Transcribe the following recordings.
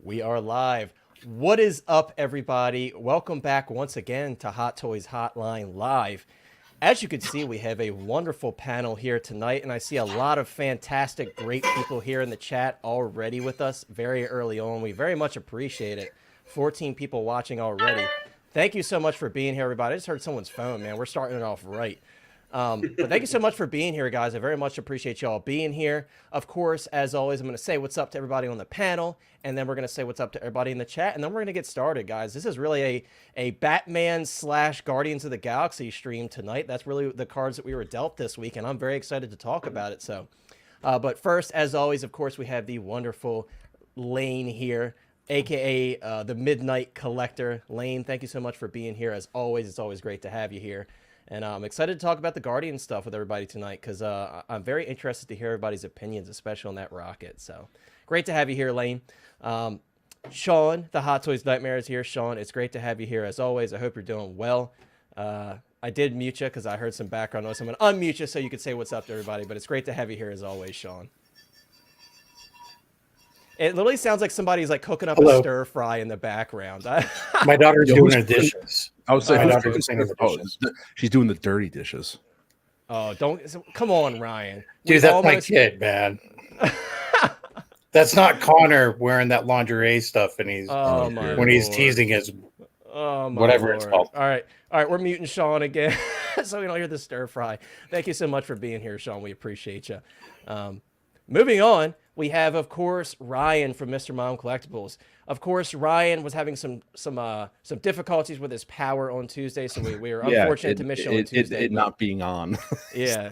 We are live. What is up, everybody? Welcome back once again to Hot Toys Hotline Live. As you can see, we have a wonderful panel here tonight, and I see a lot of fantastic, great people here in the chat already with us very early on. We very much appreciate it. 14 people watching already. Thank you so much for being here, everybody. I just heard someone's phone, man. We're starting it off right. But thank you so much for being here, guys. I very much appreciate y'all being here. Of course, as always, I'm going to say what's up to everybody on the panel, and then we're going to say what's up to everybody in the chat, and then we're going to get started, guys. This is really a Batman / Guardians of the Galaxy stream tonight. That's really the cards that we were dealt this week, and I'm very excited to talk about it. So, but first, as always, of course, we have the wonderful Lane here, aka the Midnight Collector. Lane, thank you so much for being here. As always, it's always great to have you here. And I'm excited to talk about the Guardian stuff with everybody tonight because I'm very interested to hear everybody's opinions, especially on that rocket. So great to have you here, Lane. Sean, the Hot Toys Nightmare is here. Sean, it's great to have you here as always. I hope you're doing well. I did mute you because I heard some background noise. I'm going to unmute you so you could say what's up to everybody. But it's great to have you here as always, Sean. It literally sounds like somebody's like cooking up a stir fry in the background. My daughter's doing her dishes. I was saying, she's doing the dirty dishes. Oh, come on, Ryan. Dude, that's my kid, man. That's not Connor wearing that lingerie stuff, and he's teasing his whatever it's called. All right, we're muting Sean again, so we don't hear the stir fry. Thank you so much for being here, Sean. We appreciate you. Moving on, we have, of course, Ryan from Mr. Mom Collectibles. Of course, Ryan was having some difficulties with his power on Tuesday, so we were unfortunate to miss you on Tuesday. It not being on. yeah,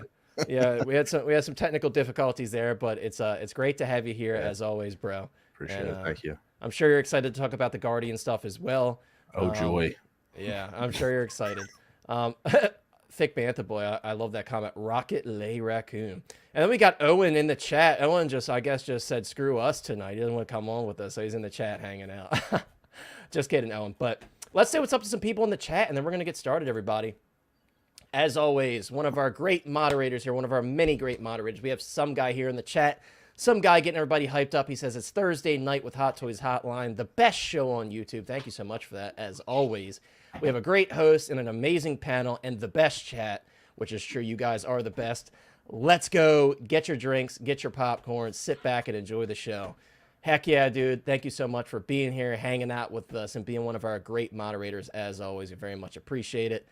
we had some technical difficulties there, but it's great to have you here as always, bro. Appreciate it. Thank you. I'm sure you're excited to talk about the Guardian stuff as well. Oh joy! Yeah, I'm sure you're excited. Thick Bantha Boy, I love that comment. Rocket Lay Raccoon. And then we got Owen in the chat. Owen just said, screw us tonight. He doesn't want to come on with us, so he's in the chat hanging out. Just kidding, Owen. But let's say what's up to some people in the chat, and then we're going to get started, everybody. As always, one of our great moderators here, one of our many great moderators. We have some guy here in the chat, some guy getting everybody hyped up. He says it's Thursday night with Hot Toys Hotline, the best show on YouTube. Thank you so much for that, as always. We have a great host and an amazing panel and the best chat, which is true. You guys are the best. Let's go. Get your drinks, get your popcorn, sit back and enjoy the show. Heck yeah, dude. Thank you so much for being here, hanging out with us, and being one of our great moderators. As always, we very much appreciate it.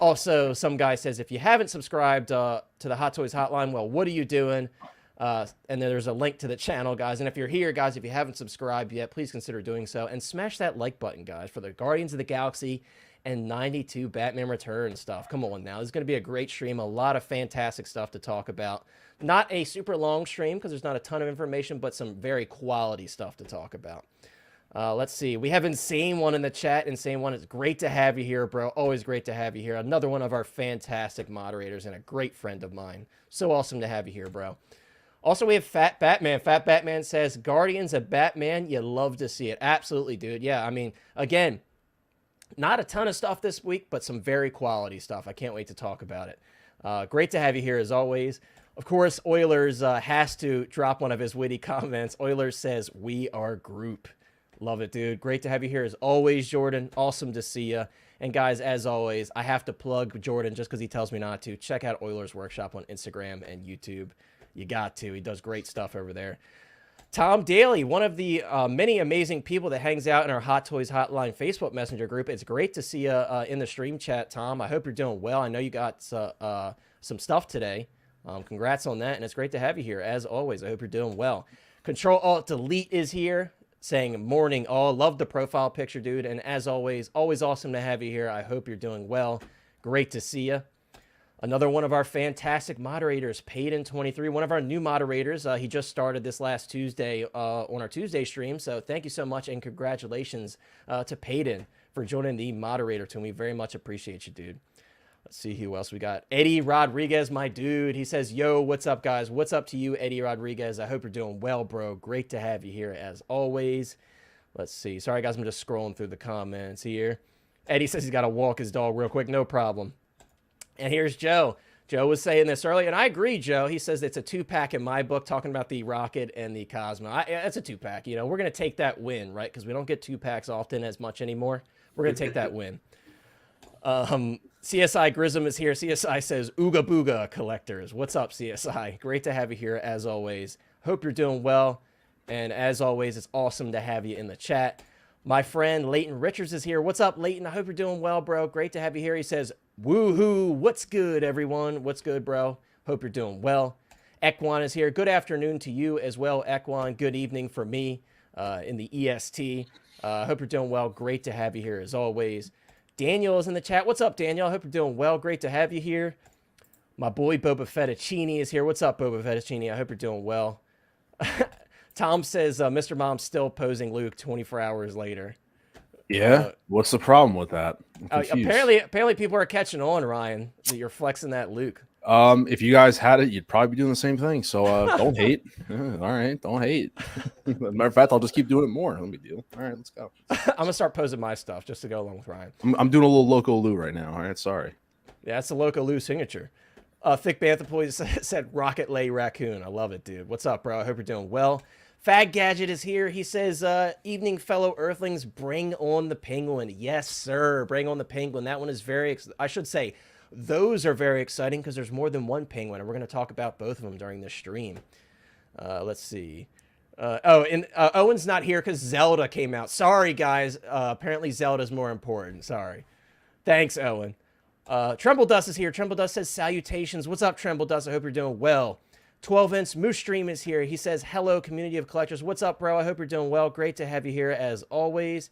Also, some guy says, if you haven't subscribed to the Hot Toys Hotline, well, what are you doing? And then there's a link to the channel, guys. And if you're here, guys, if you haven't subscribed yet, please consider doing so. And smash that like button, guys, for the Guardians of the Galaxy and 92 Batman Returns stuff. Come on now. This is going to be a great stream. A lot of fantastic stuff to talk about. Not a super long stream because there's not a ton of information, but some very quality stuff to talk about. Let's see. We have Insane One in the chat. Insane One, it's great to have you here, bro. Always great to have you here. Another one of our fantastic moderators and a great friend of mine. So awesome to have you here, bro. Also, we have Fat Batman. Fat Batman says, Guardians of Batman, you love to see it. Absolutely, dude. Yeah, I mean, again, not a ton of stuff this week, but some very quality stuff. I can't wait to talk about it. Great to have you here, as always. Of course, Oilers has to drop one of his witty comments. Oilers says, we are group. Love it, dude. Great to have you here, as always, Jordan. Awesome to see you. And, guys, as always, I have to plug Jordan just because he tells me not to. Check out Oilers Workshop on Instagram and YouTube. You got to. He does great stuff over there. Tom Daly, one of the many amazing people that hangs out in our Hot Toys Hotline Facebook Messenger group. It's great to see you in the stream chat, Tom. I hope you're doing well. I know you got some stuff today. Congrats on that, and it's great to have you here, as always. I hope you're doing well. Control-Alt-Delete is here, saying, morning all. Love the profile picture, dude, and as always awesome to have you here. I hope you're doing well. Great to see you. Another one of our fantastic moderators, Payton23, one of our new moderators. He just started this last Tuesday on our Tuesday stream. So thank you so much and congratulations to Payton for joining the moderator team. We very much appreciate you, dude. Let's see who else we got. Eddie Rodriguez, my dude. He says, yo, what's up, guys? What's up to you, Eddie Rodriguez? I hope you're doing well, bro. Great to have you here as always. Let's see. Sorry, guys. I'm just scrolling through the comments here. Eddie says he's got to walk his dog real quick. No problem. And here's Joe. Joe was saying this earlier, and I agree, Joe. He says it's a 2-pack in my book, talking about the Rocket and the Cosmo. It's a 2-pack. You know, we're going to take that win, right? Because we don't get 2-packs often as much anymore. We're going to take that win. CSI Grism is here. CSI says, Ooga Booga collectors. What's up, CSI? Great to have you here, as always. Hope you're doing well. And as always, it's awesome to have you in the chat. My friend Leighton Richards is here. What's up, Leighton? I hope you're doing well, bro. Great to have you here. He says, woohoo, what's good, everyone? What's good, bro? Hope you're doing well. Ekwan is here. Good afternoon to you as well, Ekwan. Good evening for me in the EST. Hope you're doing well. Great to have you here, as always. Daniel is in the chat. What's up, Daniel? I hope you're doing well. Great to have you here. My boy Boba Fettuccine is here. What's up, Boba Fettuccine? I hope you're doing well. Tom says Mr. Mom's still posing Luke 24 hours later. Yeah. What's the problem with that? Apparently people are catching on, Ryan, that you're flexing that Luke. If you guys had it, you'd probably be doing the same thing. So don't hate. All right, don't hate. Matter of fact, I'll just keep doing it more. No big deal. All right, let's go. I'm gonna start posing my stuff just to go along with Ryan. I'm doing a little Loco Lou right now. All right, sorry. Yeah, that's the Loco Lou signature. Thick Bantha Boy said Rocket Lay Raccoon. I love it, dude. What's up, bro? I hope you're doing well. Fag Gadget is here. He says, evening, fellow Earthlings, bring on the penguin. Yes, sir. Bring on the penguin. That one is I should say, those are very exciting because there's more than one penguin, and we're going to talk about both of them during this stream. Let's see. Owen's not here because Zelda came out. Sorry, guys. Apparently Zelda's more important. Sorry. Thanks, Owen. Tremble Dust is here. Tremble Dust says, salutations. What's up, Tremble Dust? I hope you're doing well. 12-inch Moose Stream is here. He says, hello, community of collectors. What's up, bro? I hope you're doing well. Great to have you here, as always.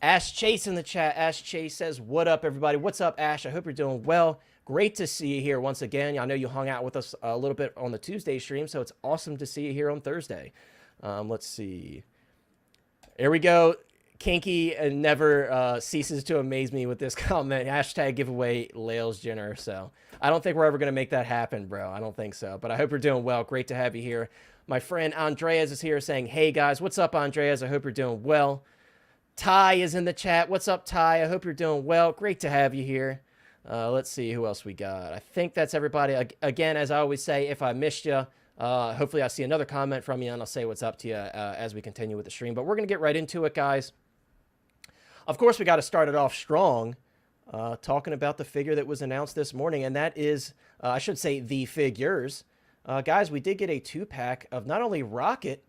Ash Chase in the chat. Ash Chase says, what up, everybody? What's up, Ash? I hope you're doing well. Great to see you here once again. I know you hung out with us a little bit on the Tuesday stream, so it's awesome to see you here on Thursday. Let's see. Here we go. Kinky and never ceases to amaze me with this comment. Hashtag giveaway Lails Jenner. So I don't think we're ever going to make that happen, bro. I don't think so. But I hope you're doing well. Great to have you here. My friend Andreas is here saying, hey, guys. What's up, Andreas? I hope you're doing well. Ty is in the chat. What's up, Ty? I hope you're doing well. Great to have you here. Let's see who else we got. I think that's everybody. Again, as I always say, if I missed you, hopefully I'll see another comment from you and I'll say what's up to you as we continue with the stream. But we're going to get right into it, guys. Of course, we got to start it off strong, talking about the figure that was announced this morning, and that is, I should say, the figures. Guys, we did get a 2-pack of not only Rocket,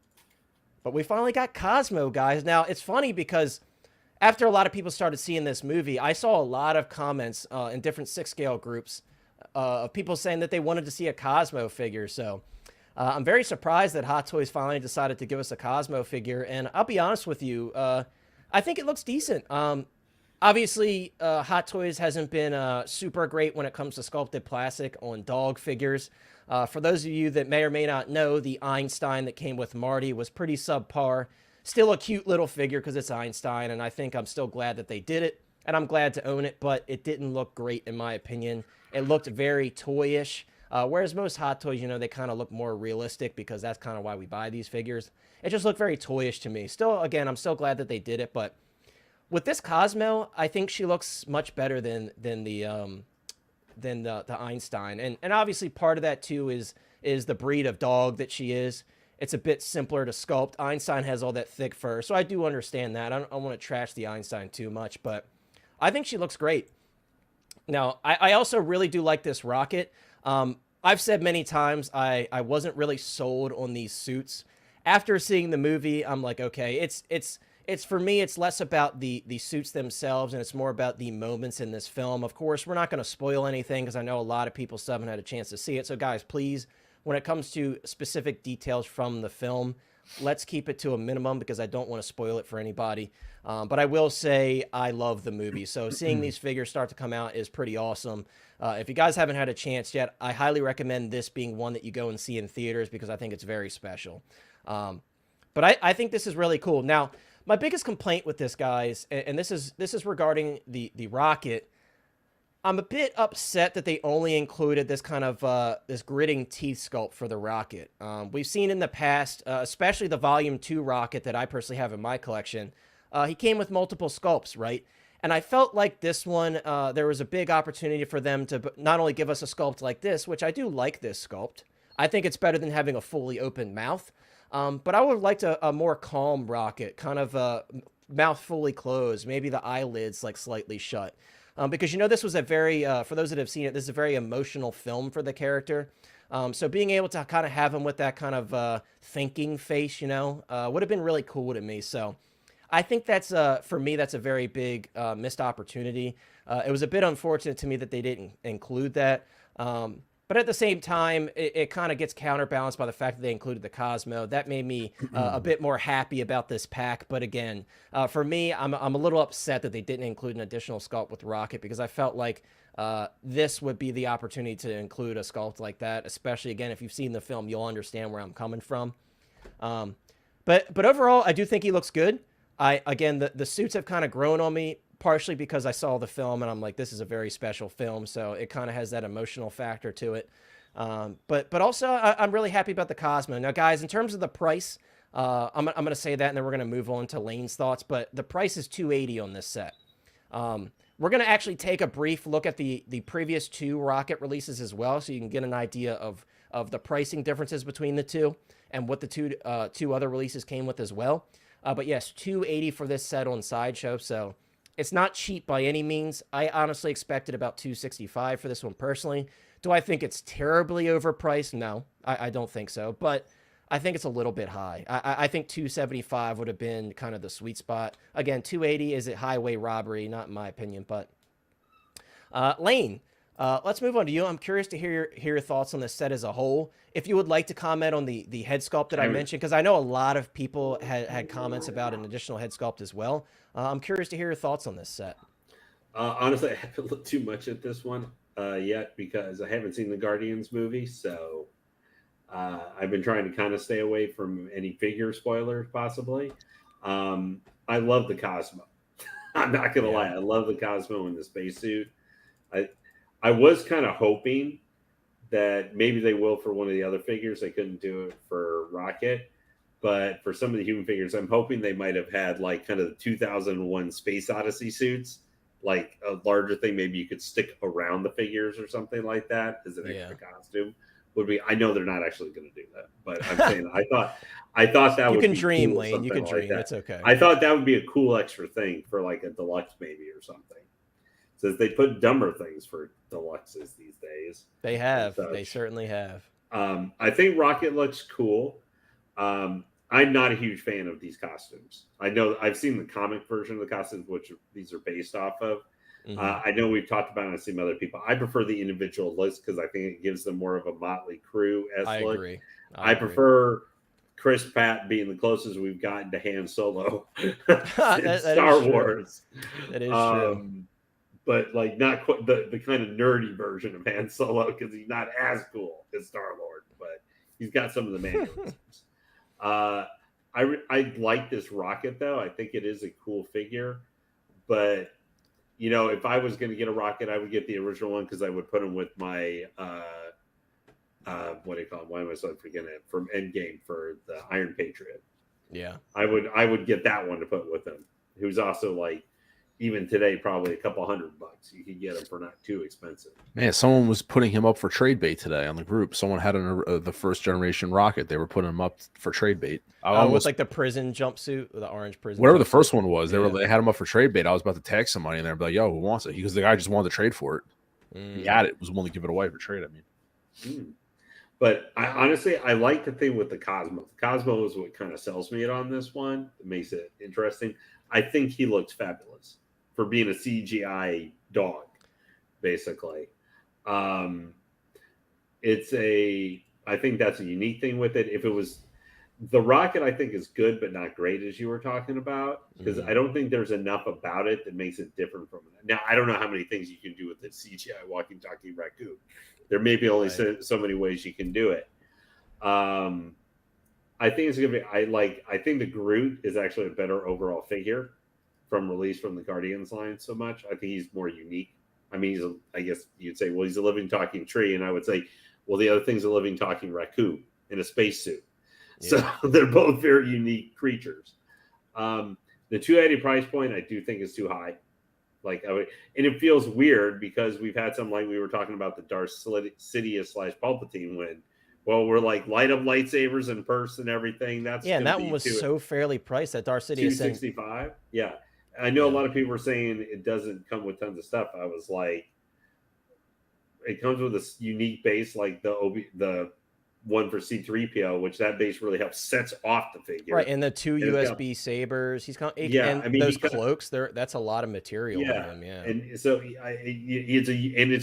but we finally got Cosmo, guys. Now, it's funny because after a lot of people started seeing this movie, I saw a lot of comments in different 6-scale groups of people saying that they wanted to see a Cosmo figure. So I'm very surprised that Hot Toys finally decided to give us a Cosmo figure. And I'll be honest with you, I think it looks decent. Obviously, Hot Toys hasn't been super great when it comes to sculpted plastic on dog figures. For those of you that may or may not know, the Einstein that came with Marty was pretty subpar. Still a cute little figure because it's Einstein, and I think I'm still glad that they did it, and I'm glad to own it, but it didn't look great in my opinion. It looked very toyish, whereas most Hot Toys, you know, they kind of look more realistic because that's kind of why we buy these figures. It just looked very toyish to me. Still, again, I'm still glad that they did it, but with this Cosmo, I think she looks much better than the Einstein, and obviously part of that too is the breed of dog that she is. It's a bit simpler to sculpt. Einstein has all that thick fur, so I do understand that. I don't want to trash the Einstein too much, but I think she looks great. Now, I also really do like this Rocket. I've said many times I wasn't really sold on these suits. After seeing the movie, I'm like, okay, it's for me, it's less about the suits themselves, and it's more about the moments in this film. Of course, we're not going to spoil anything because I know a lot of people still haven't had a chance to see it. So guys, please, when it comes to specific details from the film, let's keep it to a minimum because I don't want to spoil it for anybody. But I will say I love the movie. So seeing these figures start to come out is pretty awesome. If you guys haven't had a chance yet, I highly recommend this being one that you go and see in theaters because I think it's very special. But I think this is really cool. Now, my biggest complaint with this, guys, and this is regarding the Rocket, I'm a bit upset that they only included this kind of this gritting teeth sculpt for the Rocket. We've seen in the past, especially the Volume 2 Rocket that I personally have in my collection, he came with multiple sculpts, right? And I felt like this one, there was a big opportunity for them to not only give us a sculpt like this, which I do like this sculpt. I think it's better than having a fully open mouth. But I would like a more calm Rocket, kind of mouth fully closed, maybe the eyelids like slightly shut. Because, this was a very, for those that have seen it, this is a very emotional film for the character. So being able to kind of have him with that kind of thinking face, would have been really cool to me. So I think that's, for me, that's a very big missed opportunity. It was a bit unfortunate to me that they didn't include that. But at the same time, it kind of gets counterbalanced by the fact that they included the Cosmo. That made me a bit more happy about this pack. But again, for me, I'm a little upset that they didn't include an additional sculpt with Rocket, because I felt like this would be the opportunity to include a sculpt like that. Especially, again, if you've seen the film, you'll understand where I'm coming from. But overall, I do think he looks good. Again, the suits have kind of grown on me, partially because I saw the film and I'm like, this is a very special film, so it kind of has that emotional factor to it. But also, I'm really happy about the Cosmo. Now, guys, in terms of the price, I'm going to say that, and then we're going to move on to Lane's thoughts. But the price is $280 on this set. We're going to actually take a brief look at the previous 2 Rocket releases as well, so you can get an idea of the pricing differences between the 2 and what the two other releases came with as well. But yes, $280 for this set on Sideshow, so it's not cheap by any means. I honestly expected about $265 for this one personally. Do I think it's terribly overpriced? No, I don't think so, but I think it's a little bit high. I think $275 would have been kind of the sweet spot. Again, $280 is a highway robbery, not in my opinion, but Lane, let's move on to you. I'm curious to hear your thoughts on the set as a whole. If you would like to comment on the head sculpt that I mentioned, because I know a lot of people had comments about an additional head sculpt as well. I'm curious to hear your thoughts on this set. Honestly, I haven't looked too much at this one yet, because I haven't seen the Guardians movie. So I've been trying to kind of stay away from any figure spoilers, possibly. I love the Cosmo. I'm not going to lie. I love the Cosmo in the spacesuit. I was kind of hoping that maybe they will for one of the other figures. They couldn't do it for Rocket. But for some of the human figures, I'm hoping they might have had like kind of the 2001 Space Odyssey suits, like a larger thing. Maybe you could stick around the figures or something like that as an extra costume. Would be. I know they're not actually going to do that, but I'm saying I thought that you would can be dream, cool, Lane. You can dream. Like it's okay. I thought that would be a cool extra thing for like a deluxe maybe or something. Since they put dumber things for deluxes these days. They have. They certainly have. I think Rocket looks cool. I'm not a huge fan of these costumes. I know I've seen the comic version of the costumes, which these are based off of. Mm-hmm. I know we've talked about it and I've seen other people. I prefer the individual looks because I think it gives them more of a Motley Crue-esque look. Agree. I prefer Chris Pratt being the closest we've gotten to Han Solo in Star Wars. That is true. But like not quite the kind of nerdy version of Han Solo, because he's not as cool as Star-Lord, but he's got some of the mannerisms. I like this Rocket though. I think it is a cool figure, but if I was going to get a Rocket, I would get the original one because I would put him with my what do you call him? Why am I so forgetting it? From Endgame for the Iron Patriot. Yeah, I would get that one to put with him. Who's also like, even today, probably a couple $100. You could get him for not too expensive. Man, someone was putting him up for trade bait today on the group. Someone had the first generation Rocket. They were putting him up for trade bait. With like the prison jumpsuit, the orange prison. Whatever jumpsuit. The first one was, they had him up for trade bait. I was about to tag somebody and they're like, "Yo, who wants it?" Because the guy just wanted to trade for it. He had it. Was willing to give it away for trade. But I like the thing with the Cosmo. The Cosmo is what kind of sells me it on this one. It makes it interesting. I think he looks fabulous for being a CGI dog, basically. I think that's a unique thing with it. If it was the Rocket, I think is good, but not great, as you were talking about, because I don't think there's enough about it that makes it different from it. Now, I don't know how many things you can do with the CGI walking, talking raccoon. There may be only so many ways you can do it. I think it's going to be, I think the Groot is actually a better overall figure from release from the Guardians line so much. I think he's more unique. I mean, I guess you'd say, well, he's a living, talking tree. And I would say, well, the other thing's a living, talking raccoon in a spacesuit. Yeah. So they're both very unique creatures. The $280 price point, I do think is too high Like, and it feels weird because we've had some, like we were talking about the Darth Sidious / Palpatine win. Well, we're like light up lightsabers and purse and everything. That's and that one was so fairly priced that Darth Sidious $265. Yeah, I know a lot of people were saying it doesn't come with tons of stuff. I was like, it comes with a unique base, like the one for C-3PO, which that base really helps sets off the figure. Right, and the 2 USB sabers. He's got those cloaks. That's a lot of material. Yeah, in them, and so it's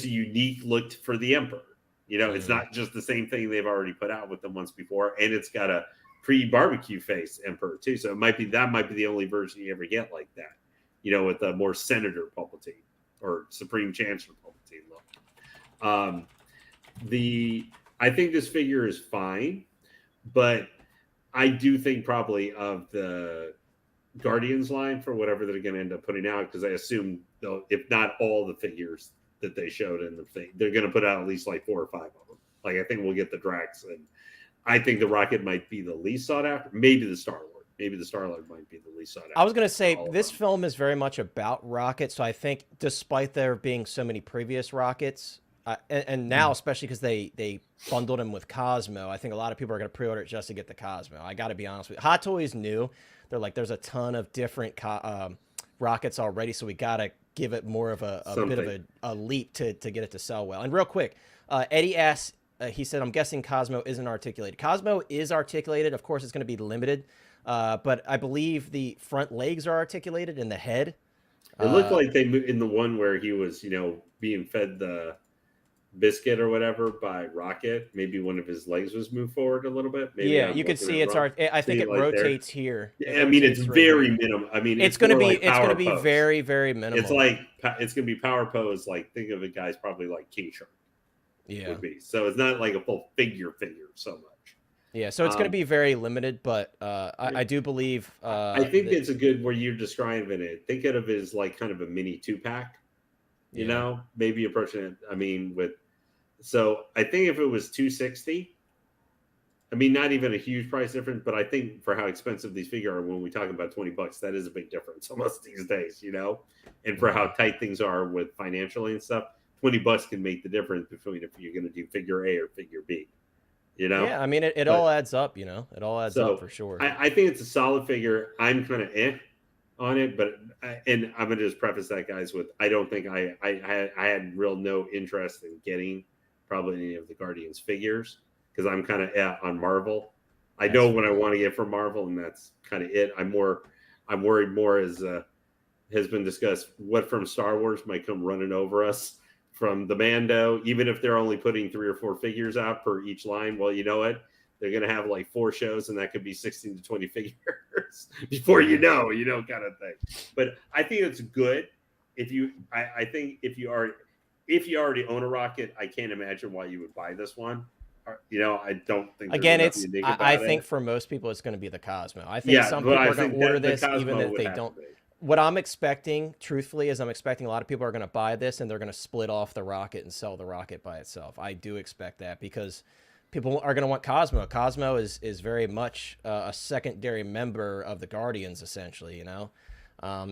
a unique look for the Emperor. You know, it's not just the same thing they've already put out with them once before, and it's got a pre-barbecue face Emperor too. So it might be the only version you ever get like that. You know, with a more Senator Palpatine or Supreme Chancellor Palpatine look. I think this figure is fine, but I do think probably of the Guardians line for whatever they're going to end up putting out, because I assume, though, if not all the figures that they showed in the thing, they're going to put out at least like 4 or 5 of them. Like, I think we'll get the Drax, and I think the Rocket might be the least sought after. Maybe the Star-Lord. Maybe the Star-Lord might be the least sought after. I was going to say, this film is very much about Rocket, so I think despite there being so many previous Rockets, and now especially because they bundled him with Cosmo, I think a lot of people are going to pre-order it just to get the Cosmo. I got to be honest with you. Hot Toys knew. They're like, there's a ton of different Rockets already, so we got to give it more of a bit of a leap to get it to sell well. And real quick, Eddie asked, he said, I'm guessing Cosmo isn't articulated. Cosmo is articulated. Of course, it's going to be limited, but I believe the front legs are articulated and the head. It looked like they moved in the one where he was, being fed the biscuit or whatever by Rocket. Maybe one of his legs was moved forward a little bit. Maybe you could see it's I think it rotates here. It's very minimal. I mean, it's going to be very, very minimal. It's like it's going to be power pose. Like, think of it, guys, probably like King Shark. Yeah, would be. So it's not like a full figure so much. Yeah, so it's going to be very limited, but I do believe. I think it's a good where you're describing it. Think of it as like kind of a mini 2-pack. Maybe approaching it. I mean, so I think if it was $260, I mean, not even a huge price difference, but I think for how expensive these figures are, when we talk about $20, that is a big difference almost these days, and for how tight things are with financially and stuff, $20 can make the difference between if you're going to do figure A or figure B. Yeah, I mean, it all adds up. It all adds up for sure. I think it's a solid figure. I'm kind of on it, but and I'm gonna just preface that, guys, with I don't think I had no interest in getting probably any of the Guardians figures, because I'm kind of on Marvel. I know what I want to get from Marvel, and that's kind of it. I'm worried more, as has been discussed, what from Star Wars might come running over us from the Mando, even if they're only putting 3 or 4 figures out per each line. Well, you know what? They're going to have like 4 shows, and that could be 16 to 20 figures before kind of thing. But I think it's good. I think if you already own a Rocket, I can't imagine why you would buy this one. I don't think. Again, I think for most people, it's going to be the Cosmo. I think some people are going to order this even if they don't. What I'm expecting, truthfully, is I'm expecting a lot of people are going to buy this and they're going to split off the Rocket and sell the Rocket by itself. I do expect that because people are going to want Cosmo. Cosmo is very much a secondary member of the Guardians, essentially,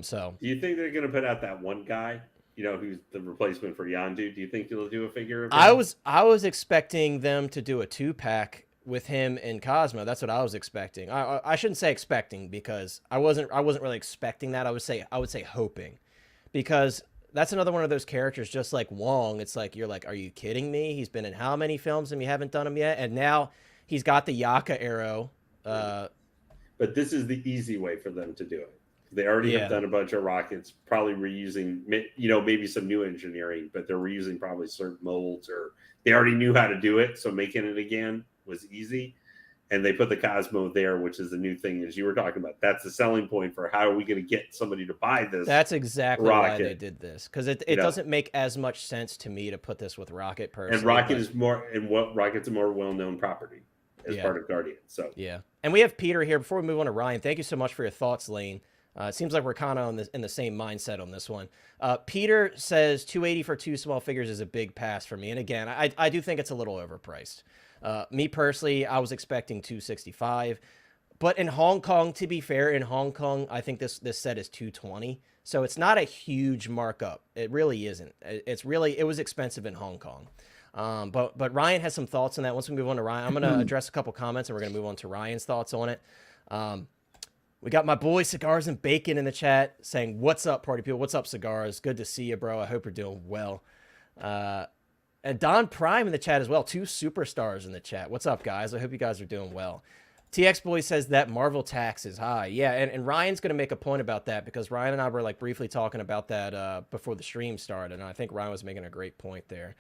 So, do you think they're going to put out that one guy, who's the replacement for Yondu? Do you think they'll do a figure of him? I was expecting them to do a 2-pack with him and Cosmo. That's what I was expecting. I shouldn't say expecting, because I wasn't really expecting that. I would say hoping, because that's another one of those characters, just like Wong. It's like, you're like, are you kidding me? He's been in how many films and you haven't done him yet? And now he's got the Yaka arrow. But this is the easy way for them to do it. They already have done a bunch of Rockets, probably reusing, maybe some new engineering, but they're reusing probably certain molds, or they already knew how to do it. So making it again was easy. And they put the Cosmo there, which is the new thing, as you were talking about. That's the selling point for how are we going to get somebody to buy this. That's exactly why they did this, because it doesn't make as much sense to me to put this with Rocket personally. And Rocket's a more well-known property as part of Guardian. So and we have Peter here. Before we move on to Ryan, thank you so much for your thoughts, Lane. It seems like we're kind of in the same mindset on this one. Peter says $280 for 2 small figures is a big pass for me. And again, I do think it's a little overpriced. Me personally, I was expecting $265. But in Hong Kong, to be fair, in Hong Kong, I think this set is $220. So it's not a huge markup. It really isn't. It was expensive in Hong Kong. But Ryan has some thoughts on that. Once we move on to Ryan, I'm going to address a couple comments and we're going to move on to Ryan's thoughts on it. We got my boy Cigars and Bacon in the chat saying, "What's up, party people? What's up, Cigars? Good to see you, bro. I hope you're doing well." And Don Prime in the chat as well. 2 superstars in the chat. What's up, guys? I hope you guys are doing well. TX Boy says that Marvel tax is high. Yeah, and Ryan's going to make a point about that because Ryan and I were like briefly talking about that before the stream started, and I think Ryan was making a great point there.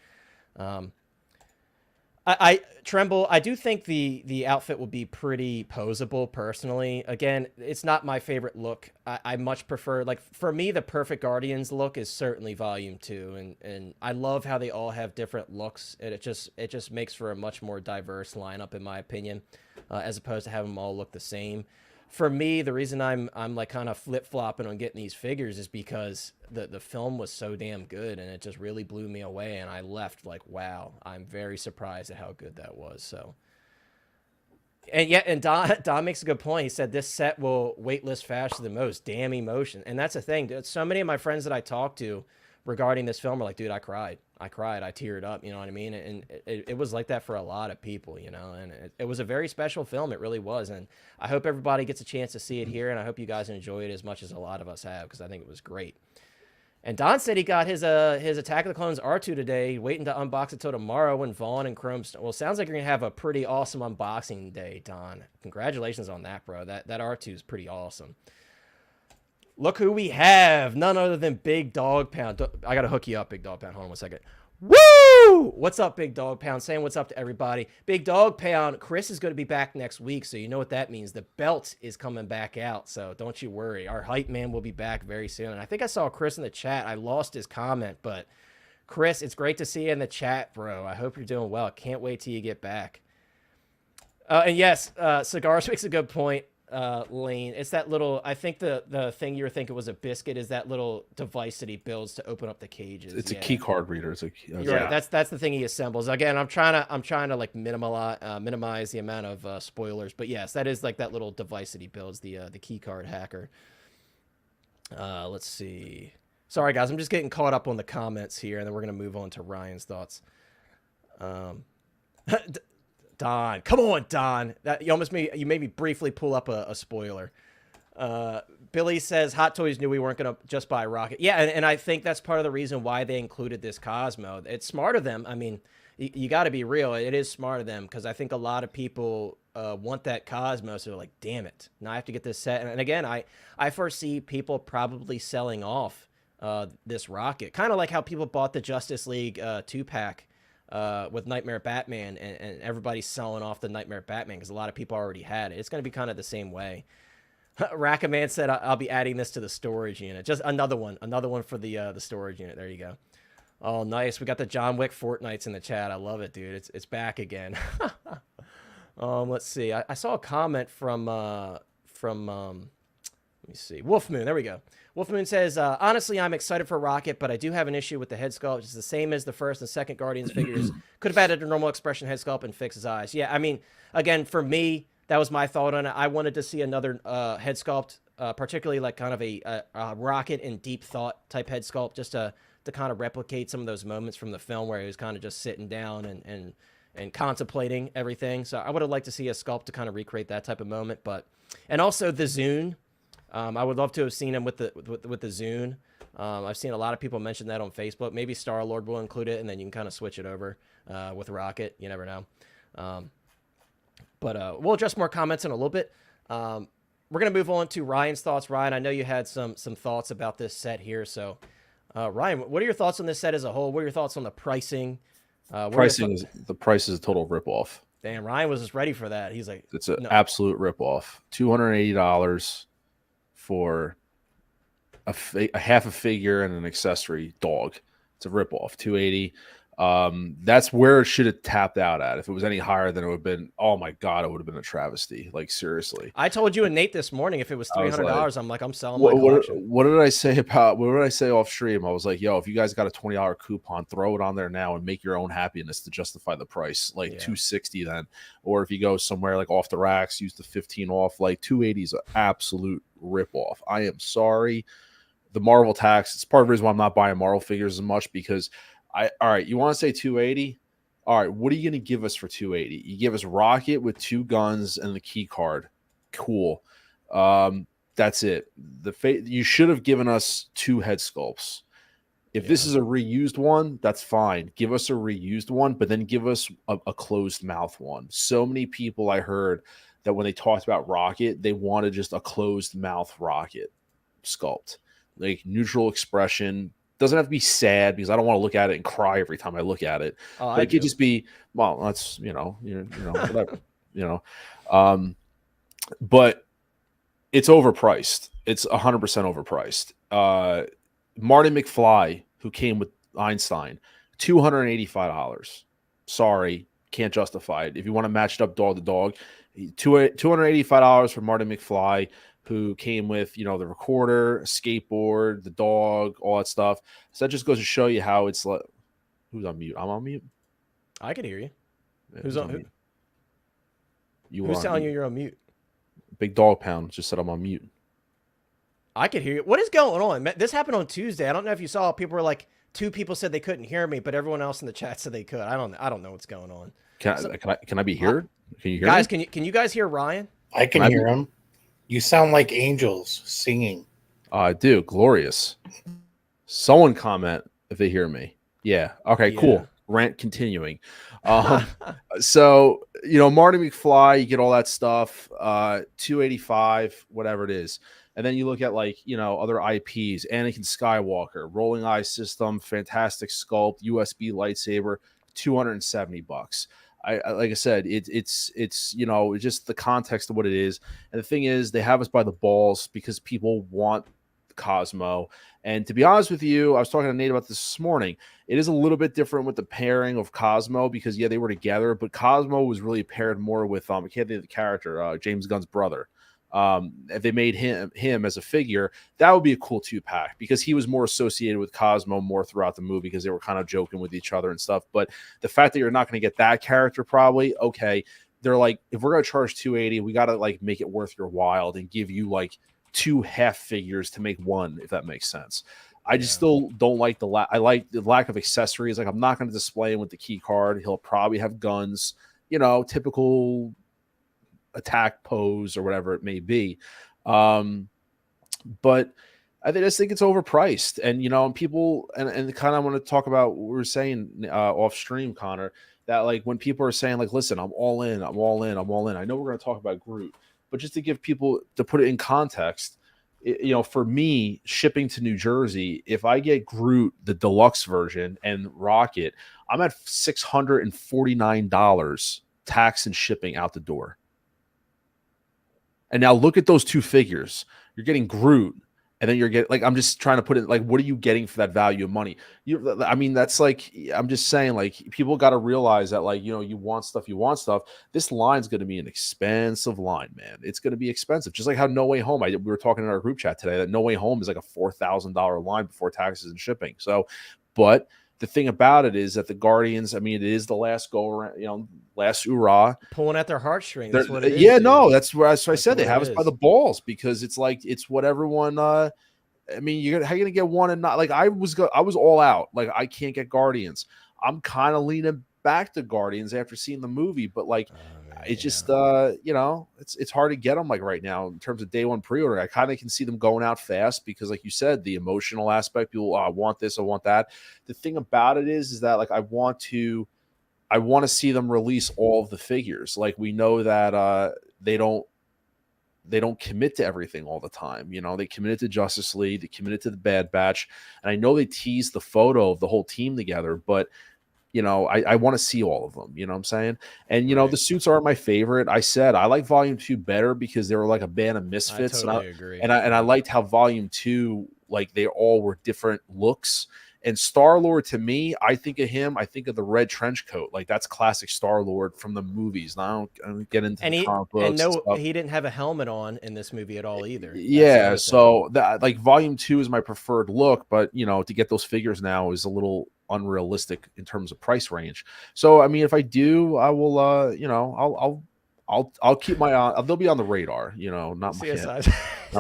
Tremble, I do think the outfit will be pretty posable personally. Again, it's not my favorite look. I much prefer, like, for me, the perfect Guardians look is certainly Volume 2, and I love how they all have different looks, and it just makes for a much more diverse lineup, in my opinion, as opposed to having them all look the same. For me, the reason I'm like kind of flip-flopping on getting these figures is because the film was so damn good and it just really blew me away, and I left like, wow, I'm very surprised at how good that was. So, and Don makes a good point. He said this set will waitlist faster than most. Damn emotion. And that's the thing, dude. So many of my friends that I talked to regarding this film are like, dude, I cried, I teared up, you know what I mean? And it was like that for a lot of people, you know, and it was a very special film. It really was. And I hope everybody gets a chance to see it here, and I hope you guys enjoy it as much as a lot of us have, because I think it was great. And Don said he got his Attack of the Clones R2 today, waiting to unbox it till tomorrow when Vaughn and Chrome... Well, sounds like you're going to have a pretty awesome unboxing day, Don. Congratulations on that, bro. That R2 is pretty awesome. Look who we have. None other than Big Dog Pound. I got to hook you up, Big Dog Pound. Hold on 1 second. Woo! What's up, Big Dog Pound? Saying what's up to everybody. Big Dog Pound, Chris is going to be back next week, so you know what that means. The belt is coming back out, so don't you worry. Our hype man will be back very soon. And I think I saw Chris in the chat. I lost his comment, but Chris, it's great to see you in the chat, bro. I hope you're doing well. Can't wait till you get back. And yes, Cigars makes a good point. Lane, it's that little, I think the thing you were thinking was a biscuit is that little device that he builds to open up the cages. It's a key card reader. It's right. That's the thing he assembles. Again, I'm trying to like minimize the amount of spoilers, but yes, that is like that little device that he builds, the key card hacker. Let's see. Sorry guys, I'm just getting caught up on the comments here, and then we're gonna move on to Ryan's thoughts. Don, come on, Don. You made me briefly pull up a spoiler. Billy says Hot Toys knew we weren't going to just buy Rocket. Yeah, and I think that's part of the reason why they included this Cosmo. It's smart of them. I mean, you got to be real. It is smart of them, because I think a lot of people want that Cosmo, so they're like, damn it, now I have to get this set. And again, I foresee people probably selling off this Rocket. Kind of like how people bought the Justice League 2-pack. With Nightmare Batman, and everybody's selling off the Nightmare Batman because a lot of people already had it. It's going to be kind of the same way. Rackaman said, I'll be adding this to the storage unit. Just another one for the storage unit. There you go. Oh, nice. We got the John Wick Fortnites in the chat. I love it, dude. It's back again. Let's see. I saw a comment from let me see. Wolfmoon. There we go. Wolfmoon says, honestly, I'm excited for Rocket, but I do have an issue with the head sculpt. It's the same as the first and second Guardians figures. Could have added a normal expression head sculpt and fix his eyes. Yeah, I mean, again, for me, that was my thought on it. I wanted to see another head sculpt, particularly like kind of a Rocket and Deep Thought type head sculpt, just to kind of replicate some of those moments from the film where he was kind of just sitting down and contemplating everything. So I would have liked to see a sculpt to kind of recreate that type of moment. And also the Zune. I would love to have seen him with the Zune. I've seen a lot of people mention that on Facebook. Maybe Star-Lord will include it, and then you can kind of switch it over with Rocket. You never know. But we'll address more comments in a little bit. We're going to move on to Ryan's thoughts. Ryan, I know you had some thoughts about this set here. So, Ryan, what are your thoughts on this set as a whole? What are your thoughts on the pricing? The price is a total ripoff. Damn, Ryan was just ready for that. He's like, it's an absolute ripoff. $280 for a half a figure and an accessory dog. It's a ripoff. $280. That's where it should have tapped out at. If it was any higher, then it would have been, oh my God, it would have been a travesty. Like, seriously. I told you and Nate this morning, if it was $300, I'm like, I'm selling my collection. What did I say off stream? I was like, yo, if you guys got a $20 coupon, throw it on there now and make your own happiness to justify the price. Like $260 then. Or if you go somewhere like off the racks, use the 15 off, like $280 is an absolute rip off. I am sorry. The Marvel tax, it's part of the reason why I'm not buying Marvel figures as much, because all right, you want to say 280? All right, what are you going to give us for 280? You give us Rocket with 2 guns and the key card. Cool. That's it. You should have given us 2 head sculpts. If this is a reused one, that's fine. Give us a reused one, but then give us a closed mouth one. So many people I heard that when they talked about Rocket, they wanted just a closed mouth Rocket sculpt, like neutral expression. Doesn't have to be sad, because I don't want to look at it and cry every time I look at it. But it could just be, well, that's, whatever, but it's overpriced. It's 100% overpriced. Marty McFly, who came with Einstein, $285. Sorry, can't justify it. If you want to match it up dog to dog, $285 for Marty McFly, who came with, the recorder, skateboard, the dog, all that stuff. So that just goes to show you how it's like. Who's on mute? I'm on mute. I can hear you. Yeah, who's on mute? Who's telling you you're on mute? Big Dog Pound just said I'm on mute. I can hear you. What is going on? This happened on Tuesday. I don't know if you saw. People were like, 2 people said they couldn't hear me, but everyone else in the chat said they could. I don't know what's going on. Can I be heard? Can you hear guys? me? Can you guys hear Ryan? I can hear him. You sound like angels singing. I do. Glorious. Someone comment if they hear me. Yeah. Okay, cool. Rant continuing. So, Marty McFly, you get all that stuff, $285, whatever it is. And then you look at other IPs, Anakin Skywalker, Rolling Eye System, fantastic sculpt, USB lightsaber, $270. Like I said, it's just the context of what it is. And the thing is, they have us by the balls because people want Cosmo. And to be honest with you, I was talking to Nate about this morning. It is a little bit different with the pairing of Cosmo, because they were together, but Cosmo was really paired more with I can't think of the character, James Gunn's brother. If they made him as a figure, that would be a cool 2-pack, because he was more associated with Cosmo more throughout the movie, because they were kind of joking with each other and stuff. But the fact that you're not going to get that character, probably okay. They're like, if we're going to charge $280, we got to make it worth your while and give you 2 half figures to make one, if that makes sense. I just still don't like I like the lack of accessories. I'm not going to display him with the key card. He'll probably have guns, typical attack pose or whatever it may be. But I just think it's overpriced. And, people, and kind of want to talk about what we were saying off stream, Connor, that when people are saying listen, I'm all in. I know we're going to talk about Groot, but just to give people, to put it in context, for me, shipping to New Jersey, if I get Groot, the deluxe version, and Rocket, I'm at $649 tax and shipping out the door. And now look at those 2 figures. You're getting Groot, and then you're getting I'm just trying to put it what are you getting for that value of money? That's I'm just saying people got to realize that you want stuff. This line's going to be an expensive line, man. It's going to be expensive, just like how No Way Home. We were talking in our group chat today that No Way Home is a $4,000 line before taxes and shipping. So, but the thing about it is that the Guardians, it is the last go around, last hoorah. Pulling at their heartstrings. That's what it is. Yeah, dude. No, that's what I said. They have us by the balls, because it's it's what everyone. How you gonna get one and not I was all out. I can't get Guardians. I'm kind of leaning back to Guardians after seeing the movie, but it's just it's hard to get them right now in terms of day one pre-order. I kind of can see them going out fast because, like you said, the emotional aspect. People, I want this, I want that. The thing about it is that I want to see them release all of the figures. We know that they don't commit to everything all the time. They committed to Justice League, they committed to the Bad Batch, and I know they teased the photo of the whole team together, but I want to see all of them, you know what I'm saying? And, the suits aren't my favorite. I said I like Volume 2 better because they were a band of misfits. I totally agree. And I liked how Volume 2, they all were different looks. And Star-Lord, to me, I think of him. I think of the red trench coat. Like that's classic Star-Lord from the movies. Now I don't get into the comic books. And no, stuff. he didn't have a helmet on in this movie at all either. Yeah, so that like Volume 2 is my preferred look, but to get those figures now is a little unrealistic in terms of price range. So I mean, if I do, I will. I'll keep my eye. They'll be on the radar. Not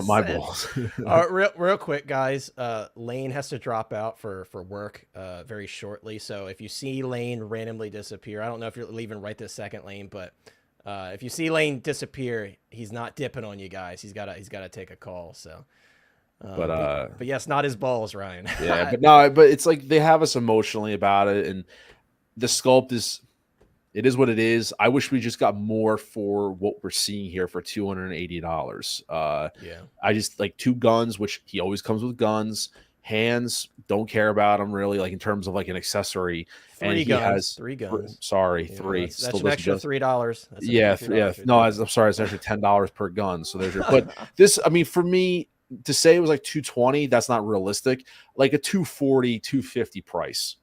my balls. Real quick, guys. Lane has to drop out for work very shortly. So if you see Lane randomly disappear, I don't know if you're leaving right this second, Lane, but if you see Lane disappear, he's not dipping on you guys. He's got to take a call. So. But yes, not his balls, Ryan. Yeah, but it's like they have us emotionally about it, and the sculpt is. It is what it is. I wish we just got more for what we're seeing here for $280. Yeah. I just like 2 guns, which he always comes with guns. Hands, don't care about them really, like in terms of like an accessory. 3 guns. 3 guns. Sorry, 3. That's an extra $3. Yeah. No, I'm sorry. It's actually $10 per gun. So there's your. But this, I mean, for me to say it was like 220, that's not realistic. Like a 240, 250 price.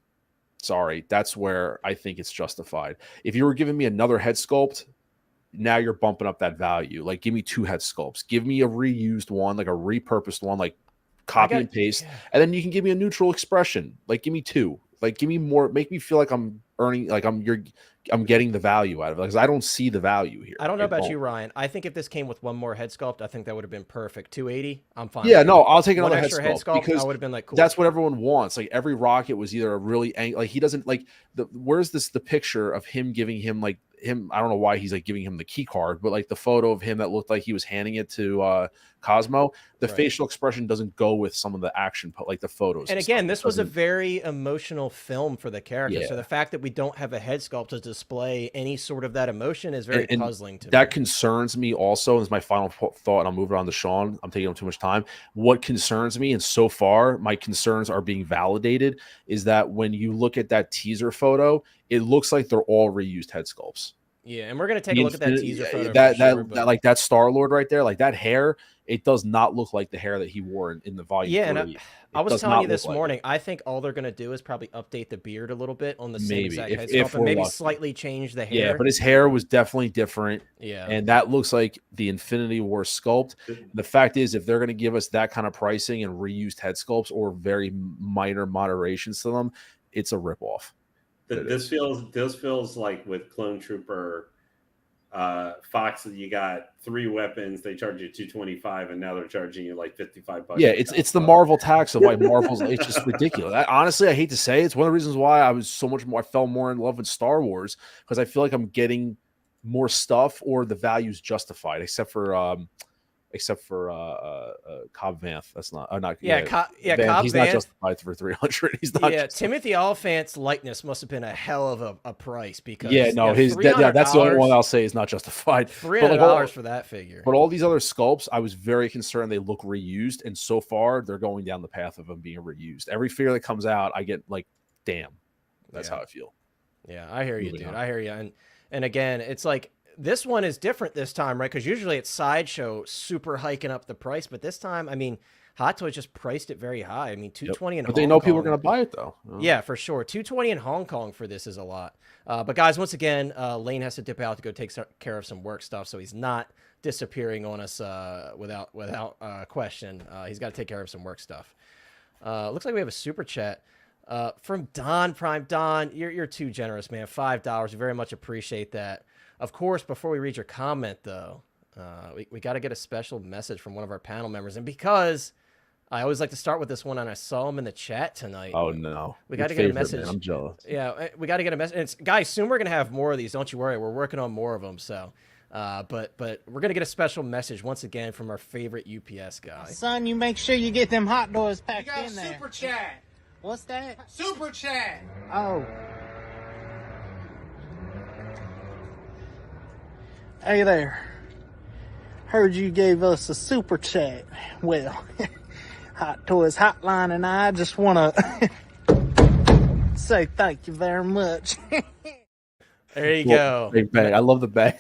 Sorry, that's where I think it's justified. If you were giving me another head sculpt, now you're bumping up that value. Like, give me 2 head sculpts. Give me a reused one, like a repurposed one, like copy and paste. And then you can give me a neutral expression. Like, give me 2. Like, give me more. Make me feel like I'm earning, like I'm getting the value out of it, because I don't see the value here. I don't know about you, Ryan. I think if this came with one more head sculpt, I think that would have been perfect. 280, I'm fine. Yeah, no, I'll take another head sculpt because I would have been like, cool. That's what everyone wants. Like every rocket was either a really like he doesn't like where's the picture of him giving him like him. I don't know why he's like giving him the key card, but like the photo of him that looked like he was handing it to Cosmo. The facial expression doesn't go with some of the action, like the photos. And again, this was a very emotional film for the character. Yeah. So the fact that we don't have a head sculpt to display any sort of that emotion is very puzzling to me. That concerns me also. This is my final thought, and I'll move it on to Sean. I'm taking up too much time. What concerns me, and so far my concerns are being validated, is that when you look at that teaser photo, it looks like they're all reused head sculpts. Yeah, and we're gonna take a look at that teaser photo. That like that Star-Lord right there, like that hair, it does not look like the hair that he wore in the volume. Yeah, and I was telling you this morning, I think all they're gonna do is probably update the beard a little bit on the same exact head sculpt, and maybe slightly change the hair. Yeah, but his hair was definitely different. Yeah, and that looks like the Infinity War sculpt. The fact is, if they're gonna give us that kind of pricing and reused head sculpts or very minor moderations to them, it's a ripoff. This feels like with Clone Trooper Fox, you got 3 weapons, they charge you $225, and now they're charging you like $55. Yeah, it's the Marvel tax of why Marvel's it's just ridiculous. Honestly, I hate to say it's one of the reasons why I fell more in love with Star Wars, because I feel like I'm getting more stuff or the value's justified, except for Cobb Vanth. That's not Cobb Vanth, he's not justified for 300. He's not. Yeah, Timothy Olyphant's likeness must have been a hell of a price, because that's the only one I'll say is not justified. $300 for that figure. But all these other sculpts, I was very concerned they look reused, and so far they're going down the path of them being reused. Every figure that comes out, I get like, damn, that's how I feel. Yeah, I hear you, dude. I hear you, and again, it's like. This one is different this time, right? Because usually it's Sideshow super hiking up the price, but this time, I mean, Hot Toys just priced it very high. I mean, $220 in Hong Kong. But they know people are going to buy it, though. Yeah, for sure. $220 in Hong Kong for this is a lot. But guys, once again, Lane has to dip out to go take care of some work stuff, so he's not disappearing on us without question. He's got to take care of some work stuff. Looks like we have a super chat from Don Prime. Don, you're too generous, man. $5. We very much appreciate that. Of course, before we read your comment, though, we got to get a special message from one of our panel members. And because I always like to start with this one, and I saw him in the chat tonight. Oh, no. We got to get a message. Man, I'm jealous. Yeah, we got to get a message. Guys, soon we're going to have more of these. Don't you worry. We're working on more of them. So, but we're going to get a special message once again from our favorite UPS guy. Son, you make sure you get them hot doors packed in there. Super chat. What's that? Super chat. Oh. Hey there. Heard you gave us a super chat. Well, Hot Toys Hotline and I just want to say thank you very much. There you go. Big bag. I love the bag.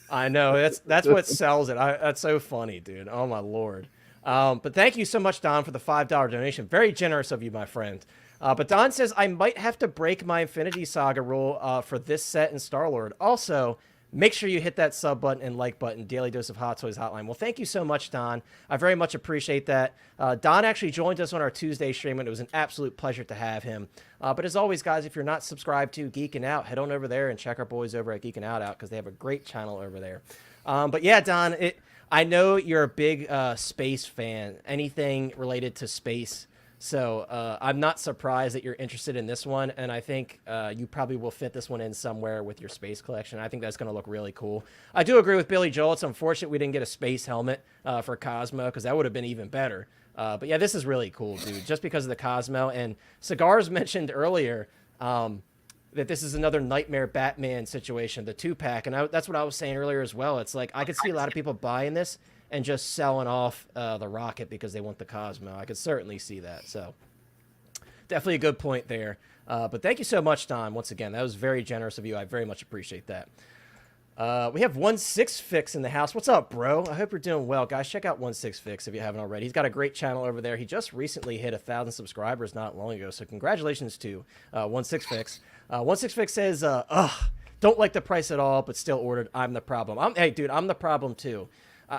I know. That's what sells it. That's so funny, dude. Oh, my Lord. But thank you so much, Don, for the $5 donation. Very generous of you, my friend. But Don says, I might have to break my Infinity Saga rule for this set and Star-Lord. Also, make sure you hit that sub button and like button, Daily Dose of Hot Toys Hotline. Well, thank you so much, Don. I very much appreciate that. Don actually joined us on our Tuesday stream, and it was an absolute pleasure to have him. But as always, guys, if you're not subscribed to Geekin' Out, head on over there and check our boys over at Geekin' Out because they have a great channel over there. But yeah, Don, I know you're a big space fan, anything related to space. So I'm not surprised that you're interested in this one, and I think you probably will fit this one in somewhere with your space collection. I think that's going to look really cool. I do agree with Billy Joel. It's unfortunate we didn't get a space helmet for Cosmo, because that would have been even better. But yeah, this is really cool, dude, just because of the Cosmo. And Cigars mentioned earlier that this is another Nightmare Batman situation, the 2-pack, and that's what I was saying earlier as well. It's like I could see a lot of people buying this and just selling off the Rocket because they want the Cosmo. I could certainly see that. So definitely a good point there. But thank you so much, Don. Once again, that was very generous of you. I very much appreciate that. We have 16fix in the house. What's up, bro? I hope you're doing well. Guys, check out 16fix if you haven't already. He's got a great channel over there. He just recently hit 1,000 subscribers not long ago. So congratulations to 16fix. 16fix says, don't like the price at all, but still ordered. I'm the problem. Hey, dude, I'm the problem too.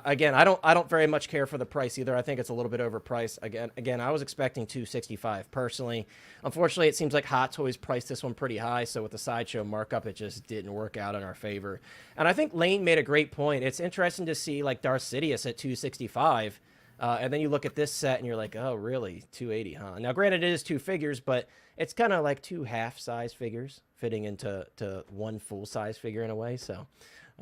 Again, I don't very much care for the price either. I think it's a little bit overpriced. Again, I was expecting $265 personally. Unfortunately, it seems like Hot Toys priced this one pretty high, so with the Sideshow markup, it just didn't work out in our favor. And I think Lane made a great point. It's interesting to see like Darth Sidious at $265, and then you look at this set and you're like, oh, really? $280, huh? Now, granted, it is 2 figures, but it's kind of like 2 half-size figures fitting into one full-size figure in a way, so...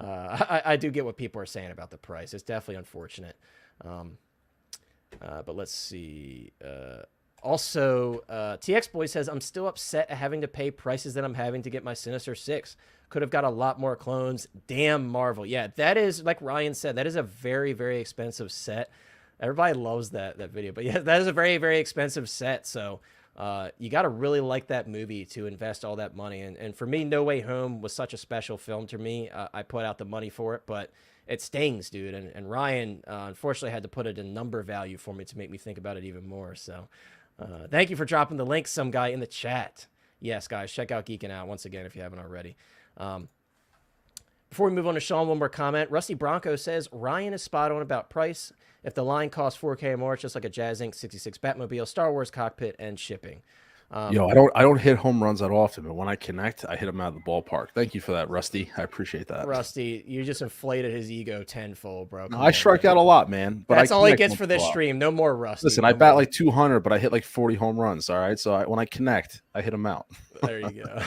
I do get what people are saying about the price. It's definitely unfortunate. But let's see. Also, TX Boy says, I'm still upset at having to pay prices that I'm having to get my Sinister 6. Could have got a lot more clones. Damn Marvel. Yeah, that is, like Ryan said, that is a very, very expensive set. Everybody loves that video. But yeah, that is a very, very expensive set. So you got to really like that movie to invest all that money. And for me, No Way Home was such a special film to me. I put out the money for it, but it stings, dude. And Ryan, unfortunately, had to put it in number value for me to make me think about it even more. So thank you for dropping the link, some guy in the chat. Yes, guys, check out Geekin' Out once again if you haven't already. Before we move on to Sean, one more comment. Rusty Bronco says, Ryan is spot on about price. If the line costs $4K or more, it's just like a Jazz Inc. 66 Batmobile, Star Wars cockpit, and shipping. Yo, I don't hit home runs that often, but when I connect, I hit them out of the ballpark. Thank you for that, Rusty. I appreciate that. Rusty, you just inflated his ego tenfold, bro. No, I strike out a lot, man. But that's all he gets for this stream. No more Rusty. Listen, I bat like 200, but I hit like 40 home runs. All right, so when I connect, I hit them out. There you go.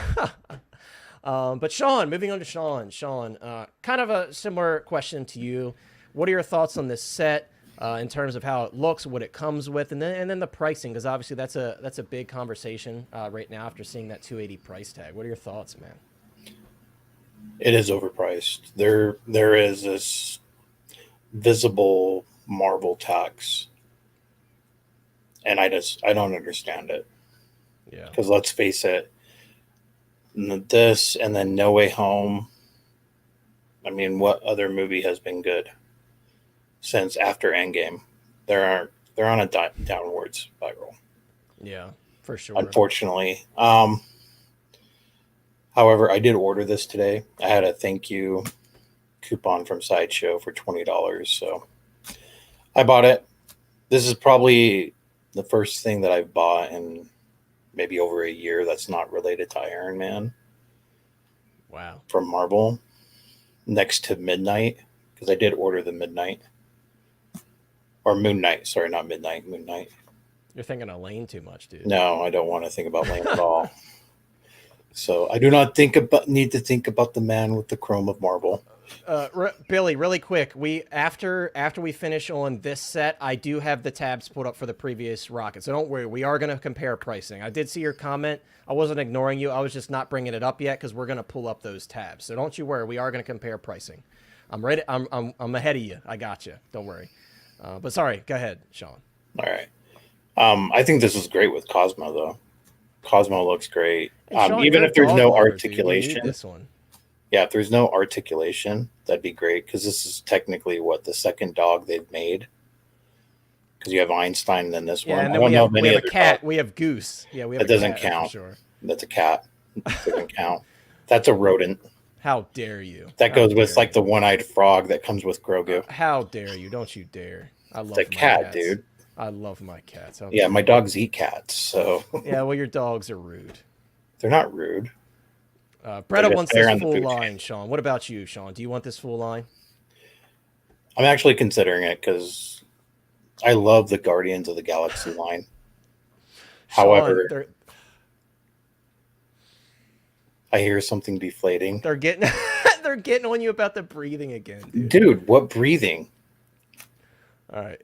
But Sean, moving on to Sean. Sean, kind of a similar question to you. What are your thoughts on this set? In terms of how it looks, what it comes with, and then the pricing, because obviously that's a big conversation right now after seeing that $280 price tag. What are your thoughts, man? It is overpriced. There is this visible Marvel tax, and I don't understand it. Yeah. Because let's face it, this and then No Way Home. I mean, what other movie has been good since after Endgame? They're on a downward spiral. Yeah, for sure. Unfortunately. However, I did order this today. I had a thank you coupon from Sideshow for $20, so I bought it. This is probably the first thing that I've bought in maybe over a year that's not related to Iron Man. Wow. From Marvel, next to Midnight, because I did order the Midnight. Or Moon Knight. Sorry, not Midnight. Moon Knight. You're thinking of Lane too much, dude. No, I don't want to think about Lane at all. So I do not need to think about the man with the chrome of Marvel. Billy, really quick. After we finish on this set, I do have the tabs pulled up for the previous Rocket. So don't worry. We are going to compare pricing. I did see your comment. I wasn't ignoring you. I was just not bringing it up yet because we're going to pull up those tabs. So don't you worry. We are going to compare pricing. I'm ready. I'm ahead of you. I got you. Don't worry. But sorry, go ahead, Sean. All right. I think this is great with Cosmo, though. Cosmo looks great. Sean, even if there's no articulation. Dude, this one. Yeah, if there's no articulation, that'd be great because this is technically the second dog they've made. because you have Einstein and then this Yeah, one. and I then don't know of we any have a other cat. dog. We have Goose. Yeah, we have That a doesn't cat, count. for sure. That's a cat. That doesn't count. That's a rodent. How dare you? That How goes with dare like you? the one-eyed frog that comes with Grogu. How dare you? Don't you dare. I love It's a my cat, cats. dude. I love my cats. How Yeah, dare my you. dogs eat cats, so Yeah, well, your dogs are rude. they're not rude. Bretta just wants there this on the full food line, Sean. What about you, Sean? Do you want this full line? I'm actually considering it because I love the Guardians of the Galaxy line. Sean, However, I hear something deflating. they're getting they're getting on you about the breathing again, dude. Dude, what breathing? All right.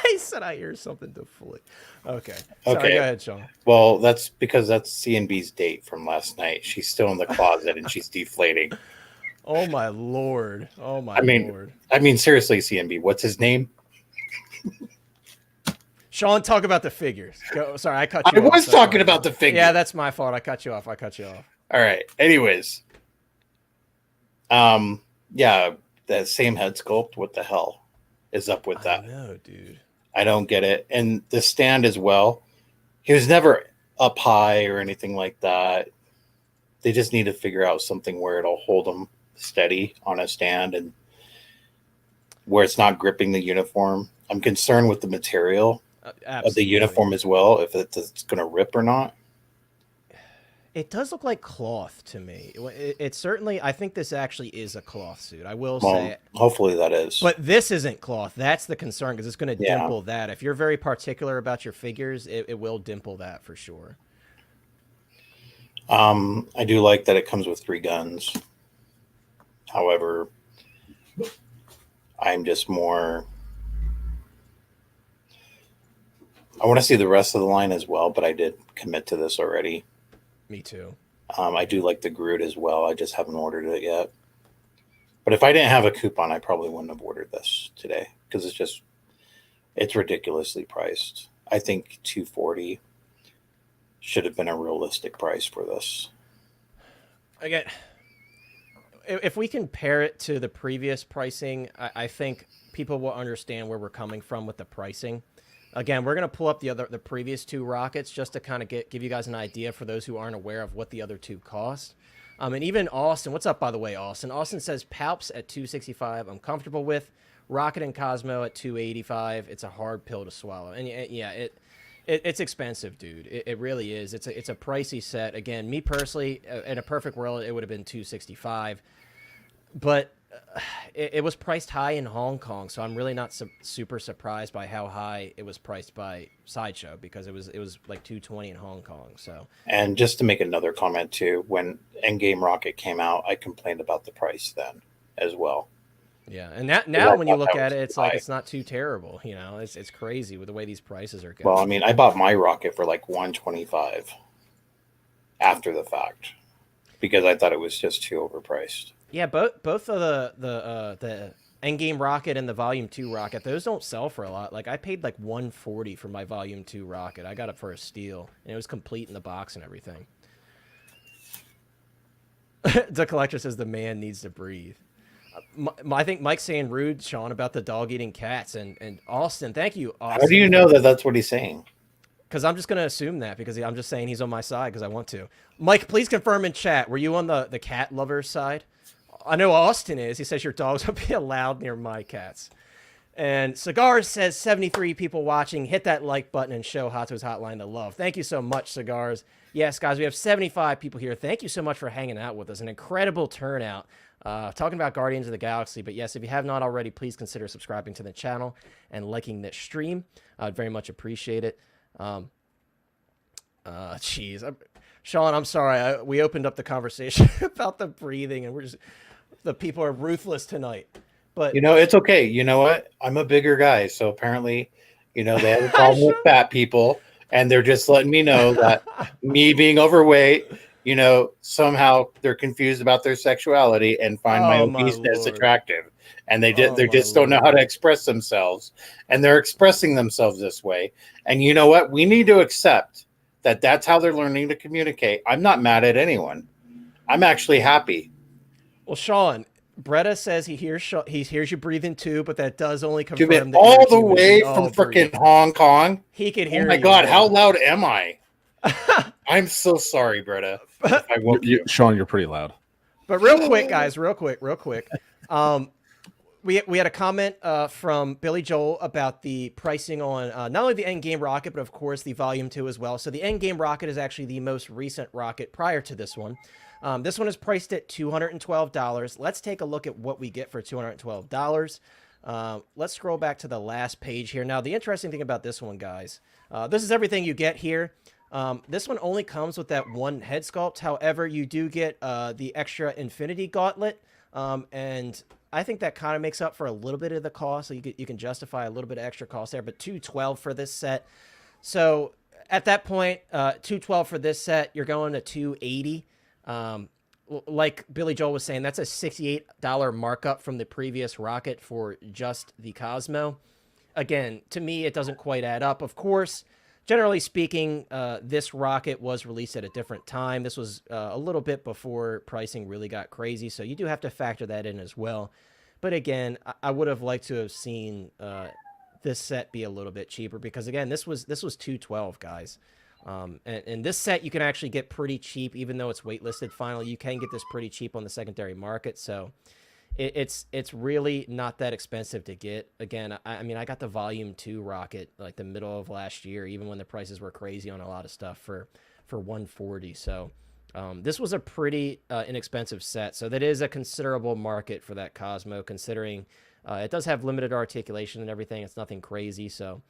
He said I hear something deflate. Okay. Sorry, Okay. go ahead, Sean. Well, that's because that's C&B's date from last night. She's still in the closet and she's deflating. Oh my lord. Oh my lord. I mean, seriously, C&B, what's his name? Sean, talk about the figures. Go. Sorry, I cut I you off. was That's talking my about fault. the figure. Yeah, that's my fault. I cut you off. All right. Anyways, yeah, that same head sculpt. What the hell is up with that? No, dude. I don't get it. And the stand as well. He was never up high or anything like that. They just need to figure out something where it'll hold him steady on a stand and where it's not gripping the uniform. I'm concerned with the material of the uniform as well, if it's going to rip or not. It does look like cloth to me. It certainly, I think this actually is a cloth suit. I will say. Hopefully that is. But this isn't cloth. That's the concern because it's going to Yeah. dimple that. If you're very particular about your figures, it will dimple that for sure. I do like that it comes with 3 guns. However, I'm just more. I want to see the rest of the line as well, but I did commit to this already. Me too. I do like the Groot as well. I just haven't ordered it yet. But if I didn't have a coupon, I probably wouldn't have ordered this today because it's ridiculously priced. I think $240 should have been a realistic price for this. Again, if we compare it to the previous pricing, I think people will understand where we're coming from with the pricing. Again, we're going to pull up the previous 2 rockets just to kind of give you guys an idea for those who aren't aware of what the other 2 cost. And even Austin, what's up, by the way, Austin? Austin says Palps at $265 I'm comfortable with. Rocket and Cosmo at $285 it's a hard pill to swallow. And yeah, it's expensive, dude. It really is. It's a pricey set. Again, me personally, in a perfect world, it would have been $265 but it was priced high in Hong Kong, so I'm really not super surprised by how high it was priced by Sideshow because it was like $220 in Hong Kong. So, and just to make another comment too, when Endgame Rocket came out, I complained about the price then as well. Yeah, and now when you look at it, it's like it's not too terrible. You know, it's crazy with the way these prices are going. Well, I mean, I bought my Rocket for like $125 after the fact because I thought it was just too overpriced. Yeah, both of the Endgame Rocket and the Volume 2 Rocket, those don't sell for a lot. Like I paid like $140 for my Volume 2 Rocket. I got it for a steal, and it was complete in the box and everything. The collector says the man needs to breathe. I think Mike's saying rude, Sean, about the dog eating cats, and Austin. Thank you, Austin. How do you know that that's what he's saying? Because I'm just going to assume that because I'm just saying he's on my side because I want to. Mike, please confirm in chat. Were you on the cat lover's side? I know Austin is. He says your dogs will be allowed near my cats. And Cigars says 73 people watching. Hit that like button and show Hottoys Hotline the love. Thank you so much, Cigars. Yes, guys, we have 75 people here. Thank you so much for hanging out with us. An incredible turnout. Talking about Guardians of the Galaxy. But yes, if you have not already, please consider subscribing to the channel and liking this stream. I'd very much appreciate it. Jeez. Sean, I'm sorry. We opened up the conversation about the breathing, and the people are ruthless tonight. But it's okay. You know what? I'm a bigger guy, so apparently, they have a problem with fat people, and they're just letting me know that me being overweight, somehow they're confused about their sexuality and find my obesity attractive, and they just don't know how to express themselves, and they're expressing themselves this way. And you know what? We need to accept that that's how they're learning to communicate. I'm not mad at anyone. I'm actually happy. Well, Sean, Bretta says he hears you breathing too, but that does only confirm Dude, that all your the team is way all from freaking breathe. Hong Kong. He could hear Oh my you. God, how Bretta. loud am I? I'm so sorry, Bretta. If I woke you. Sean, you're pretty loud. But real quick, guys, real quick. We had a comment from Billy Joel about the pricing on not only the Endgame rocket, but of course the Volume 2 as well. So the Endgame rocket is actually the most recent rocket prior to this one. This one is priced at $212. Let's take a look at what we get for $212. Let's scroll back to the last page here. Now, the interesting thing about this one, guys, this is everything you get here. This one only comes with that one head sculpt. However, you do get the extra Infinity Gauntlet, and I think that kind of makes up for a little bit of the cost. So you can justify a little bit of extra cost there, but $212 for this set. So at that point, $212 for this set, you're going to $280. Like Billy Joel was saying, that's a $68 markup from the previous rocket for just the Cosmo. Again, to me, it doesn't quite add up. Of course, generally speaking, this rocket was released at a different time. This was a little bit before pricing really got crazy, so you do have to factor that in as well. But again, I would have liked to have seen this set be a little bit cheaper because, again, this was $212, guys. And this set you can actually get pretty cheap, even though it's waitlisted finally. You can get this pretty cheap on the secondary market, so it's really not that expensive to get. Again, I mean, I got the Volume 2 rocket like the middle of last year, even when the prices were crazy on a lot of stuff for $140. So this was a pretty inexpensive set. So that is a considerable market for that Cosmo, considering it does have limited articulation and everything. It's nothing crazy. So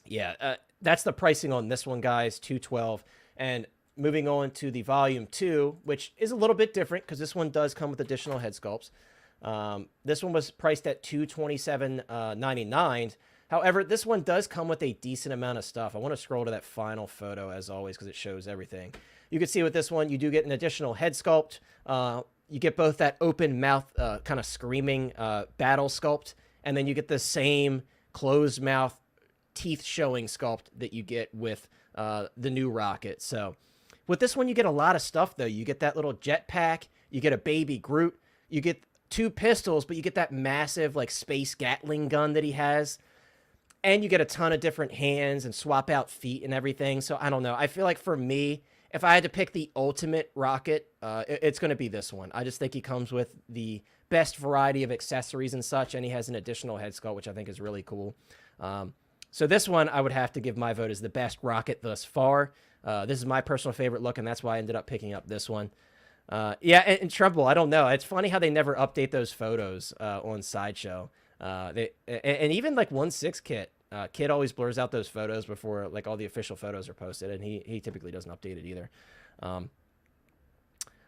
yeah, that's the pricing on this one, guys, $212. And moving on to the Volume 2, which is a little bit different because this one does come with additional head sculpts. This one was priced at $227.99. However, this one does come with a decent amount of stuff. I want to scroll to that final photo, as always, because it shows everything. You can see with this one, you do get an additional head sculpt. You get both that open mouth kind of screaming battle sculpt, and then you get the same closed mouth teeth showing sculpt that you get with the new rocket. So with this one, you get a lot of stuff, though. You get that little jetpack. You get a baby Groot. You get 2 pistols, but you get that massive like space Gatling gun that he has. And you get a ton of different hands and swap out feet and everything. So I don't know. I feel like for me, if I had to pick the ultimate rocket, it's going to be this one. I just think he comes with the best variety of accessories and such, and he has an additional head sculpt, which I think is really cool. So this one, I would have to give my vote as the best rocket thus far. This is my personal favorite look, and that's why I ended up picking up this one. Yeah, and Trumbull, I don't know. It's funny how they never update those photos on Sideshow. And even like 1/6 Kid always blurs out those photos before like all the official photos are posted, and he typically doesn't update it either.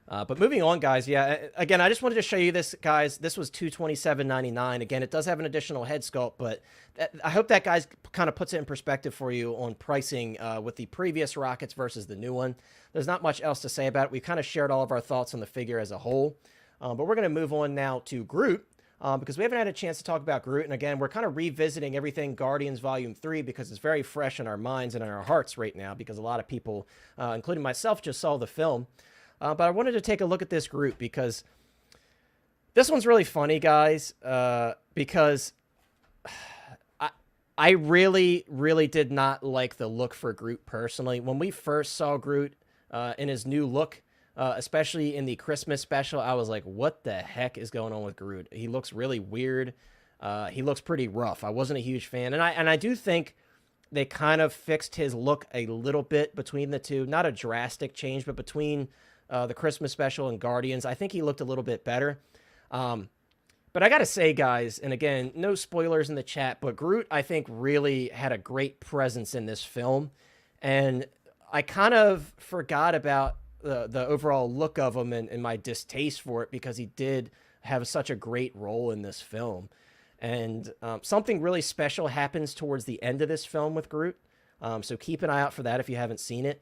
But moving on, guys, yeah, again, I just wanted to show you this, guys. This was $227.99. Again, it does have an additional head sculpt, but I hope that, guys, kind of puts it in perspective for you on pricing with the previous rockets versus the new one. There's not much else to say about it. We've kind of shared all of our thoughts on the figure as a whole. But we're going to move on now to Groot. Because we haven't had a chance to talk about Groot. And again, we're kind of revisiting everything Guardians Volume 3 because it's very fresh in our minds and in our hearts right now because a lot of people, including myself, just saw the film. But I wanted to take a look at this Groot because this one's really funny, guys, because I really, really did not like the look for Groot personally. When we first saw Groot in his new look, especially in the Christmas special, I was like, what the heck is going on with Groot? He looks really weird. He looks pretty rough. I wasn't a huge fan. And I do think they kind of fixed his look a little bit between the two. Not a drastic change, but between the Christmas special and Guardians, I think he looked a little bit better. But I got to say, guys, and again, no spoilers in the chat, but Groot, I think, really had a great presence in this film. And I kind of forgot about the overall look of him and my distaste for it because he did have such a great role in this film. And something really special happens towards the end of this film with Groot. So keep an eye out for that if you haven't seen it.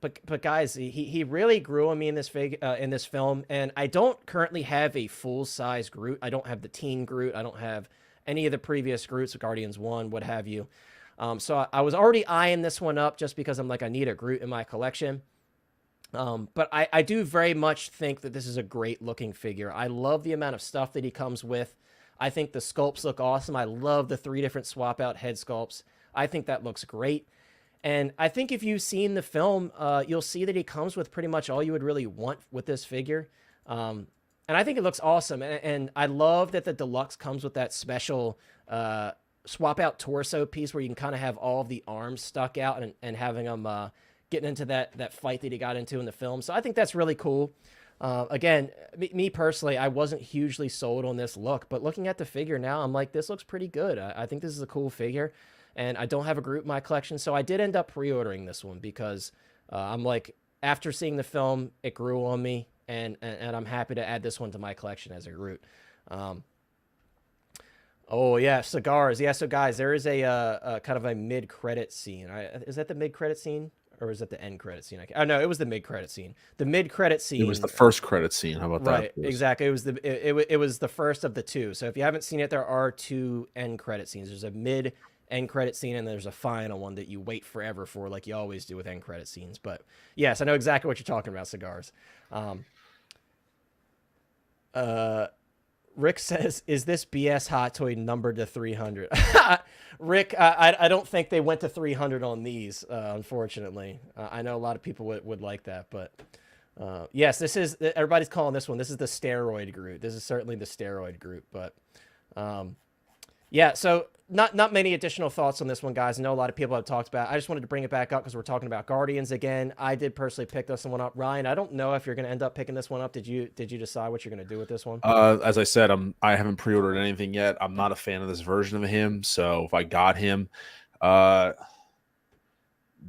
But guys, he really grew on me in this film, and I don't currently have a full-size Groot. I don't have the teen Groot. I don't have any of the previous Groots, Guardians 1, what have you. So I was already eyeing this one up just because I'm like, I need a Groot in my collection. But I do very much think that this is a great looking figure. I love the amount of stuff that he comes with. I think the sculpts look awesome. I love the 3 different swap out head sculpts. I think that looks great. And I think if you've seen the film, you'll see that he comes with pretty much all you would really want with this figure. And I think it looks awesome. And I love that the deluxe comes with that special swap out torso piece where you can kind of have all of the arms stuck out and having them getting into that fight that he got into in the film. So I think that's really cool. Again, me personally, I wasn't hugely sold on this look, but looking at the figure now, I'm like, this looks pretty good. I think this is a cool figure. And I don't have a Groot in my collection, so I did end up pre-ordering this one because I'm like, after seeing the film, it grew on me, and I'm happy to add this one to my collection as a Groot. Oh yeah, cigars. Yeah, so guys, there is a kind of a mid-credit scene. Is that the mid-credit scene? Or is that the end credit scene? Oh no, it was the mid-credit scene. The mid-credit scene. It was the first credit scene. How about that? Right, exactly. It was the first of the 2. So if you haven't seen it, there are 2 end credit scenes. There's a mid-end credit scene, and there's a final one that you wait forever for, like you always do with end credit scenes. But yes, I know exactly what you're talking about, cigars. Rick says, "Is this BS hot toy numbered to 300?" Rick, I don't think they went to 300 on these, unfortunately. I know a lot of people would like that, but yes, this is, everybody's calling this one. This is the steroid Groot. This is certainly the steroid Groot, but yeah, so not many additional thoughts on this one, guys. I know a lot of people have talked about it. I just wanted to bring it back up because we're talking about Guardians again. I did personally pick this one up. Ryan, I don't know if you're going to end up picking this one up. Did you decide what you're going to do with this one? As I said, I haven't pre-ordered anything yet. I'm not a fan of this version of him, so if I got him,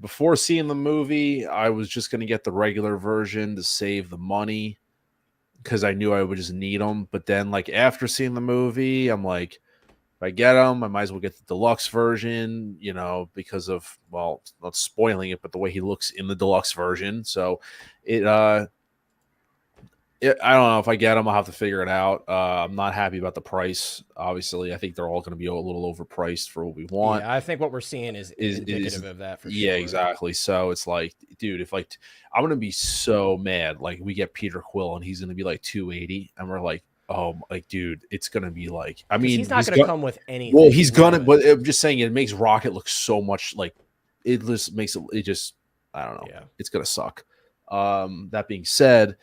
before seeing the movie, I was just going to get the regular version to save the money because I knew I would just need them. But then, like, after seeing the movie, I'm like, if I get them, I might as well get the deluxe version, you know, because of, well, not spoiling it, but the way he looks in the deluxe version. So I don't know if I get them, I'll have to figure it out. I'm not happy about the price. Obviously, I think they're all going to be a little overpriced for what we want. Yeah, I think what we're seeing is indicative of that for sure. Yeah, exactly. So it's like, dude, if like I'm going to be so mad, like we get Peter Quill and he's going to be like 280, and we're like, oh, like, dude, it's gonna be like, I mean, he's not gonna come with anything. Well, he's gonna, but I'm just saying, it makes Rocket look so much like it just makes it just, I don't know, yeah, it's gonna suck. That being said,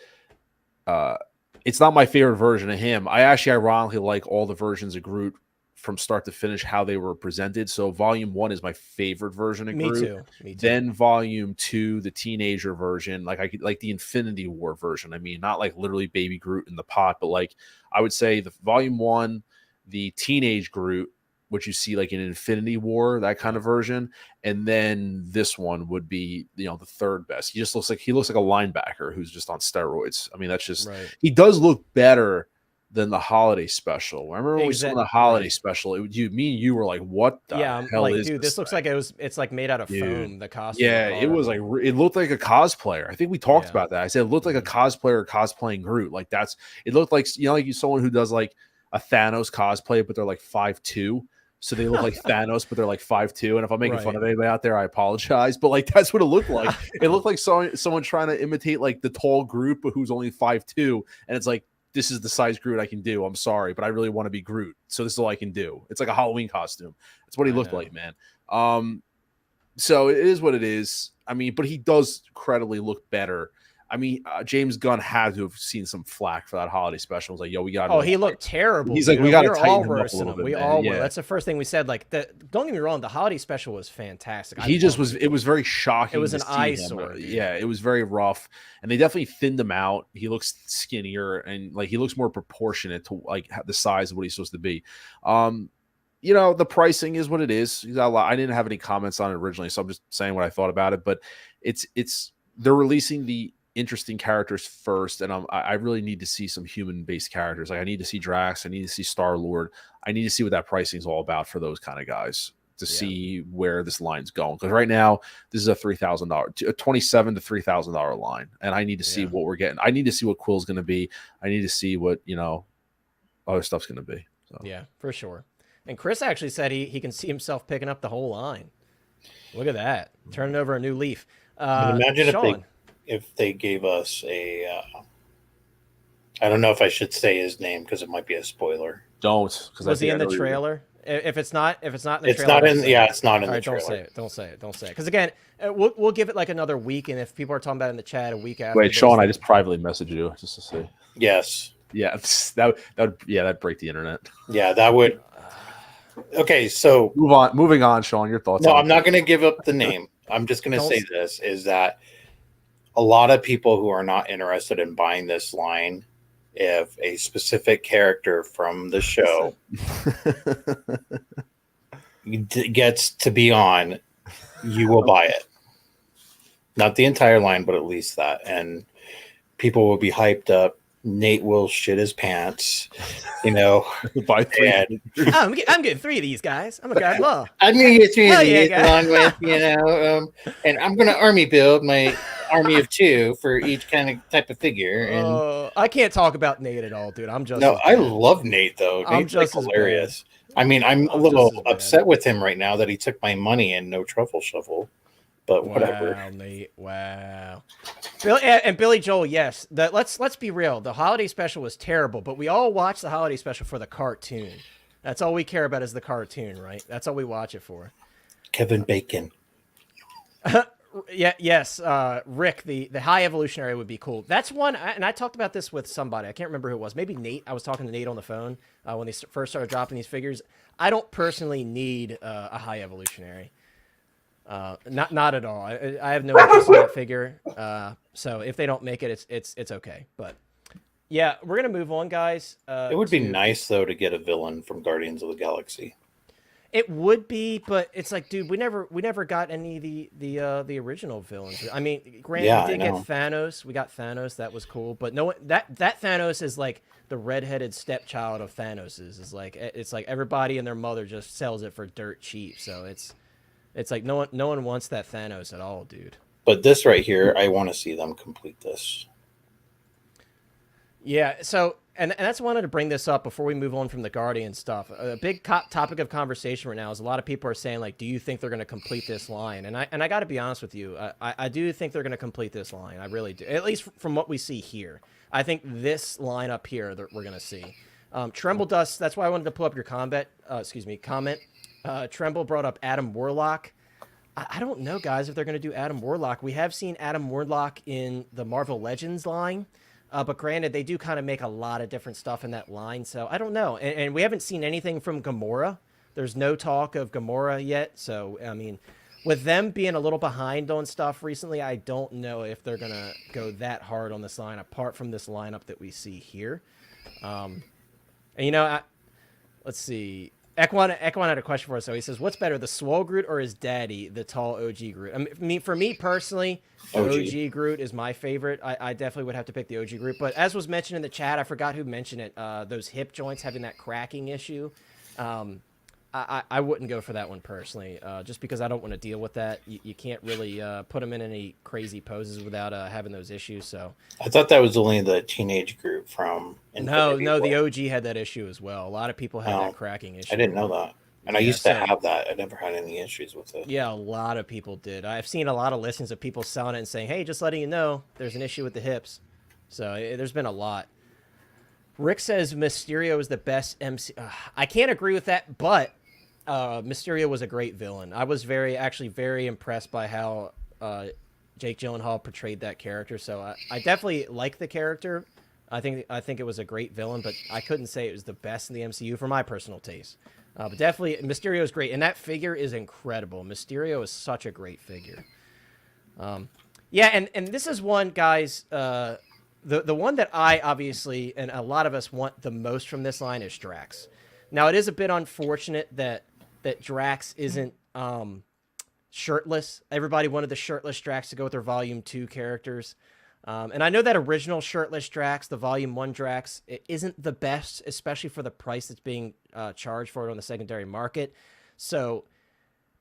it's not my favorite version of him. I actually ironically like all the versions of Groot from start to finish, how they were presented. So volume 1 is my favorite version of Groot. Me too. Then volume 2, the teenager version, like I could like the Infinity War version. I mean, not like literally baby Groot in the pot, but like I would say the volume 1, the teenage Groot, which you see like in Infinity War, that kind of version, and then this one would be, you know, the third best. He looks like a linebacker who's just on steroids. I mean, that's just right. He does look better than the holiday special. I remember when we saw the holiday special, me and you were like, what the hell like, is dude, this looks like it's like made out of foam, the costume. Yeah, it was like, it looked like a cosplayer. I think we talked about that. I said it looked like a cosplayer cosplaying Groot. Like it looked like, you know, like someone who does like a Thanos cosplay, but they're like 5'2". So they look like Thanos, but they're like 5'2". And if I'm making fun of anybody out there, I apologize. But like, that's what it looked like. It looked like someone trying to imitate like the tall Groot, but who's only 5'2". And it's like, this is the size Groot I can do. I'm sorry, but I really want to be Groot. So this is all I can do. It's like a Halloween costume. That's what he looked like, man. So it is what it is. I mean, but he does credibly look better. I mean, James Gunn had to have seen some flack for that holiday special. It was like, yo, we got. Oh, he looked terrible. He's like, we got to tighten him up a little bit. We all were. That's the first thing we said. Like, don't get me wrong, the holiday special was fantastic. He just was. It was very shocking. It was an eyesore. Yeah, it was very rough, and they definitely thinned him out. He looks skinnier, and like he looks more proportionate to like the size of what he's supposed to be. You know, the pricing is what it is. He's got a lot. I didn't have any comments on it originally, so I'm just saying what I thought about it. But it's they're releasing the interesting characters first, and I really need to see some human-based characters. Like I need to see Drax, I need to see Star-Lord, I need to see what that pricing is all about for those kind of guys to see where this line's going. Because right now, this is a $3,000, a $27,000 to $3,000 line, and I need to see what we're getting. I need to see what Quill's going to be. I need to see what, you know, other stuff's going to be. So. Yeah, for sure. And Chris actually said he can see himself picking up the whole line. Look at that, turning over a new leaf. Imagine Sean. if they gave us I don't know if I should say his name because it might be a spoiler. Don't, because Was he in the trailer? If it's not in the It's trailer, not don't in. say Yeah, it. it's not in All the right, don't trailer. say it. Don't say it. Don't say it. Because again, we'll give it like another week, and if people are talking about it in the chat a week after. Wait, Sean, I just privately messaged you just to see. Yes. Yeah, that'd break the internet. Yeah, that would. Okay, so Moving on, Sean. Your thoughts? no, on I'm not going to give up the name. I'm just going to Don't say this: is that a lot of people who are not interested in buying this line, if a specific character from the show gets to be on, you will buy it. Not the entire line, but at least that. And people will be hyped up. Nate will shit his pants, Buy three. And I'm getting 3 of these guys. I'm gonna grab them all. I'm going to get three of Hell yeah, these guys. along with, and I'm going to army build my army of 2 for each kind of type of figure. And I can't talk about Nate at all, dude. I'm just no, as I bad. love Nate though. I'm Nate's just like as hilarious. I mean, I'm a I'm little just as bad. upset with him right now that he took my money and no truffle shuffle, but whatever. Wow, Nate. Wow. Billy Joel, yes. Let's be real. The holiday special was terrible, but we all watch the holiday special for the cartoon. That's all we care about is the cartoon, right? That's all we watch it for. Kevin Bacon. Yeah, yes. Rick, the high evolutionary would be cool. That's one, and I talked about this with somebody. I can't remember who it was. Maybe Nate. I was talking to Nate on the phone when they first started dropping these figures. I don't personally need a high evolutionary. Not at all. I have no interest in that figure. So if they don't make it, it's okay. But yeah, we're gonna move on, guys. It would be nice though to get a villain from Guardians of the Galaxy. It would be, but it's like, dude, we never got any of the original villains. I mean, granted, we did get Thanos. We got Thanos. That was cool. But no one, that Thanos is like the redheaded stepchild of Thanos's. It's like everybody and their mother just sells it for dirt cheap. So it's like no one wants that Thanos at all, dude. But this right here, I want to see them complete this. Yeah, so and that's why I wanted to bring this up before we move on from the Guardian stuff. A big topic of conversation right now is a lot of people are saying, like, do you think they're going to complete this line? And I got to be honest with you, I do think they're going to complete this line. I really do, at least from what we see here. I think this line up here that we're going to see. Tremble Dust, that's why I wanted to pull up your comment. Tremble brought up Adam Warlock. I don't know, guys, if they're going to do Adam Warlock. We have seen Adam Warlock in the Marvel Legends line. But granted, they do kind of make a lot of different stuff in that line. So I don't know. And we haven't seen anything from Gamora. There's no talk of Gamora yet. So, I mean, with them being a little behind on stuff recently, I don't know if they're going to go that hard on this line, apart from this lineup that we see here. And, let's see. Ekwan had a question for us. So he says, what's better, the Swole Groot or his daddy, the tall OG Groot? I mean, for me personally, the OG Groot is my favorite. I definitely would have to pick the OG Groot. But as was mentioned in the chat, I forgot who mentioned it, those hip joints having that cracking issue. I wouldn't go for that one personally, just because I don't want to deal with that. You can't really put them in any crazy poses without having those issues. So I thought that was only the teenage group from Infinity No, War. the OG had that issue as well. A lot of people had that cracking issue. I didn't know that. And I used to have that. I never had any issues with it. Yeah, a lot of people did. I've seen a lot of listings of people selling it and saying, hey, just letting you know, there's an issue with the hips. So there's been a lot. Rick says Mysterio is the best MC. I can't agree with that, but Mysterio was a great villain. I was very impressed by how Jake Gyllenhaal portrayed that character. So I definitely like the character. I think it was a great villain, but I couldn't say it was the best in the MCU for my personal taste. But definitely, Mysterio is great, and that figure is incredible. Mysterio is such a great figure. Yeah, and this is one, guys. The one that I obviously and a lot of us want the most from this line is Drax. Now, it is a bit unfortunate that Drax isn't shirtless. Everybody wanted the shirtless Drax to go with their Volume 2 characters. And I know that original shirtless Drax, the Volume 1 Drax, it isn't the best, especially for the price that's being charged for it on the secondary market. So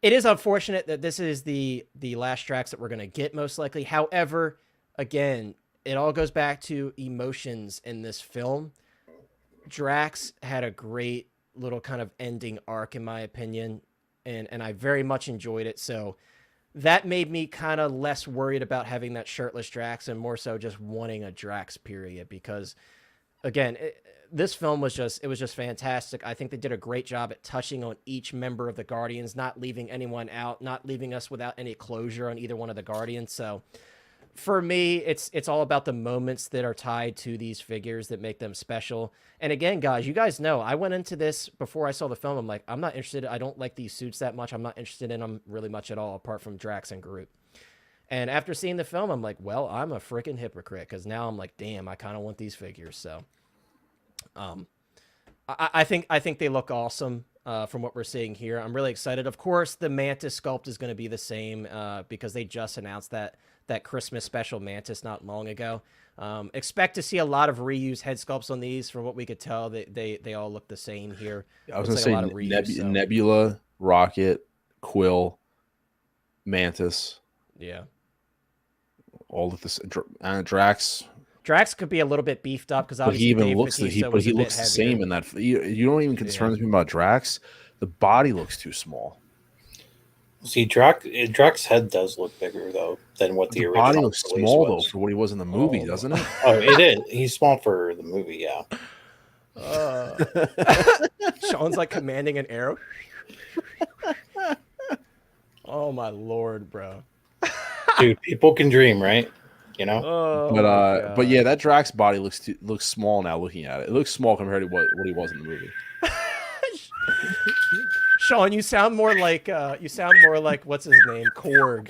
it is unfortunate that this is the last Drax that we're going to get, most likely. However, again, it all goes back to emotions in this film. Drax had a great little kind of ending arc, in my opinion, and I very much enjoyed it. So that made me kind of less worried about having that shirtless Drax and more so just wanting a Drax period because, again, this film was just fantastic. I think they did a great job at touching on each member of the Guardians, not leaving anyone out, not leaving us without any closure on either one of the Guardians. So for me, it's all about the moments that are tied to these figures that make them special. And again, guys, you guys know, I went into this before I saw the film. I'm like, I'm not interested. I don't like these suits that much. I'm not interested in them really much at all, apart from Drax and Groot. And after seeing the film, I'm like, well, I'm a freaking hypocrite because now I'm like, damn, I kind of want these figures. So I think they look awesome from what we're seeing here. I'm really excited. Of course, the Mantis sculpt is going to be the same because they just announced that Christmas special Mantis not long ago. Expect to see a lot of reused head sculpts on these. From what we could tell, they all look the same here. I was going to say Nebula, Rocket, Quill, Mantis. Yeah. All of this. Drax. Drax could be a little bit beefed up because obviously he even Dave looks Bautista he looks bit the same in that. You don't even concern me about Drax. The body looks too small. See, Drax's head does look bigger though than what the original body looks small was. though for what he was in the movie, doesn't it? Oh, it is. He's small for the movie, yeah. Sean's like commanding an arrow. Oh my lord, bro. Dude, people can dream, right? You know. But yeah, that Drax body looks small now. Looking at it, it looks small compared to what he was in the movie. Sean, you sound more like what's his name, Korg.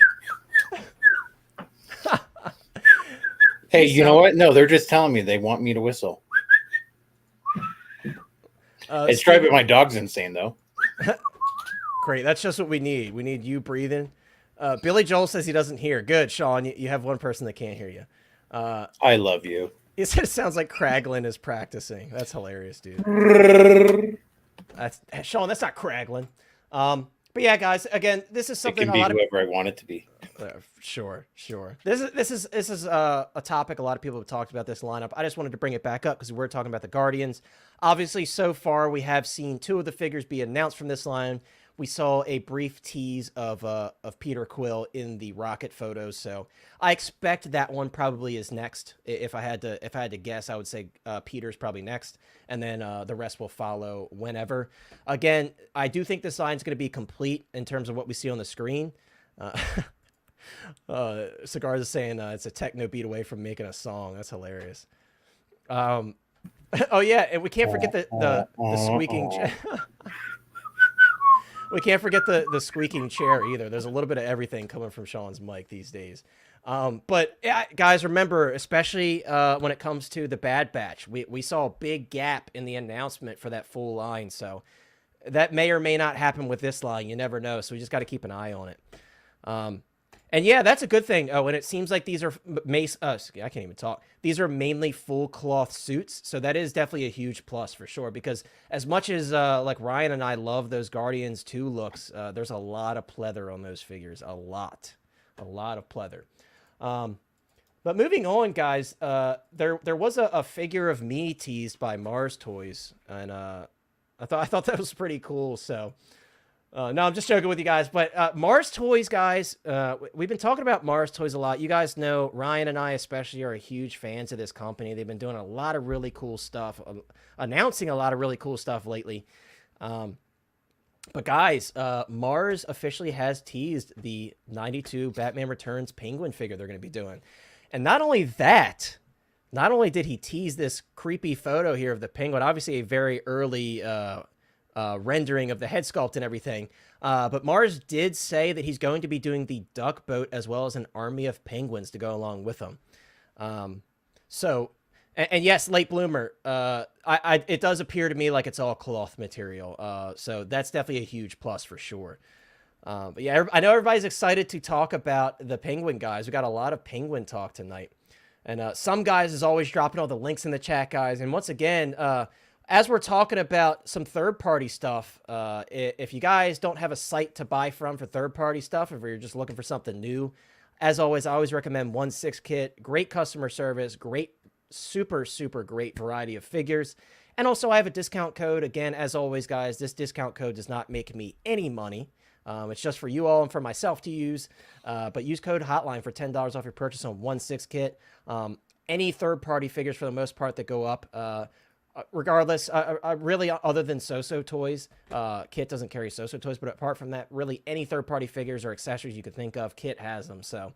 Hey, you know what? No, they're just telling me they want me to whistle. It's driving my dog's insane though. Great, that's just what we need. We need you breathing. Billy Joel says he doesn't hear. Good, Sean. You have one person that can't hear you. I love you. He said it sounds like Kraglin is practicing. That's hilarious, dude. Sean, that's not Kraglin. But yeah, guys, again, this is something it can be whoever I want it to be. Sure. This is a topic a lot of people have talked about this lineup. I just wanted to bring it back up because we're talking about the Guardians. Obviously, so far we have seen 2 of the figures be announced from this line. We saw a brief tease of Peter Quill in the Rocket photos, so I expect that one probably is next. If I had to guess, I would say Peter's probably next, and then the rest will follow whenever. Again, I do think this line is going to be complete in terms of what we see on the screen. Cigars is saying it's a techno beat away from making a song. That's hilarious. Oh yeah, and we can't forget the squeaking. We can't forget the squeaking chair either. There's a little bit of everything coming from Sean's mic these days. But yeah, guys, remember, especially when it comes to the Bad Batch, we saw a big gap in the announcement for that full line. So that may or may not happen with this line. You never know. So we just got to keep an eye on it. And yeah, that's a good thing. Oh, and it seems like these are I can't even talk. These are mainly full cloth suits. So that is definitely a huge plus for sure. Because as much as like Ryan and I love those Guardians 2 looks, there's a lot of pleather on those figures. A lot of pleather. But moving on, guys, there was a figure of me teased by Mars Toys. And I thought that was pretty cool. So no, I'm just joking with you guys. But Mars Toys, guys, we've been talking about Mars Toys a lot. You guys know Ryan and I especially are huge fans of this company. They've been doing a lot of really cool stuff, announcing a lot of really cool stuff lately. But guys, Mars officially has teased the 92 Batman Returns Penguin figure they're going to be doing. And not only did he tease this creepy photo here of the Penguin, obviously a very early rendering of the head sculpt and everything. But Mars did say that he's going to be doing the duck boat as well as an army of penguins to go along with him. And yes, late bloomer, it does appear to me like it's all cloth material. So that's definitely a huge plus for sure. But yeah, I know everybody's excited to talk about the penguin guys. We got a lot of penguin talk tonight. And some guys is always dropping all the links in the chat, guys. And once again, as we're talking about some third-party stuff, if you guys don't have a site to buy from for third-party stuff, if you're just looking for something new, as always, I always recommend 1/6 Kit. Great customer service, great, super, super great variety of figures. And also, I have a discount code. Again, as always, guys, this discount code does not make me any money. It's just for you all and for myself to use. But use code Hotline for $10 off your purchase on 1/6 kit. Any third-party figures for the most part that go up, regardless, really, other than So-So Toys, Kit doesn't carry So-So Toys, but apart from that, really any third-party figures or accessories you could think of, Kit has them. So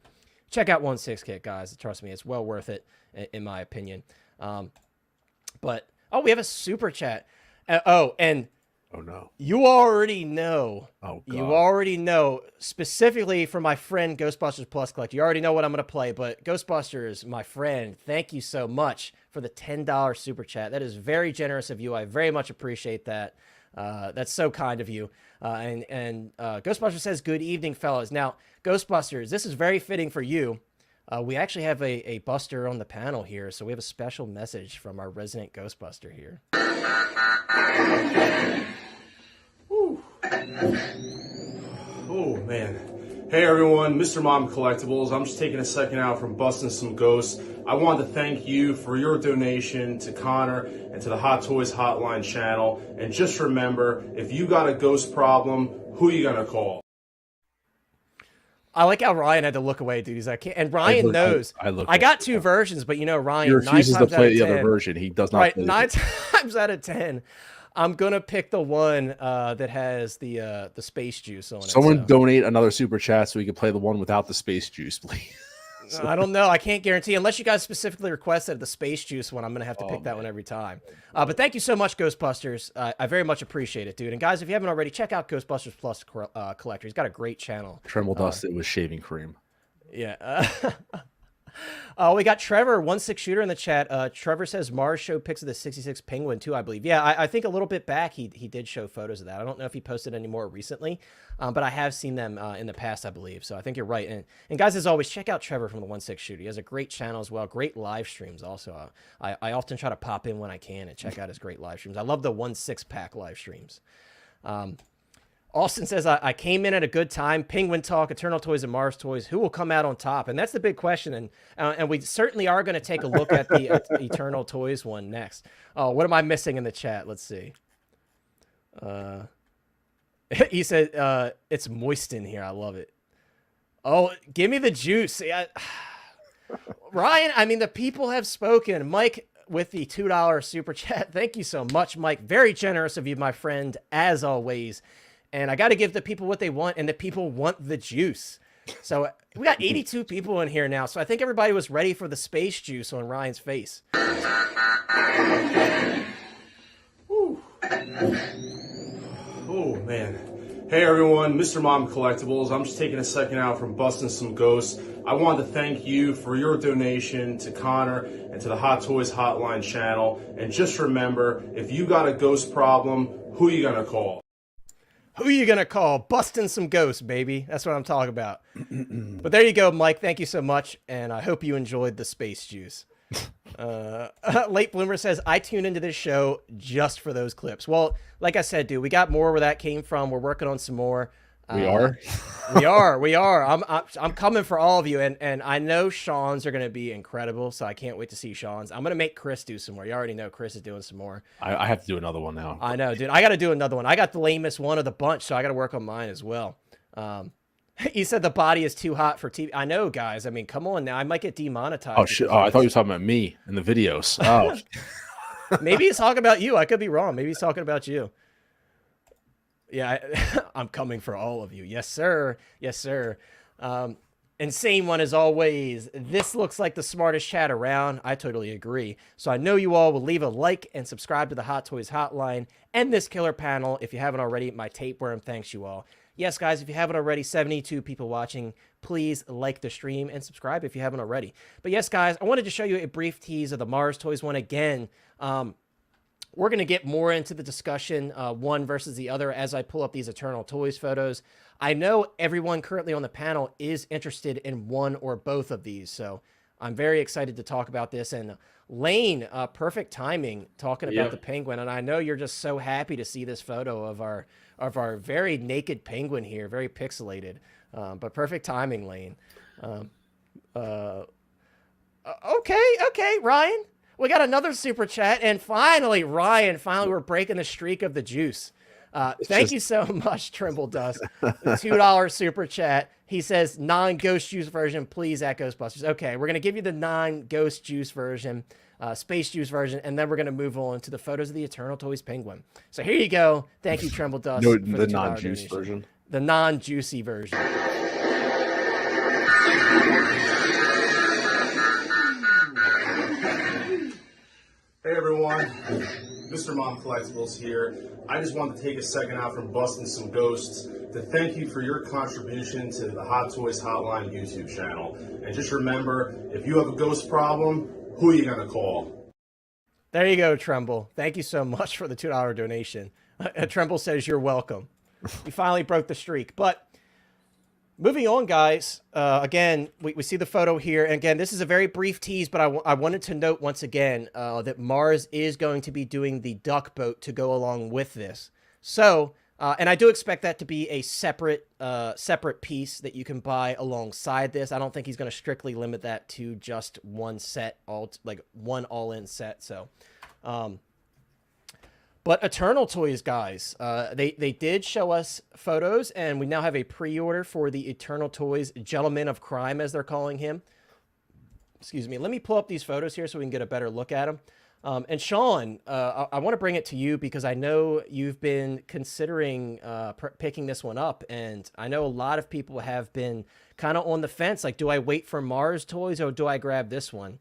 check out 1/6 Kit, guys. Trust me, it's well worth it, in my opinion. But, oh, we have a super chat. And Oh no. you already know. Oh, God. You already know, specifically for my friend Ghostbusters Plus Collector. You already know what I'm going to play, but Ghostbusters, my friend, thank you so much for the $10 super chat. That is very generous of you. I very much appreciate that. That's so kind of you. And Ghostbusters says, good evening, fellas. Now, Ghostbusters, this is very fitting for you. We actually have a Buster on the panel here, so we have a special message from our resident Ghostbuster here. Oh, man. Hey, everyone. Mr. Mom Collectibles. I'm just taking a second out from busting some ghosts. I want to thank you for your donation to Connor and to the Hot Toys Hotline channel. And just remember, if you got a ghost problem, who you going to call? I like how Ryan had to look away, dude. He's like, and Ryan knows. I got two versions, but you know, Ryan, He refuses 9 to times play out of the 10, other version. He does not. Right, play 9 times out of 10, I'm gonna pick the one that has the space juice on it. Someone donate another super chat so we can play the one without the space juice, please. I don't know. I can't guarantee unless you guys specifically requested the space juice one. I'm gonna have to pick that one every time. But thank you so much, Ghostbusters. I very much appreciate it, dude. And guys, if you haven't already, check out Ghostbusters Plus Collector. He's got a great channel. Tremble dust it with shaving cream. Yeah. We got Trevor, 1/6 shooter in the chat. Trevor says Mars showed pics of the 66 Penguin too, I believe. Yeah, I think a little bit back he did show photos of that. I don't know if he posted any more recently, but I have seen them in the past, I believe. So I think you're right. And guys, as always, check out Trevor from the 1/6 shooter. He has a great channel as well. Great live streams also. I often try to pop in when I can and check out his great live streams. I love the 1/6 pack live streams. Austin says, I came in at a good time. Penguin Talk, Eternal Toys, and Mars Toys. Who will come out on top? And that's the big question. And we certainly are going to take a look at the Eternal Toys one next. Oh, what am I missing in the chat? Let's see. He said, it's moist in here. I love it. Oh, give me the juice. Ryan, I mean, the people have spoken. Mike with the $2 super chat. Thank you so much, Mike. Very generous of you, my friend, as always. And I got to give the people what they want, and the people want the juice. So we got 82 people in here now, so I think everybody was ready for the space juice on Ryan's face. Oh, man. Hey, everyone. Mr. Mom Collectibles. I'm just taking a second out from busting some ghosts. I want to thank you for your donation to Connor and to the Hot Toys Hotline channel. And just remember, if you got a ghost problem, who you going to call? Who are you going to call? Busting some ghosts, baby. That's what I'm talking about. But there you go, Mike. Thank you so much. And I hope you enjoyed the space juice. Late Bloomer says, I tune into this show just for those clips. Well, like I said, dude, we got more where that came from. We're working on some more. We are? We are. I'm coming for all of you. And I know Sean's are going to be incredible. So I can't wait to see Sean's. I'm going to make Chris do some more. You already know Chris is doing some more. I have to do another one now. I know, dude. I got to do another one. I got the lamest one of the bunch, so I got to work on mine as well. He said the body is too hot for TV. I know, guys. I mean, come on now. I might get demonetized. Oh, shit. Oh, I thought you were talking about me in the videos. Oh. Maybe he's talking about you. I could be wrong. Maybe he's talking about you. Yeah, I'm coming for all of you. Yes, sir. Yes, sir. Insane one as always. This looks like the smartest chat around. I totally agree. So I know you all will leave a like and subscribe to the Hot Toys Hotline and this killer panel. If you haven't already, my tapeworm thanks you all. Yes, guys, if you haven't already, 72 people watching, please like the stream and subscribe if you haven't already. But yes, guys, I wanted to show you a brief tease of the Mars Toys one again. We're going to get more into the discussion, one versus the other, as I pull up these Eternal Toys photos. I know everyone currently on the panel is interested in one or both of these, so I'm very excited to talk about this. And Lane, perfect timing talking about the penguin, and I know you're just so happy to see this photo of our very naked penguin here, very pixelated, but perfect timing, Lane. Okay, Ryan. We got another super chat, and finally, Ryan, we're breaking the streak of the juice. Thank you so much, Trimble Dust. $2 super chat. He says non-Ghost Juice version, please at Ghostbusters. Okay, we're gonna give you the non-Ghost Juice version, Space Juice version, and then we're gonna move on to the photos of the Eternal Toys Penguin. So here you go. Thank you, Trimble Dust. No, for the $2 non-juice donation. version. The non-juicy version. Hey everyone, Mr. Mom Collectibles here. I just wanted to take a second out from busting some ghosts to thank you for your contribution to the Hot Toys Hotline YouTube channel. And just remember, if you have a ghost problem, who are you gonna call? There you go, Tremble. Thank you so much for the $2 donation. Tremble says you're welcome. You finally broke the streak. But moving on, guys. Again, we see the photo here. And again, this is a very brief tease, but I wanted to note once again that Mars is going to be doing the duck boat to go along with this. So, and I do expect that to be a separate piece that you can buy alongside this. I don't think he's going to strictly limit that to just one set, one all-in set. So, but Eternal Toys, guys, they did show us photos, and we now have a pre-order for the Eternal Toys Gentleman of Crime, as they're calling him. Excuse me. Let me pull up these photos here so we can get a better look at them. And Sean, I want to bring it to you because I know you've been considering picking this one up, and I know a lot of people have been kind of on the fence. Like, do I wait for Mars Toys or do I grab this one?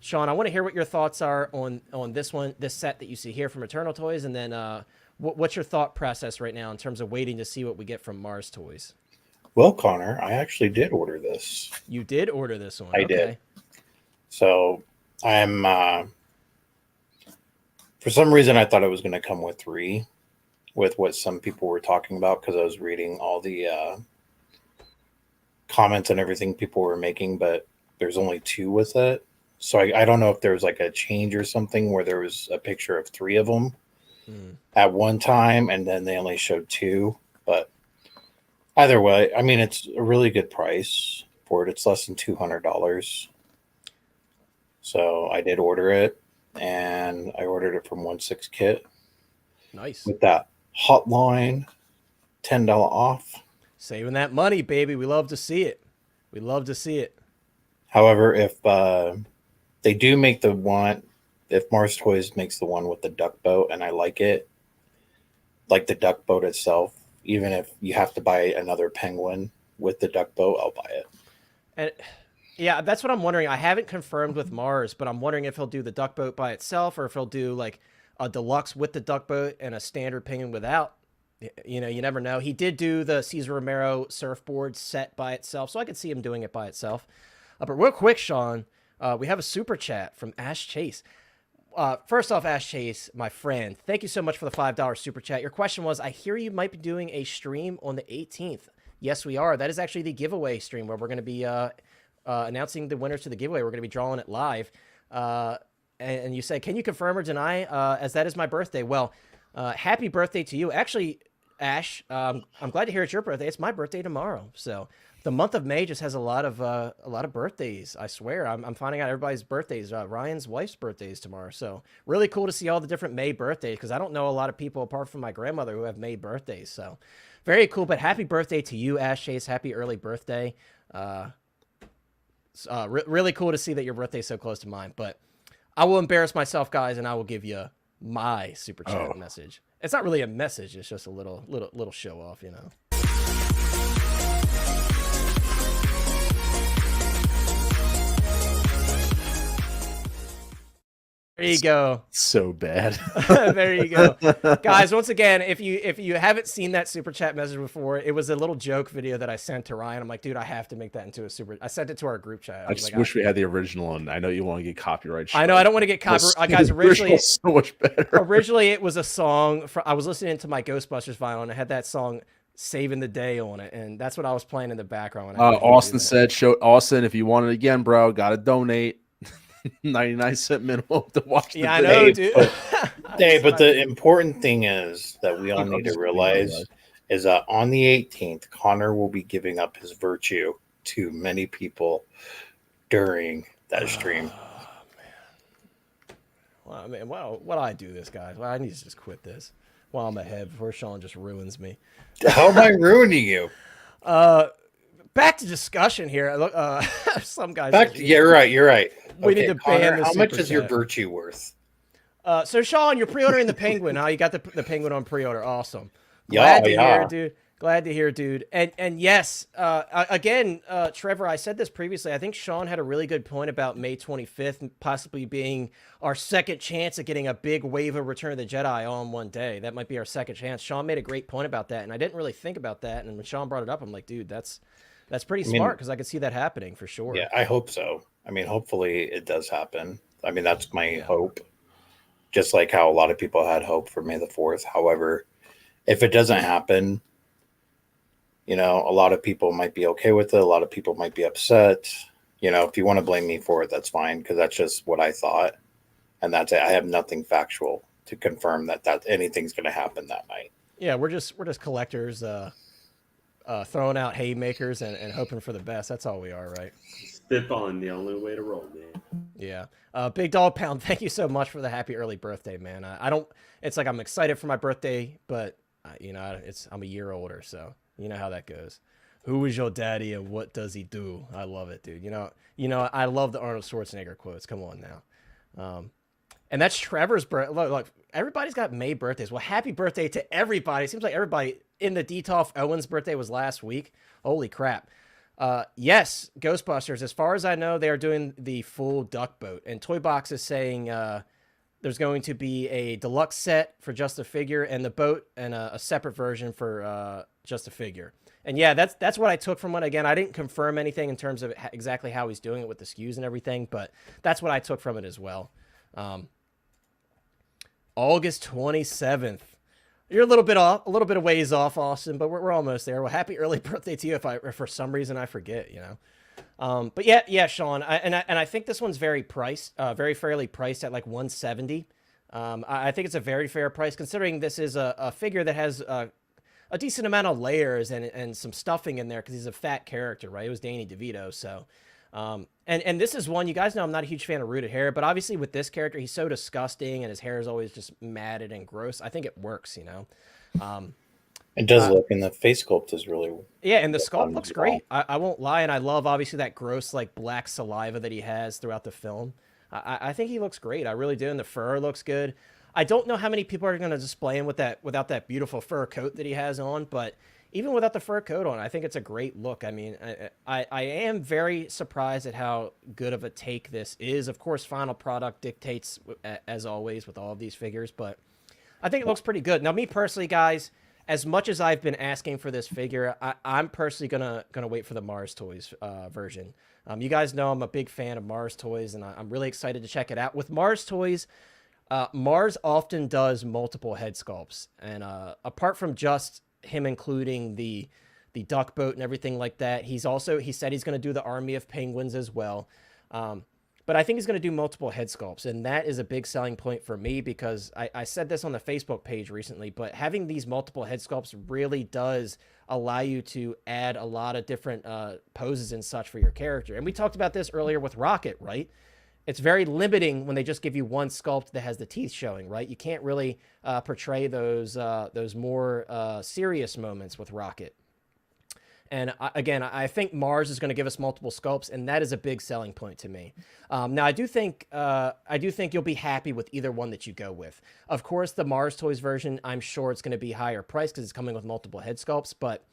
Sean, I want to hear what your thoughts are on this one, this set that you see here from Eternal Toys, and then what's your thought process right now in terms of waiting to see what we get from Mars Toys? Well, Connor, I actually did order this. You did order this one. I did. So I'm, for some reason, I thought it was going to come with 3, with what some people were talking about, because I was reading all the comments and everything people were making, but there's only 2 with it. So I don't know if there was like a change or something where there was a picture of 3 of them at one time, and then they only showed 2. But either way, I mean, it's a really good price for it. It's less than $200. So I did order it, and I ordered it from 1/6 Kit. Nice. With that hotline, $10 off. Saving that money, baby. We love to see it. We love to see it. However, if they do make the one, if Mars Toys makes the one with the duck boat, and I like it, like the duck boat itself, even if you have to buy another penguin with the duck boat, I'll buy it. And yeah, that's what I'm wondering. I haven't confirmed with Mars, but I'm wondering if he'll do the duck boat by itself or if he'll do like a deluxe with the duck boat and a standard penguin without. You know, you never know. He did do the Cesar Romero surfboard set by itself, so I could see him doing it by itself. But real quick, Sean, we have a super chat from Ash Chase. First off, Ash Chase, my friend, thank you so much for the $5 super chat. Your question was, I hear you might be doing a stream on the 18th. Yes, we are. That is actually the giveaway stream where we're going to be announcing the winners to the giveaway. We're going to be drawing it live. And you say, can you confirm or deny, as that is my birthday? Well, happy birthday to you. Actually, Ash, I'm glad to hear it's your birthday. It's my birthday tomorrow. So the month of May just has a lot of birthdays. I swear, I'm finding out everybody's birthdays. Ryan's wife's birthday is tomorrow. So really cool to see all the different May birthdays, because I don't know a lot of people apart from my grandmother who have May birthdays. So very cool. But happy birthday to you, Ash Chase. Happy early birthday. Really cool to see that your birthday's so close to mine. But I will embarrass myself, guys, and I will give you my super chat message. It's not really a message. It's just a little show off, you know. There you go. So bad. There you go. Guys, once again, if you haven't seen that super chat message before, it was a little joke video that I sent to Ryan. I'm like, dude, I have to make that into a super. I sent it to our group chat. I just wish we had the original, and I know you want to get copyright. I know I don't want to get copyright. Guys, originally so much better. Originally, it was a song. I was listening to my Ghostbusters vinyl, and I had that song "Saving the Day" on it, and that's what I was playing in the background. Austin said, "Show Austin if you want it again, bro. Got to donate." 99-cent minimum to watch. Yeah, I know, dude. But the important thing is that we all need to realize is that on the 18th, Connor will be giving up his virtue to many people during that stream. Well, man, why do I do this, guys? Well, I need to just quit this. while I'm ahead before Sean just ruins me. How am I ruining you? Back to discussion here. Look, some guys. Yeah, you're right. You're right. We Okay, need to Connor, ban the how much super is your chat. virtue worth? So Sean, you're pre-ordering the Penguin. Huh? You got the Penguin on pre-order. Awesome. Yeah, Glad to yeah. hear, dude. Glad to hear, dude. And yes, again, Trevor, I said this previously. I think Sean had a really good point about May 25th possibly being our second chance at getting a big wave of Return of the Jedi all in one day. That might be our second chance. Sean made a great point about that, and I didn't really think about that. And when Sean brought it up, I'm like, dude, that's pretty smart because I could see that happening for sure. Yeah, I hope so. I mean, hopefully it does happen. I mean, that's my hope. Just like how a lot of people had hope for May the 4th. However, if it doesn't happen, you know, a lot of people might be okay with it. A lot of people might be upset. You know, if you want to blame me for it, that's fine, because that's just what I thought. And that's it. I have nothing factual to confirm that anything's going to happen that night. Yeah, we're just collectors throwing out haymakers and hoping for the best. That's all we are, right? Spitballing the only way to roll, man. Yeah. Big Dog Pound, thank you so much for the happy early birthday, man. I don't. It's like I'm excited for my birthday, but you know, I'm a year older, so you know how that goes. Who is your daddy and what does he do? I love it, dude. You know, I love the Arnold Schwarzenegger quotes. Come on now. And that's Trevor's birthday. Look, everybody's got May birthdays. Well, happy birthday to everybody. It seems like everybody in the DTOF Owen's birthday was last week. Holy crap. Yes, Ghostbusters. As far as I know, they are doing the full duck boat. And Toy Box is saying there's going to be a deluxe set for just a figure and the boat and a separate version for just a figure. And yeah, that's what I took from it. Again, I didn't confirm anything in terms of exactly how he's doing it with the SKUs and everything, but that's what I took from it as well. August 27th. You're a little bit of ways off, Austin, but we're almost there. Well, happy early birthday to you if for some reason I forget, you know. But yeah, Sean, I think this one's very fairly priced at like $170. I think it's a very fair price considering this is a figure that has a decent amount of layers and some stuffing in there because he's a fat character, right? It was Danny DeVito, so. And this is one, you guys know I'm not a huge fan of rooted hair, but obviously with this character, he's so disgusting and his hair is always just matted and gross. I think it works, you know. It does look, and the face sculpt is really and the sculpt looks great. I won't lie, and I love obviously that gross like black saliva that he has throughout the film. I think he looks great. I really do, and the fur looks good. I don't know how many people are going to display him without that beautiful fur coat that he has on, but even without the fur coat on, I think it's a great look. I mean, I am very surprised at how good of a take this is. Of course, final product dictates, as always, with all of these figures, but I think it looks pretty good. Now, me personally, guys, as much as I've been asking for this figure, I'm personally gonna wait for the Mars Toys version. You guys know I'm a big fan of Mars Toys, and I'm really excited to check it out. With Mars Toys, Mars often does multiple head sculpts, and apart from just him including the duck boat and everything like that, he said he's going to do the army of penguins as well. But I think he's going to do multiple head sculpts, and that is a big selling point for me because I said this on the Facebook page recently, but having these multiple head sculpts really does allow you to add a lot of different poses and such for your character. And we talked about this earlier with Rocket, right? It's very limiting when they just give you one sculpt that has the teeth showing, right? You can't really portray those more serious moments with Rocket. And again, I think Mars is going to give us multiple sculpts, and that is a big selling point to me. Now, I do think you'll be happy with either one that you go with. Of course, the Mars Toys version, I'm sure it's going to be higher priced because it's coming with multiple head sculpts. But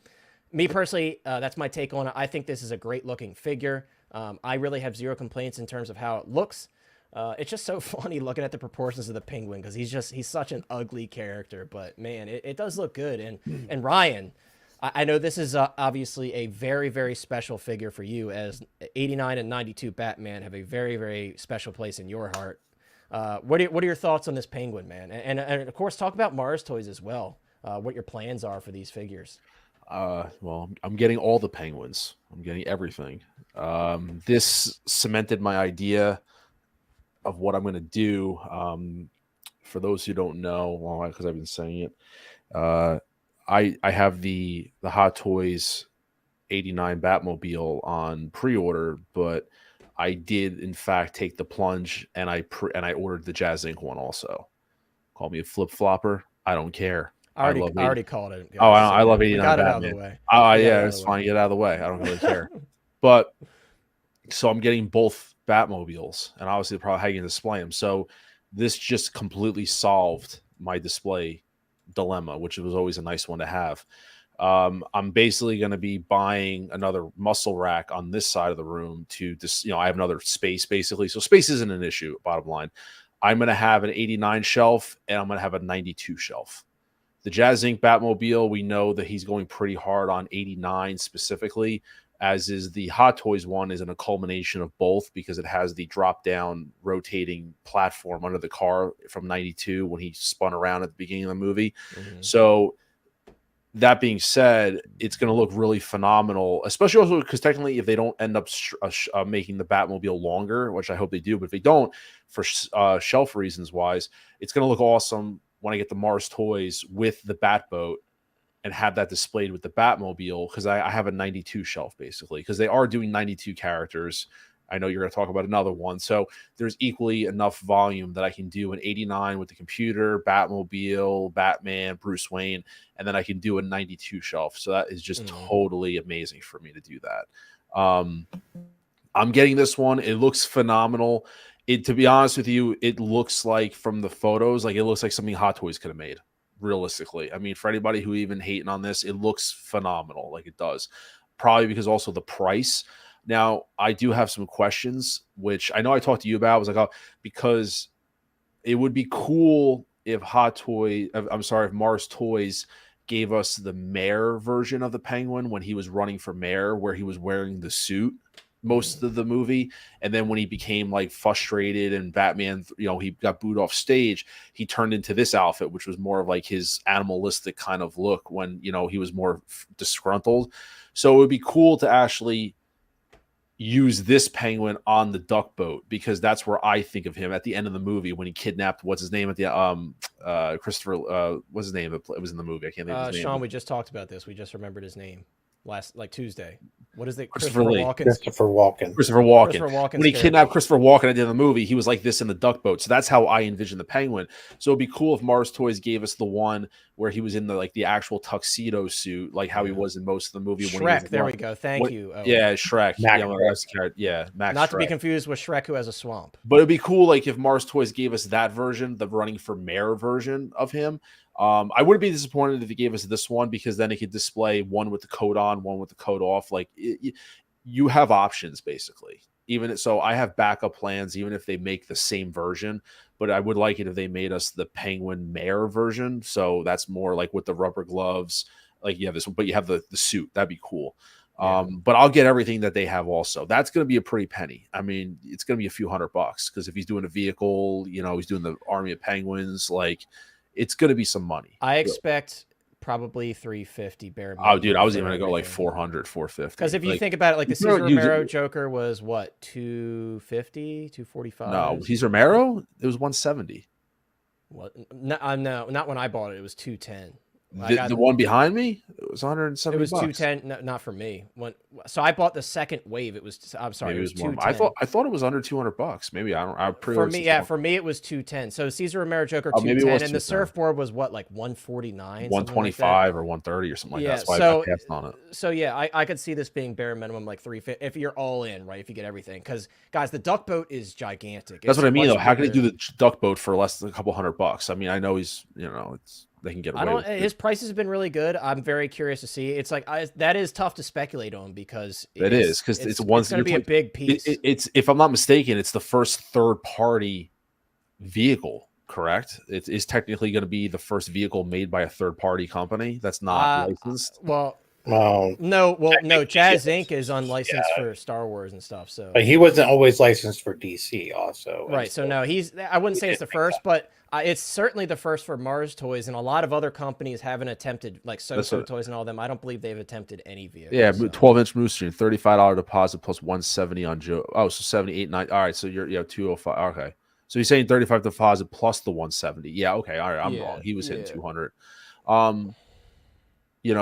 me personally, that's my take on it. I think this is a great looking figure. I really have zero complaints in terms of how it looks. It's just so funny looking at the proportions of the penguin because he's such an ugly character. But man, it does look good. And Ryan, I know this is obviously a very, very special figure for you, as 89 and 92 Batman have a very, very special place in your heart. What are your thoughts on this penguin, man? And of course, talk about Mars Toys as well. What your plans are for these figures. Well, I'm getting all the penguins. I'm getting everything. This cemented my idea of what I'm going to do. For those who don't know, well, because I've been saying it, I have the Hot Toys 89 Batmobile on pre-order, but I did in fact take the plunge and I ordered the Jazz Inc. one also. Call me a flip flopper. I don't care. I love already called it. Oh, guys, I love we 89 got it Batman. out of the way. Oh, We got it yeah, out of it's the fine. way. Get it out of the way. I don't really care. But so I'm getting both Batmobiles, and obviously probably how you can display them. So this just completely solved my display dilemma, which was always a nice one to have. I'm basically going to be buying another muscle rack on this side of the room to just, I have another space basically. So space isn't an issue, bottom line. I'm going to have an 89 shelf and I'm going to have a 92 shelf. The Jazz Inc. Batmobile, we know that he's going pretty hard on 89 specifically, as is the Hot Toys one, is in a culmination of both because it has the drop-down rotating platform under the car from 92 when he spun around at the beginning of the movie. Mm-hmm. So that being said, it's going to look really phenomenal, especially also because technically if they don't end up making the Batmobile longer, which I hope they do, but if they don't, for shelf reasons wise, it's going to look awesome when I get the Mars Toys with the Batboat and have that displayed with the Batmobile, because I have a 92 shelf basically, because they are doing 92 characters. I know you're going to talk about another one. So there's equally enough volume that I can do an 89 with the computer, Batmobile, Batman, Bruce Wayne, and then I can do a 92 shelf. So that is just totally amazing for me to do that. I'm getting this one. It looks phenomenal. To be honest with you, it looks like from the photos, like it looks like something Hot Toys could have made. Realistically, I mean, for anybody who even hating on this, it looks phenomenal, like it does. Probably because also the price. Now, I do have some questions, which I know I talked to you about. I was like, because it would be cool if if Mars Toys gave us the mayor version of the Penguin when he was running for mayor, where he was wearing the suit most of the movie, and then when he became like frustrated and Batman, he got booed off stage, he turned into this outfit, which was more of like his animalistic kind of look when he was more disgruntled. So it would be cool to actually use this Penguin on the duck boat, because that's where I think of him at the end of the movie when he kidnapped what's his name at the Christopher what's his name? It was in the movie. I can't think of his name. Sean, we just talked about this. We just remembered his name Tuesday. What is it? Christopher Walken. When he kidnapped Christopher Walken at the end of the movie, he was like this in the duck boat. So that's how I envision the Penguin. So it'd be cool if Mars Toys gave us the one where he was in the actual tuxedo suit, like how he was in most of the movie. Shrek. There we go. Thank you. Oh. Yeah, Shrek. Max. Not Shrek. To be confused with Shrek, who has a swamp. But it'd be cool, like if Mars Toys gave us that version, the running for mayor version of him. I wouldn't be disappointed if he gave us this one, because then it could display one with the coat on, one with the coat off. Like you have options basically. Even so, I have backup plans, even if they make the same version. But I would like it if they made us the Penguin Mayor version. So that's more like with the rubber gloves, like you have this one, but you have the suit. That'd be cool. Yeah. But I'll get everything that they have also. That's going to be a pretty penny. I mean, it's going to be a few $100, because if he's doing a vehicle, he's doing the Army of Penguins, like it's going to be some money. I expect probably $350 bare minimum. Oh, dude, I was even going to go like $400, $450. Because if you think about it, like the Cesar Romero Joker was what, $250, $245? No, Cesar Romero, it was $170. What? No, not when I bought it. It was $210. The one behind me, it was $170. It was $210. No, not for me. So I bought the second wave. It was. I'm sorry. Maybe it was $210. I thought it was under $200. Maybe I don't. For me, it was $210. So Cesar Romero Joker $210, and the surfboard was what, like $149, $125 or $130 or something like that. That's why I passed on it. So yeah, I could see this being bare minimum like $350 if you're all in, right? If you get everything, because guys, the duck boat is gigantic. That's what I mean, though. How can he do the duck boat for less than a couple $100? I mean, I know he's they can get away with it. His prices have been really good. I'm very curious to see. It's like that is tough to speculate on, because it's going to be a big piece. It's if I'm not mistaken, it's the first third party vehicle. Correct? It is technically going to be the first vehicle made by a third party company that's not licensed. No. Jazz Inc. is unlicensed for Star Wars and stuff. So, but he wasn't always licensed for DC, also. Right. So no, I wouldn't say it's the first, but it's certainly the first for Mars Toys, and a lot of other companies haven't attempted, like So Toys and all them. I don't believe they've attempted any vehicle. Yeah, 12-inch moose screen, $35 deposit plus $170 on Joe. Oh, so 78, 9. All right, so you're $205. Okay, so you're saying $35 deposit plus the $170. Yeah, okay, all right, I'm wrong. He was hitting $200.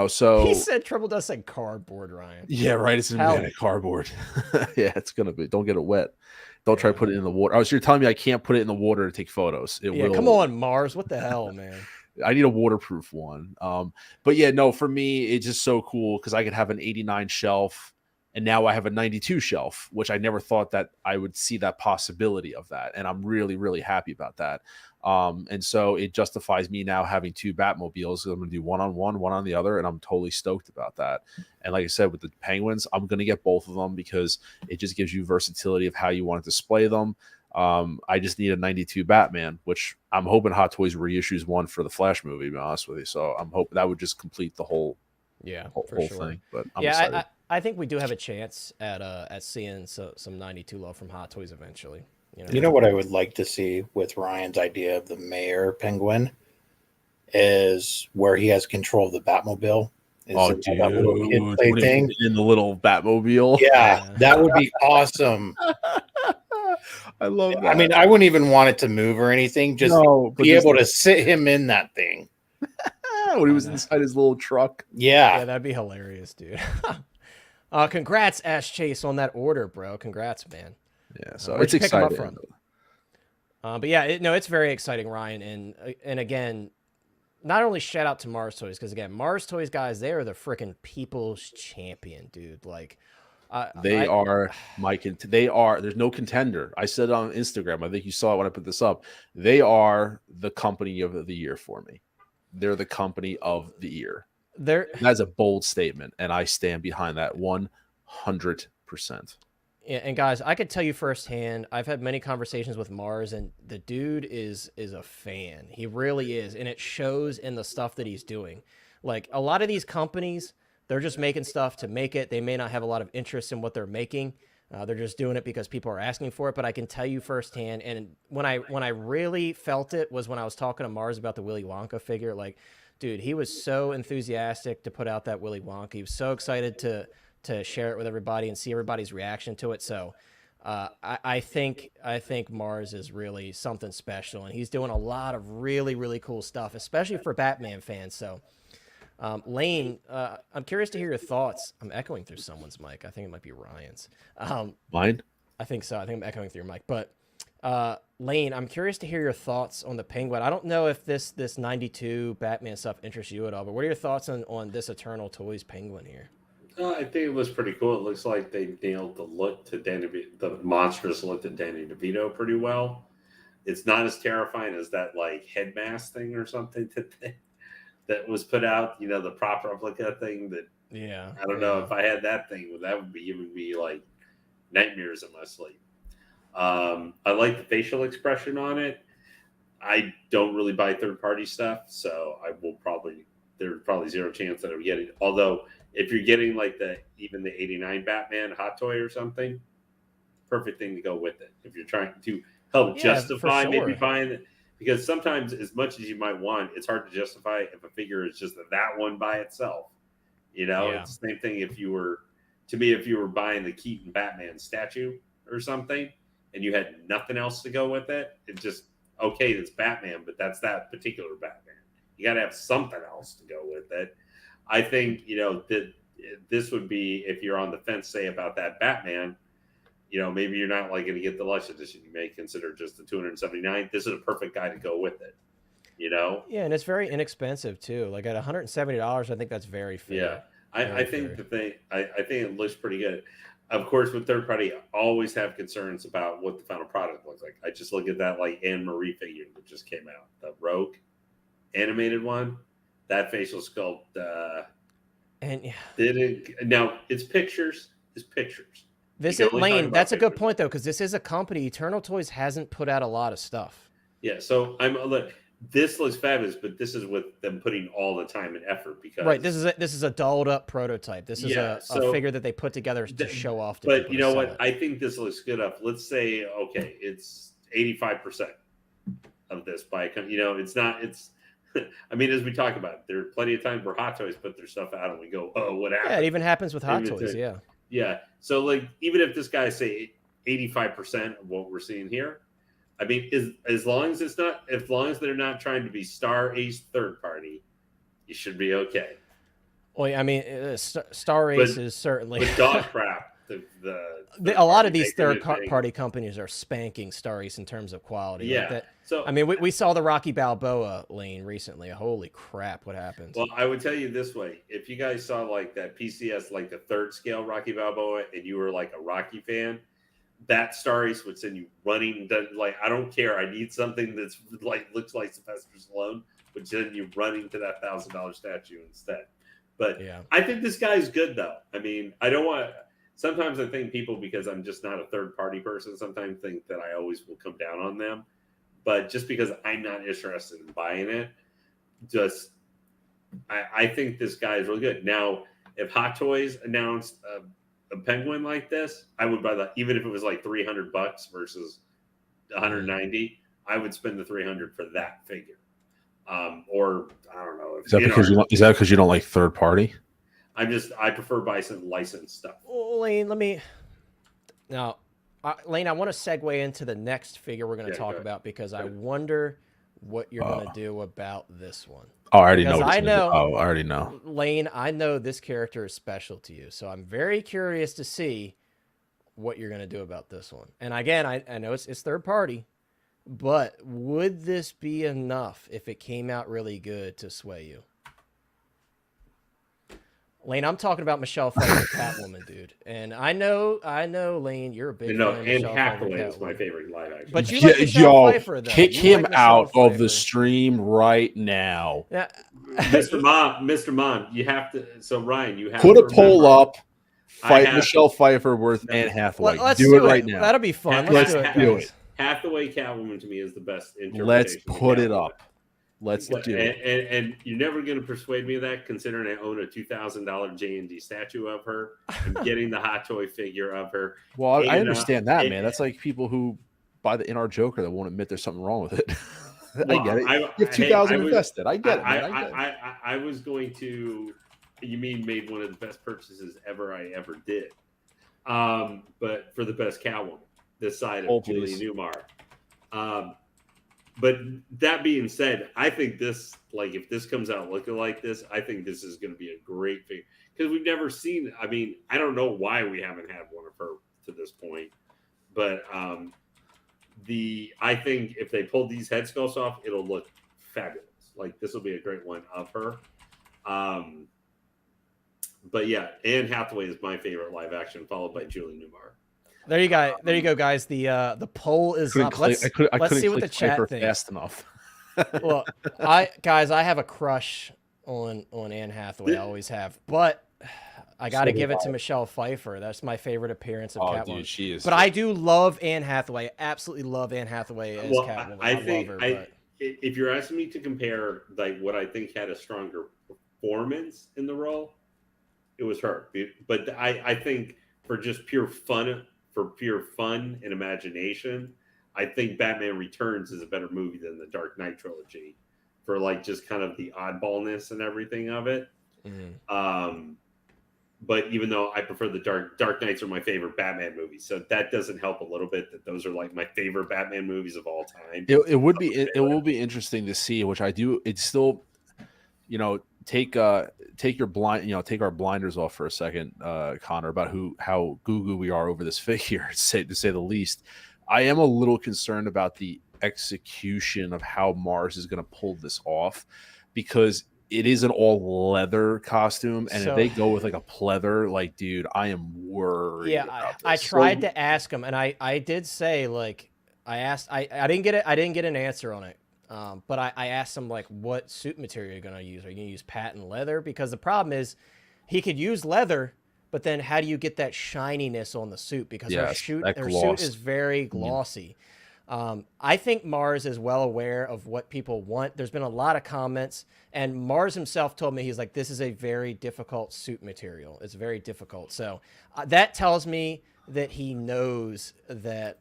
So he said Triple Dust said cardboard, Ryan. Yeah, right. It's gonna be cardboard. Yeah, it's gonna be. Don't get it wet. Don't try to put it in the water. Oh, so you're telling me I can't put it in the water to take photos? It will. Come on, Mars. What the hell, man? I need a waterproof one. But yeah, no, for me, it's just so cool because I could have an 89 shelf and now I have a 92 shelf, which I never thought that I would see that possibility of that. And I'm really, really happy about that. And so it justifies me now having two Batmobiles. I'm going to do one on one on the other. And I'm totally stoked about that. And like I said, with the Penguins, I'm going to get both of them because it just gives you versatility of how you want to display them. I just need a 92 Batman, which I'm hoping Hot Toys reissues one for the Flash movie, to be honest with you. So I'm hoping that would just complete the whole for sure. thing. But I'm excited. I think we do have a chance at seeing some 92 love from Hot Toys eventually. You know what I would like to see with Ryan's idea of the mayor penguin is where he has control of the Batmobile. Is that little kid play thing in the little Batmobile? Yeah, that would be awesome. I love that. I mean, I wouldn't even want it to move or anything. Just be able to sit him in that thing when he was inside his little truck. Yeah, that'd be hilarious, dude. Congrats, Ash Chase, on that order, bro. Congrats, man. Yeah, so it's exciting. But yeah, it's very exciting, Ryan. And again, not only shout out to Mars Toys, because again, Mars Toys guys, they are the freaking people's champion, dude. Like, they are. There's no contender. I said on Instagram, I think you saw it when I put this up. They are the company of the year for me. They're the company of the year. That's a bold statement, and I stand behind that 100%. Yeah, and guys, I could tell you firsthand, I've had many conversations with Mars, and the dude is a fan. He really is, and it shows in the stuff that he's doing. Like, a lot of these companies, they're just making stuff to make it. They may not have a lot of interest in what they're making. They're just doing it because people are asking for it. But I can tell you firsthand, and when I really felt it was when I was talking to Mars about the Willy Wonka figure. Like, dude, he was so enthusiastic to put out that Willy Wonka. He was so excited to share it with everybody and see everybody's reaction to it. So I think Mars is really something special, and he's doing a lot of really, really cool stuff, especially for Batman fans. So Lane, I'm curious to hear your thoughts. I'm echoing through someone's mic. I think it might be Ryan's. Mine? I think so. I think I'm echoing through your mic. But Lane, I'm curious to hear your thoughts on the Penguin. I don't know if this 92 Batman stuff interests you at all, but what are your thoughts on this Eternal Toys Penguin here? I think it was pretty cool. It looks like they nailed the look to the monstrous look to Danny DeVito pretty well. It's not as terrifying as that like head mask thing or something that was put out. You know, the prop replica thing. I don't know if I had that thing. That would be giving me like nightmares in my sleep. I like the facial expression on it. I don't really buy third-party stuff, so there's probably zero chance that I would get it. Although, if you're getting like even the 89 Batman hot toy or something, perfect thing to go with it. If you're trying to help justify maybe buying it, because sometimes as much as you might want, it's hard to justify if a figure is just that one by itself. You know, it's the same thing if you were buying the Keaton Batman statue or something and you had nothing else to go with it, it's just, okay, it's Batman, but that's that particular Batman. You got to have something else to go with it. I think, that this would be, if you're on the fence, say, about that Batman, maybe you're not like going to get the Lush edition. You may consider just the 279. This is a perfect guy to go with it, Yeah, and it's very inexpensive, too. Like, at $170, I think that's very fair. Yeah, I think I think it looks pretty good. Of course, with third party, I always have concerns about what the final product looks like. I just look at that, like, Anne Marie figure that just came out, the Rogue animated one. That facial sculpt, now it's pictures. It's pictures. This is Lane. That's a good point though, because this is a company. Eternal Toys hasn't put out a lot of stuff. Yeah, so this looks fabulous, but this is with them putting all the time and effort because This is a dolled up prototype. This is a figure that they put together to show off. But you know what? I think this looks good enough. Let's say it's 85% of this by it's not. It's I mean, as we talk about, there are plenty of times where Hot Toys put their stuff out and we go, oh, what happened? Yeah, it even happens with Hot Toys, yeah. Yeah. So, like, even if this guy say 85% of what we're seeing here, I mean, as long as they're not trying to be Star Ace third party, you should be okay. Well, I mean, Star Ace is certainly with dog crap. a lot of third-party these maker thing. third-party companies are spanking Starries in terms of quality. Like Yeah. that. So I mean, we saw the Rocky Balboa lane recently. Holy crap, what happened? well, I would tell you this way: if you guys saw like that PCS, like the third scale Rocky Balboa, and you were like a Rocky fan, that Starries would send you running. Like, I don't care. I need something that's like looks like Sylvester Stallone, would send you running to that $1,000 statue instead. But Yeah. I think this guy's good, though. I mean, I don't want. Sometimes I think people, because I'm just not a third party person, sometimes think that I always will come down on them. But just because I'm not interested in buying it, I think this guy is really good. Now, if Hot Toys announced a penguin like this, I would buy that, even if it was like $300 versus 190. I would spend the 300 for that figure. Or I don't know. Is that because you don't like third party? I prefer buying some licensed stuff. Well, Lane, Lane, I want to segue into the next figure we're going to talk about, because I wonder what you're going to do about this one. Oh, I already know. Because I know. Oh, I already know. Lane, I know this character is special to you, so I'm very curious to see what you're going to do about this one. And again, I know it's third party, but would this be enough if it came out really good to sway you? Lane, I'm talking about Michelle Pfeiffer, Catwoman, dude. And I know, Lane, you're a big fan of Anne Michelle Hathaway Pfeiffer, is my favorite live action. But you like Michelle Pfeiffer, though. Kick You him like Michelle out of Pfeiffer. the stream right now. Yeah. Mr. Mom, you have to. So Ryan, you have Put to a poll remember, up. Fight Michelle Pfeiffer with Anne Hathaway. Let's do it right now. That'll be fun. Let's Let's do guys. it. Hathaway Catwoman to me is the best interpretation. Let's of put it Catwoman. up. Let's do it. And you're never going to persuade me of that, considering I own a $2,000 J&D statue of her. I'm getting the Hot Toy figure of her. Well, I understand that, man. That's like people who buy the In-Art Joker that won't admit there's something wrong with it. I get it. You have 2,000 invested. I get it, man. I was going to. You mean made one of the best purchases I ever did. But for the best Catwoman, this side of Julie Newmar. But that being said, I think this, like, if this comes out looking like this, I think this is going to be a great figure, because we've never seen. I mean, I don't know why we haven't had one of her to this point, but I think if they pulled these head sculpts off, it'll look fabulous. Like, this will be a great one of her. But yeah, Anne Hathaway is my favorite live action, followed by Julie Newmar. There you go. There you go, guys. The poll is up. Let's see what the chat thinks. Fast enough. Well, I have a crush on Anne Hathaway. I always have, but I got to give it to Michelle Pfeiffer. That's my favorite appearance of Catwoman. Dude, she is. But I do love Anne Hathaway. Absolutely love Anne Hathaway as Catwoman. I think love her, if you're asking me to compare, like, what I think had a stronger performance in the role, it was her. But I think for just pure fun and imagination, I think Batman Returns is a better movie than the Dark Knight trilogy, for like just kind of the oddballness and everything of it. But even though I prefer the Dark Knights are my favorite Batman movies, so that doesn't help a little bit that those are like my favorite Batman movies of all time. It will be interesting to see, which I do. It's still, take our blinders off for a second, Connor, about how goo-goo we are over this figure, to say the least. I am a little concerned about the execution of how Mars is going to pull this off, because it is an all leather costume, and if they go with like a pleather, like, dude, I am worried. Yeah, I tried to ask him, and I did say, like, I didn't get an answer on it. But I asked him, like, what suit material you're going to use. Are you going to use patent leather? Because the problem is he could use leather, but then how do you get that shininess on the suit? Because her suit is very glossy. I think Mars is well aware of what people want. There's been a lot of comments, and Mars himself told me, he's like, this is a very difficult suit material. It's very difficult. So that tells me that he knows that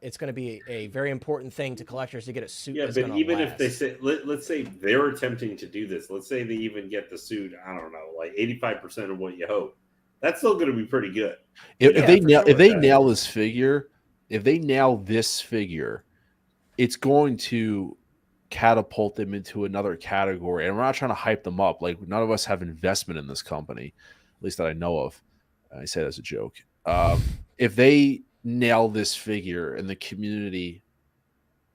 it's going to be a very important thing to collectors to get a suit. Yeah, but even if they say, let's say they're attempting to do this, let's say they even get the suit, I don't know, like 85% of what you hope, that's still going to be pretty good. If they nail this figure, it's going to catapult them into another category. And we're not trying to hype them up. Like, none of us have investment in this company, at least that I know of. I say that as a joke. if they nail this figure and the community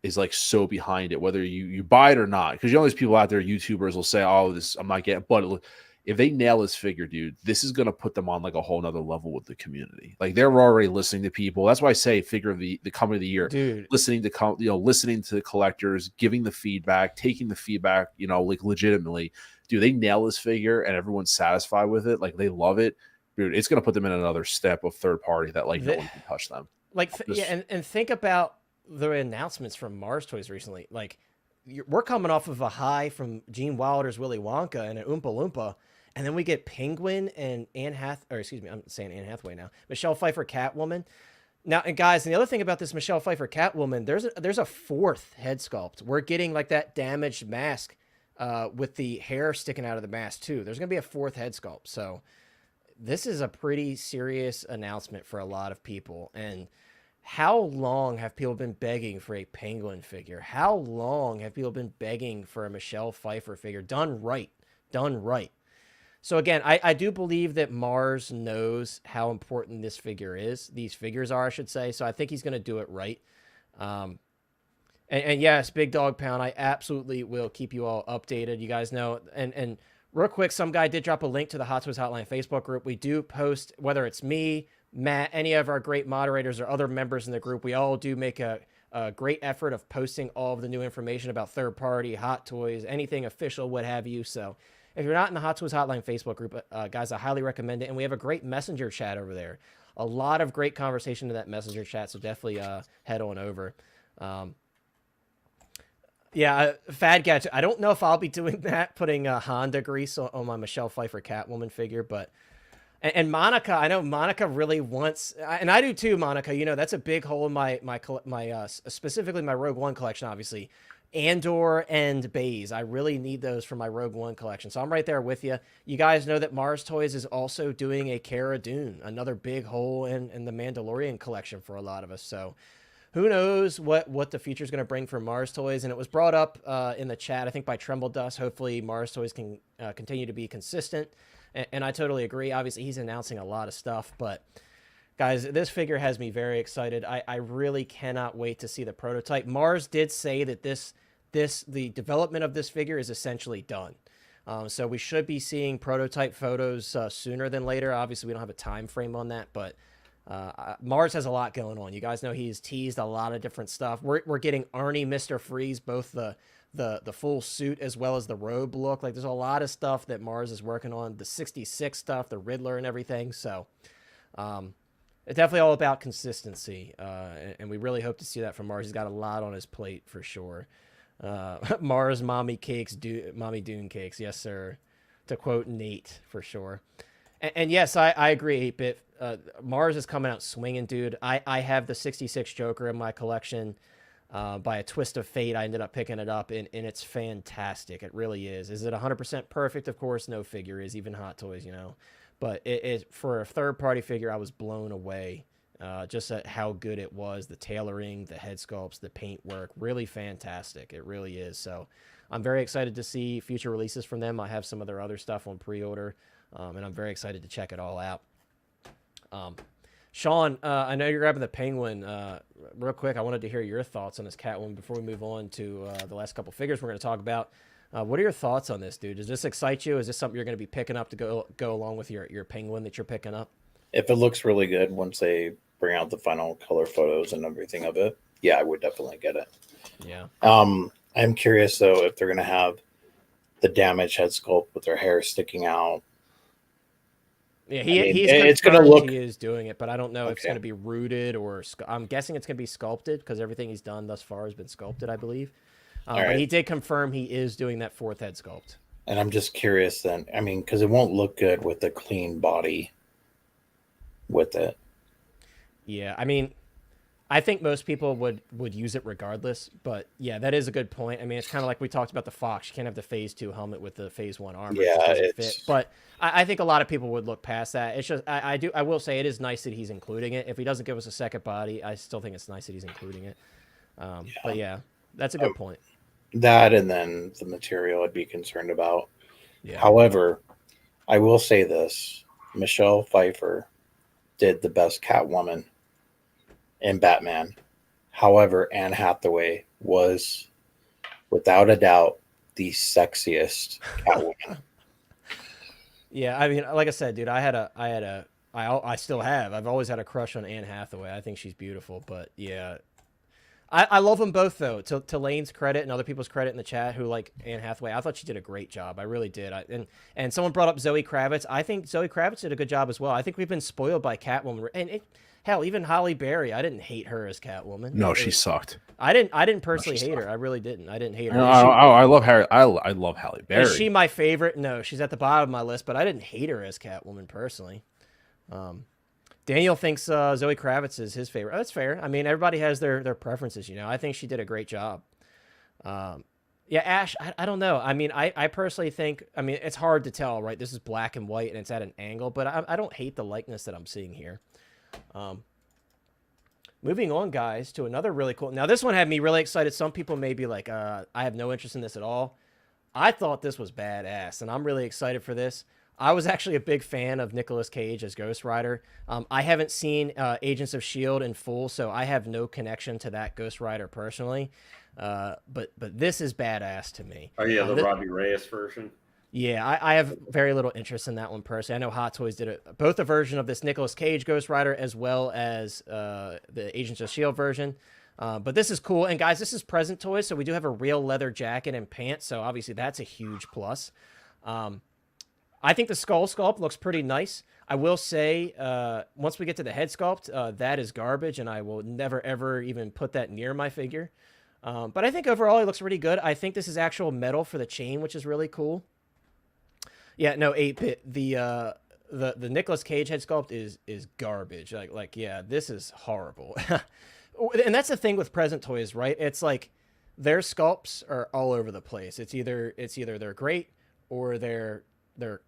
is like so behind it, whether you buy it or not, because you know, there's people out there, YouTubers will say, "Oh, this I'm not getting," but if they nail this figure, dude, this is gonna put them on like a whole nother level with the community. Like they're already listening to people. That's why I say figure of the company of the year, dude. Listening to listening to the collectors, giving the feedback, taking the feedback, like legitimately. Dude, they nail this figure and everyone's satisfied with it. Like they love it, dude. It's gonna put them in another step of third party that like no one can touch them. Like and think about the announcements from Mars Toys recently. Like we're coming off of a high from Gene Wilder's Willy Wonka and an Oompa Loompa, and then we get Penguin and I'm saying Anne Hathaway now, Michelle Pfeiffer Catwoman. Now, and guys, and the other thing about this Michelle Pfeiffer Catwoman, there's a fourth head sculpt. We're getting like that damaged mask with the hair sticking out of the mask too. There's gonna be a fourth head sculpt. So this is a pretty serious announcement for a lot of people. And how long have people been begging for a Penguin figure? How long have people been begging for a Michelle Pfeiffer figure done right? Done right. So again, I do believe that Mars knows how important this figure is. These figures are, I should say. So I think he's going to do it right. And yes, Big Dog Pound, I absolutely will keep you all updated. You guys know. And real quick, some guy did drop a link to the Hot Toys Hotline Facebook group. We do post, whether it's me, Matt, any of our great moderators or other members in the group, we all do make a great effort of posting all of the new information about third party, Hot Toys, anything official, what have you. So if you're not in the Hot Toys Hotline Facebook group, guys, I highly recommend it. And we have a great messenger chat over there. A lot of great conversation in that messenger chat. So definitely head on over. Yeah, Fad Gadget. I don't know if I'll be doing that, putting Honda grease on my Michelle Pfeiffer Catwoman figure, but and Monica, I know Monica really wants, and I do too, Monica. You know, that's a big hole in my specifically my Rogue One collection, obviously. Andor and Baze. I really need those for my Rogue One collection. So I'm right there with you. You guys know that Mars Toys is also doing a Cara Dune, another big hole in the Mandalorian collection for a lot of us. So who knows what the future is going to bring for Mars Toys. And it was brought up in the chat, I think, by Tremble Dust. Hopefully Mars Toys can continue to be consistent. And I totally agree. Obviously, he's announcing a lot of stuff. But, guys, this figure has me very excited. I really cannot wait to see the prototype. Mars did say that the development of this figure is essentially done. So we should be seeing prototype photos sooner than later. Obviously, we don't have a time frame on that. But Mars has a lot going on. You guys know he's teased a lot of different stuff. We're getting Arnie, Mr. Freeze, both the full suit as well as the robe look. Like there's a lot of stuff that Mars is working on, the 66 stuff, the Riddler and everything. So it's definitely all about consistency. And we really hope to see that from Mars. He's got a lot on his plate for sure. Mars mommy cakes, mommy Dune cakes. Yes, sir. To quote Nate for sure. And yes, I agree, 8-Bit. Mars is coming out swinging, dude. I have the 66 Joker in my collection. By a twist of fate, I ended up picking it up, and it's fantastic. It really is. Is it 100% perfect? Of course, no figure is, even Hot Toys, you know. But it for a third-party figure, I was blown away just at how good it was. The tailoring, the head sculpts, the paint work, really fantastic. It really is. So I'm very excited to see future releases from them. I have some of their other stuff on pre-order, and I'm very excited to check it all out. Sean, I know you're grabbing the Penguin. Real quick, I wanted to hear your thoughts on this Catwoman before we move on to the last couple figures we're going to talk about. What are your thoughts on this, dude? Does this excite you? Is this something you're going to be picking up to go along with your Penguin that you're picking up? If it looks really good once they bring out the final color photos and everything of it, yeah, I would definitely get it. Yeah. I'm curious, though, if they're going to have the damaged head sculpt with their hair sticking out. Yeah, it's going to look. He is doing it, but I don't know if it's going to be rooted or. I'm guessing it's going to be sculpted because everything he's done thus far has been sculpted, I believe. But he did confirm he is doing that fourth head sculpt. And I'm just curious then. I mean, because it won't look good with a clean body with it. Yeah, I mean, I think most people would use it regardless. But yeah, that is a good point. I mean, it's kind of like we talked about the Fox. You can't have the Phase 2 helmet with the Phase 1 armor. Yeah, it fit. But I think a lot of people would look past that. It's just I will say it is nice that he's including it. If he doesn't give us a second body, I still think it's nice that he's including it. But yeah, that's a good point. That and then the material I'd be concerned about. Yeah. However, I will say this: Michelle Pfeiffer did the best Catwoman in Batman. However, Anne Hathaway was, without a doubt, the sexiest Catwoman. Yeah, I mean, like I said, dude, I still have. I've always had a crush on Anne Hathaway. I think she's beautiful, but yeah, I love them both though. To Lane's credit and other people's credit in the chat who like Anne Hathaway, I thought she did a great job. I really did. And someone brought up Zoe Kravitz. I think Zoe Kravitz did a good job as well. I think we've been spoiled by Catwoman, and hell, even Halle Berry. I didn't hate her as Catwoman. No, she sucked. I didn't personally hate her. I really didn't. I didn't hate her. No, I love Harry. I love Halle Berry. Is she my favorite? No, she's at the bottom of my list, but I didn't hate her as Catwoman personally. Daniel thinks Zoe Kravitz is his favorite. Oh, that's fair. I mean, everybody has their preferences, you know. I think she did a great job. Yeah, Ash, I don't know. I mean, I personally think, I mean, it's hard to tell, right? This is black and white and it's at an angle, but I don't hate the likeness that I'm seeing here. Moving on, guys, to another really cool. Now, this one had me really excited. Some people may be like, I have no interest in this at all. I thought this was badass, and I'm really excited for this. I was actually a big fan of Nicolas Cage as Ghost Rider. I haven't seen Agents of S.H.I.E.L.D. in full, so I have no connection to that Ghost Rider personally. But this is badass to me. Oh, yeah, the Robbie Reyes version. Yeah, I have very little interest in that one personally. I know Hot Toys did both a version of this Nicolas Cage Ghost Rider as well as the Agents of S.H.I.E.L.D. version. But this is cool. And guys, this is present toys, so we do have a real leather jacket and pants, so obviously that's a huge plus. I think the skull sculpt looks pretty nice. I will say, once we get to the head sculpt, that is garbage, and I will never, ever even put that near my figure. But I think overall it looks really good. I think this is actual metal for the chain, which is really cool. Yeah, no, 8-bit. The Nicolas Cage head sculpt is garbage. Like yeah, this is horrible. And that's the thing with present toys, right? It's like their sculpts are all over the place. It's either they're great or they're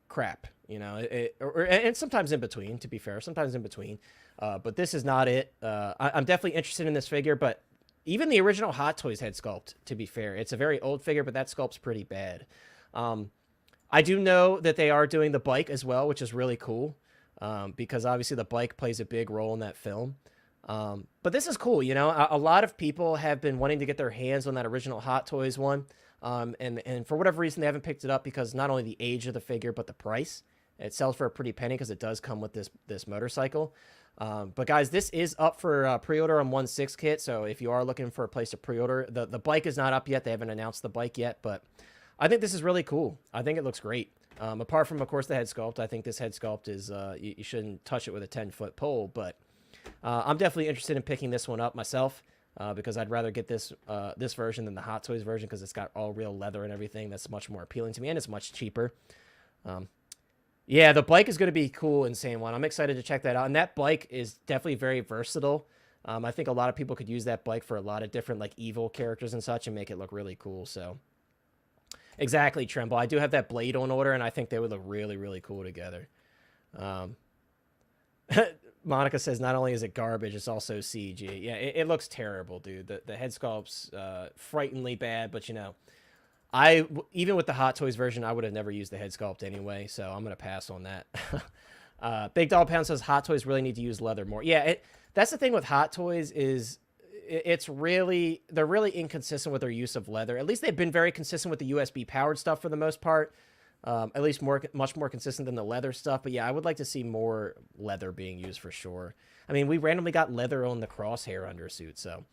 crap, you know, and sometimes in between, to be fair, sometimes in between. But this is not it. I'm definitely interested in this figure, but even the original Hot Toys head sculpt, to be fair, it's a very old figure, but that sculpt's pretty bad. I do know that they are doing the bike as well, which is really cool, because obviously the bike plays a big role in that film. But this is cool, you know. A lot of people have been wanting to get their hands on that original Hot Toys one. And for whatever reason, they haven't picked it up because not only the age of the figure, but the price. It sells for a pretty penny because it does come with this motorcycle. But guys, this is up for pre-order on 1/6 kit. So if you are looking for a place to pre-order, the bike is not up yet. They haven't announced the bike yet, but I think this is really cool. I think it looks great. Apart from, of course, the head sculpt, I think this head sculpt is, you shouldn't touch it with a 10-foot pole, but I'm definitely interested in picking this one up myself. Because I'd rather get this version than the Hot Toys version because it's got all real leather and everything. That's much more appealing to me, and it's much cheaper. Yeah, the bike is going to be cool, insane one. I'm excited to check that out. And that bike is definitely very versatile. I think a lot of people could use that bike for a lot of different like evil characters and such and make it look really cool. So exactly, Tremble. I do have that blade on order, and I think they would look really, really cool together. Monica says not only is it garbage, it's also CG. Yeah, it looks terrible, dude. The head sculpt's frighteningly bad, but you know, even with the Hot Toys version, I would have never used the head sculpt anyway, so I'm gonna pass on that. Big Dog Pound says Hot Toys really need to use leather more. Yeah, that's the thing with Hot Toys is they're really inconsistent with their use of leather. At least they've been very consistent with the USB powered stuff for the most part. At least much more consistent than the leather stuff. But yeah, I would like to see more leather being used for sure. I mean, we randomly got leather on the crosshair undersuit. So,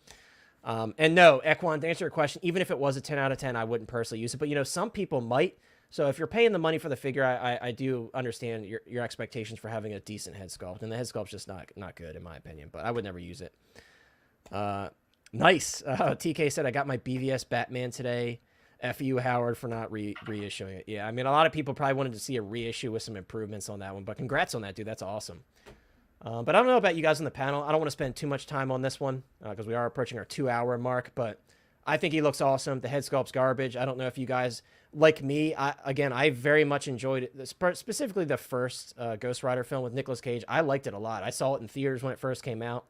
and no, Equan, to answer your question, even if it was a 10 out of 10, I wouldn't personally use it. But you know, some people might. So if you're paying the money for the figure, I do understand your expectations for having a decent head sculpt. And the head sculpt's just not good in my opinion, but I would never use it. Nice. TK said, I got my BVS Batman today. F you, Howard, for not reissuing it. Yeah, I mean, a lot of people probably wanted to see a reissue with some improvements on that one, but congrats on that, dude. That's awesome. But I don't know about you guys on the panel. I don't want to spend too much time on this one because we are approaching our 2-hour mark, but I think he looks awesome. The head sculpt's garbage. I don't know if you guys, like me, I very much enjoyed it, specifically the first Ghost Rider film with Nicolas Cage. I liked it a lot. I saw it in theaters when it first came out.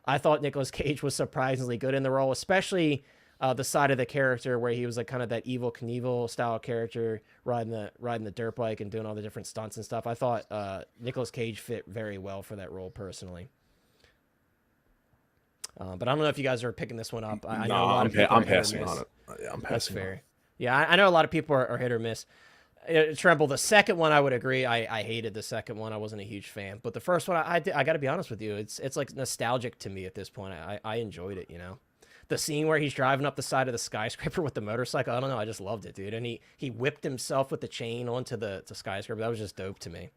I thought Nicolas Cage was surprisingly good in the role, especially the side of the character where he was like kind of that evil Knievel style character riding the dirt bike and doing all the different stunts and stuff. I thought Nicolas Cage fit very well for that role personally. But I don't know if you guys are picking this one up. I know a lot of people I'm are hit or passing miss. on it. Yeah, I'm That's passing. fair. Yeah, I know a lot of people are hit or miss. Tremble, the second one I would agree. I hated the second one. I wasn't a huge fan. But the first one, I got to be honest with you, it's like nostalgic to me at this point. I enjoyed it, you know. The scene where he's driving up the side of the skyscraper with the motorcycle, I don't know, I just loved it, dude. And he whipped himself with the chain onto the skyscraper. That was just dope to me.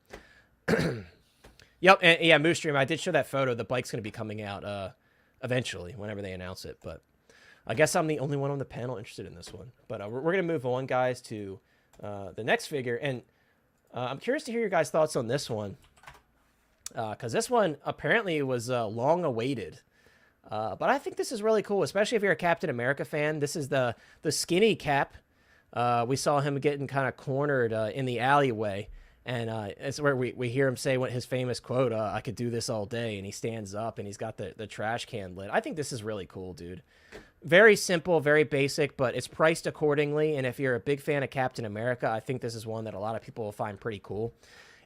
Yep, and yeah, Moose Stream, I did show that photo. The bike's going to be coming out eventually, whenever they announce it. But I guess I'm the only one on the panel interested in this one. But we're going to move on, guys, to the next figure. And I'm curious to hear your guys' thoughts on this one. Because this one apparently was long awaited. But I think this is really cool, especially if you're a Captain America fan. This is the skinny Cap. We saw him getting kind of cornered in the alleyway. And it's where we hear him say what his famous quote, I could do this all day. And he stands up and he's got the trash can lid. I think this is really cool, dude. Very simple, very basic, but it's priced accordingly. And if you're a big fan of Captain America, I think this is one that a lot of people will find pretty cool.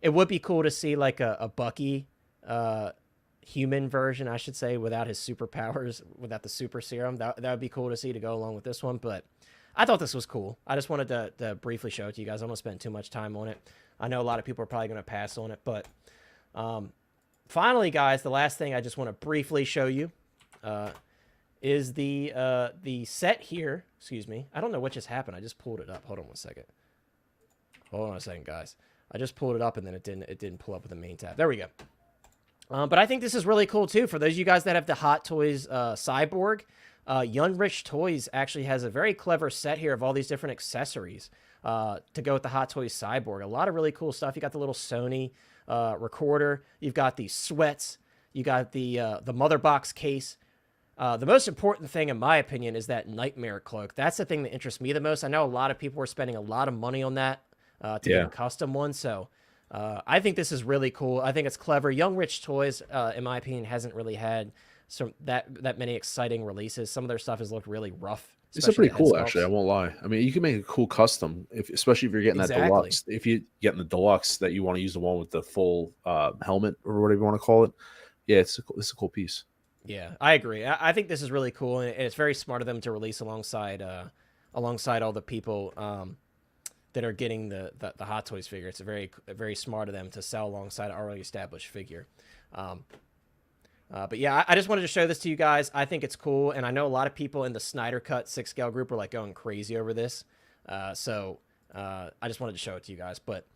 It would be cool to see like a Bucky human version, I should say, without his superpowers, without the super serum. That would be cool to see to go along with this one. But I thought this was cool. I just wanted to briefly show it to you guys. I don't want to spend too much time on it. I know a lot of people are probably going to pass on it. But finally, guys, the last thing I just want to briefly show you is the set here. Excuse me. I don't know what just happened. I just pulled it up. Hold on one second. Hold on a second, guys. I just pulled it up and then it didn't pull up with the main tab. There we go. But I think this is really cool too. For those of you guys that have the Hot Toys Cyborg, Young Rich Toys actually has a very clever set here of all these different accessories to go with the Hot Toys Cyborg. A lot of really cool stuff. You got the little Sony recorder. You've got the sweats. You got the mother box case. The most important thing, in my opinion, is that Nightmare Cloak. That's the thing that interests me the most. I know a lot of people are spending a lot of money on that to get a custom one. So I think this is really cool. I think it's clever. Young Rich Toys, in my opinion, hasn't really had that many exciting releases. Some of their stuff has looked really rough. It's pretty cool, actually. I won't lie. I mean, you can make a cool custom, especially if you're getting that deluxe. If you're getting the deluxe that you want to use the one with the full helmet or whatever you want to call it. Yeah, it's a cool piece. Yeah, I agree. I think this is really cool, and it's very smart of them to release alongside all the people that are getting the Hot Toys figure. It's very smart of them to sell alongside an already established figure. But yeah, I just wanted to show this to you guys. I think it's cool, and I know a lot of people in the Snyder Cut 6-scale group are like going crazy over this. So I just wanted to show it to you guys. But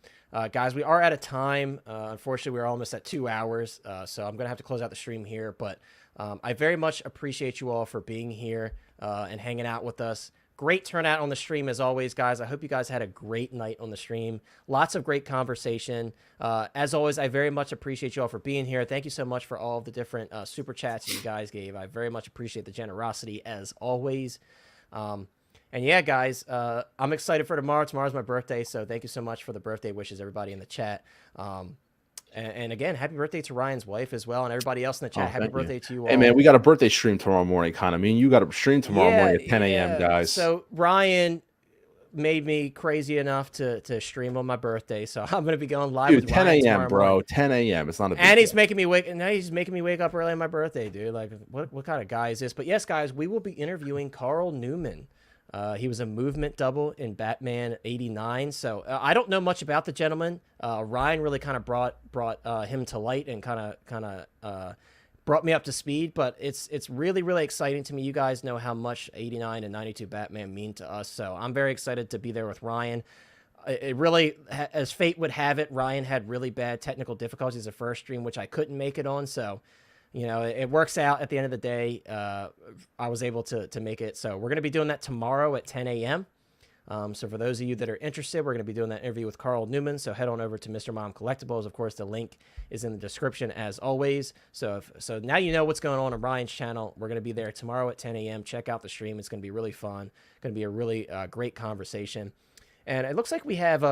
guys, we are out of time. Unfortunately, we're almost at 2 hours, so I'm gonna have to close out the stream here. But I very much appreciate you all for being here and hanging out with us. Great turnout on the stream as always, guys. I hope you guys had a great night on the stream. Lots of great conversation. As always, I very much appreciate you all for being here. Thank you so much for all of the different super chats you guys gave. I very much appreciate the generosity as always. And yeah, guys, I'm excited for tomorrow. Tomorrow's my birthday, so thank you so much for the birthday wishes, everybody in the chat. And again, happy birthday to Ryan's wife as well, and everybody else in the chat. Happy birthday to you all. Hey, man, we got a birthday stream tomorrow morning, kind of. I mean, you got a stream tomorrow morning at 10 a.m., guys. So Ryan made me crazy enough to stream on my birthday, so I'm going to be going live with 10 Ryan a.m., bro. Morning. 10 a.m. It's not a big And he's deal. making me wake. And now he's making me wake up early on my birthday, dude. Like, what kind of guy is this? But yes, guys, we will be interviewing Carl Newman. He was a movement double in Batman '89. So I don't know much about the gentleman. Ryan really kind of brought him to light and kind of brought me up to speed. But it's really, really exciting to me. You guys know how much '89 and '92 Batman mean to us. So I'm very excited to be there with Ryan. It really, as fate would have it, Ryan had really bad technical difficulties the first stream, which I couldn't make it on. So you know, it works out at the end of the day. I was able to make it. So we're going to be doing that tomorrow at 10 a.m. So for those of you that are interested, we're going to be doing that interview with Carl Newman. So head on over to Mr. Mom Collectibles. Of course, the link is in the description as always. So now you know what's going on Ryan's channel. We're going to be there tomorrow at 10 a.m. Check out the stream. It's going to be really fun. Going to be a really great conversation. And it looks like we have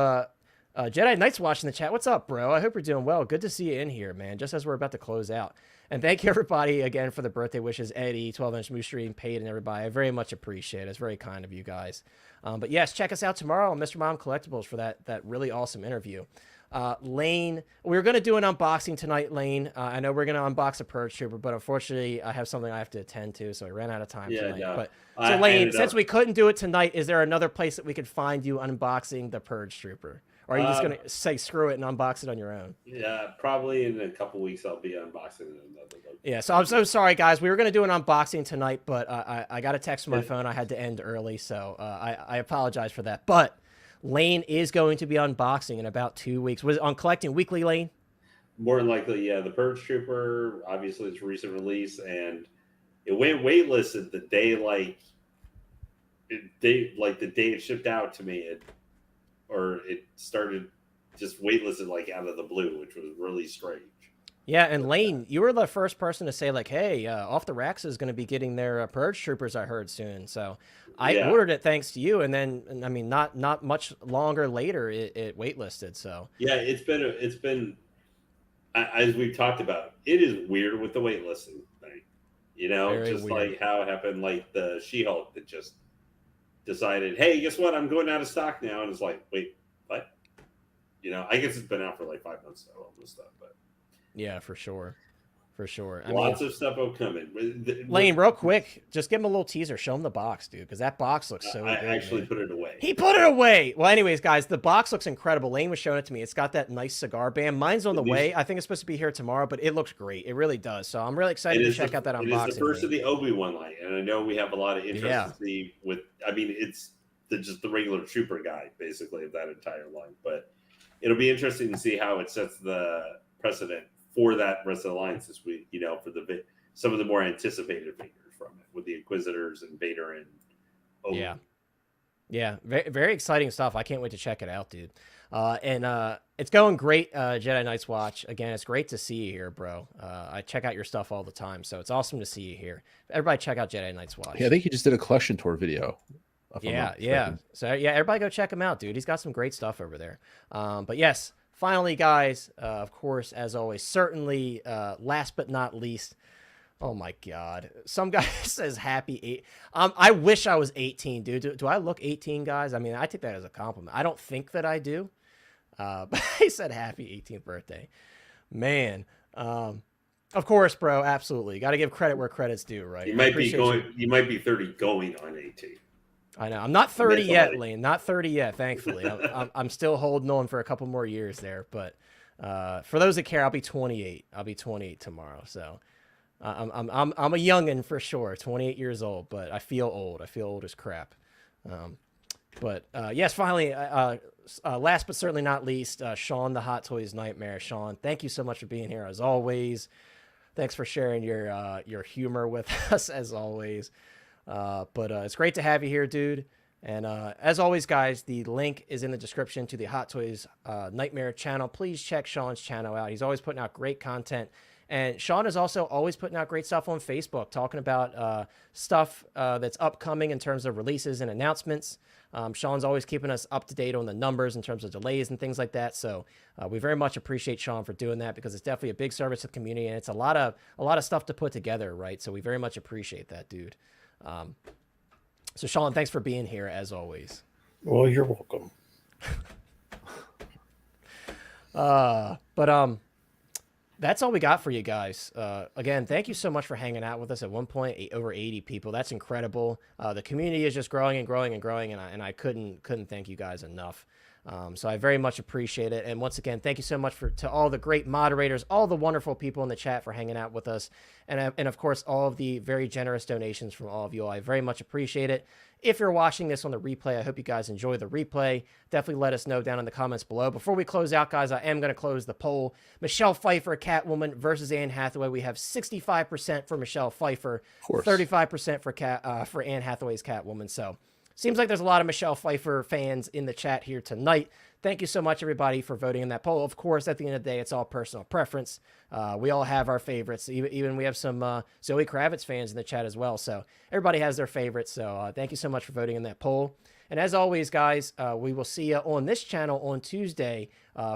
Jedi Knights watching the chat. What's up, bro? I hope you're doing well. Good to see you in here, man, just as we're about to close out. And thank you, everybody, again, for the birthday wishes. Eddie, 12-inch Moose Stream, Paid, and everybody. I very much appreciate it. It's very kind of you guys. But yes, check us out tomorrow on Mr. Mom Collectibles for that really awesome interview. Lane, we were going to do an unboxing tonight, Lane. I know we're going to unbox a Purge Trooper, but unfortunately, I have something I have to attend to, so I ran out of time tonight. No. But so, Lane, since we couldn't do it tonight, is there another place that we could find you unboxing the Purge Trooper? Or are you just going to say screw it and unbox it on your own? Yeah, probably in a couple weeks I'll be unboxing another one. Yeah, so I'm so sorry, guys. We were going to do an unboxing tonight, but I got a text from my phone. I had to end early, so I apologize for that. But Lane is going to be unboxing in about 2 weeks. Was it on Collecting Weekly, Lane? More than likely, yeah. The Purge Trooper, obviously, it's a recent release, and it went waitlisted the day the day it shipped out to me. It started just waitlisted like out of the blue, which was really strange. Yeah, and Lane, you were the first person to say like, "Hey, Off the Racks is going to be getting their Purge Troopers." I heard soon, so I ordered it thanks to you. And then, I mean, not much longer later, it waitlisted. So yeah, it's been as we've talked about. It is weird with the waitlisting thing, Very just weird. like how it happened, like the She-Hulk that just decided, "Hey, guess what? I'm going out of stock now," and it's like, wait, what? I guess it's been out for like 5 months now, all this stuff, but. yeah, for sure. Lots of stuff will come in. Lane, real quick, just give him a little teaser. Show him the box, dude, because that box looks so I good. actually man. put it away. He put it away. Well, anyways, guys, the box looks incredible. Lane was showing it to me. It's got that nice cigar band. Mine's on the way. I think it's supposed to be here tomorrow, but it looks great. It really does. So I'm really excited to check out that unboxing. It is the first of the Obi-Wan line, and I know we have a lot of interest Yeah. to see with. I mean, it's just the regular Trooper guy, basically, of that entire line. But it'll be interesting to see how it sets the precedent for that rest of the lines this week. For some of the more anticipated figures from it, with the Inquisitors and Vader and Obi-Wan. Yeah, very, very exciting stuff. I can't wait to check it out, dude. And it's going great, Jedi Knights Watch. Again, it's great to see you here, bro. I check out your stuff all the time, so it's awesome to see you here. Everybody check out Jedi Knights Watch. Yeah, I think he just did a collection tour video. Yeah. So, yeah, everybody go check him out, dude. He's got some great stuff over there. But yes, finally, guys, of course, as always, certainly last but not least, oh my God. Some guy says happy 8. I wish I was 18, dude. Do I look 18, guys? I mean, I take that as a compliment. I don't think that I do. But he said happy 18th birthday. Man. Of course, bro. Absolutely. Got to give credit where credit's due, right? You might be 30 going on 18. I know. I'm not 30 yet, Lane. Not 30 yet, thankfully. I'm still holding on for a couple more years there. But for those that care, I'll be 28. I'll be 28 tomorrow. So I'm a youngin' for sure. 28 years old, but I feel old. I feel old as crap. But yes, finally, last but certainly not least, Sean the Hot Toys Nightmare. Sean, thank you so much for being here as always. Thanks for sharing your humor with us as always. But it's great to have you here, dude. And as always, guys, the link is in the description to the Hot Toys Nightmare channel. Please check Sean's channel out. He's always putting out great content. And Sean is also always putting out great stuff on Facebook, talking about stuff that's upcoming in terms of releases and announcements. Sean's always keeping us up to date on the numbers in terms of delays and things like that. So we very much appreciate Sean for doing that, because it's definitely a big service to the community, and it's a lot of stuff to put together, right? So we very much appreciate that, dude. So Sean, thanks for being here as always. Well, you're welcome. But that's all we got for you guys. Again, thank you so much for hanging out with us. At one point, over 80 people. That's incredible. The community is just growing and growing and growing, and I couldn't thank you guys enough. So I very much appreciate it. And once again, thank you so much to all the great moderators, all the wonderful people in the chat for hanging out with us. And of course, all of the very generous donations from all of you. I very much appreciate it. If you're watching this on the replay, I hope you guys enjoy the replay. Definitely let us know down in the comments below. Before we close out, guys, I am going to close the poll. Michelle Pfeiffer, Catwoman versus Anne Hathaway. We have 65% for Michelle Pfeiffer, 35% for Anne Hathaway's Catwoman. So seems like there's a lot of Michelle Pfeiffer fans in the chat here tonight. Thank you so much, everybody, for voting in that poll. Of course, at the end of the day, it's all personal preference. We all have our favorites. Even we have some Zoe Kravitz fans in the chat as well. So everybody has their favorites. So thank you so much for voting in that poll. And as always, guys, we will see you on this channel on Tuesday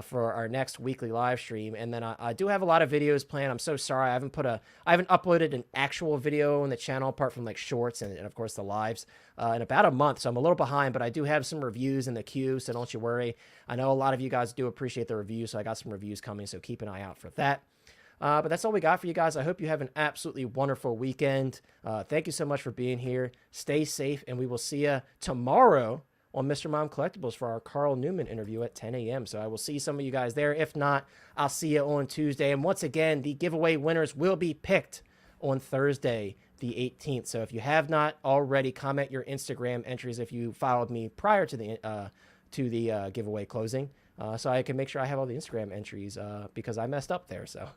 for our next weekly live stream. And then I do have a lot of videos planned. I'm so sorry I haven't uploaded an actual video on the channel apart from like shorts and of course the lives in about a month. So I'm a little behind, but I do have some reviews in the queue, so don't you worry. I know a lot of you guys do appreciate the reviews, so I got some reviews coming, so keep an eye out for that. But that's all we got for you guys. I hope you have an absolutely wonderful weekend. Thank you so much for being here. Stay safe, and we will see you tomorrow on Mr. Mom Collectibles for our Carl Newman interview at 10 a.m. So I will see some of you guys there. If not, I'll see you on Tuesday. And once again, the giveaway winners will be picked on Thursday, the 18th. So if you have not already, comment your Instagram entries if you followed me prior to the giveaway closing. So I can make sure I have all the Instagram entries because I messed up there. So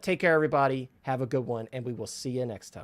take care, everybody. Have a good one, and we will see you next time.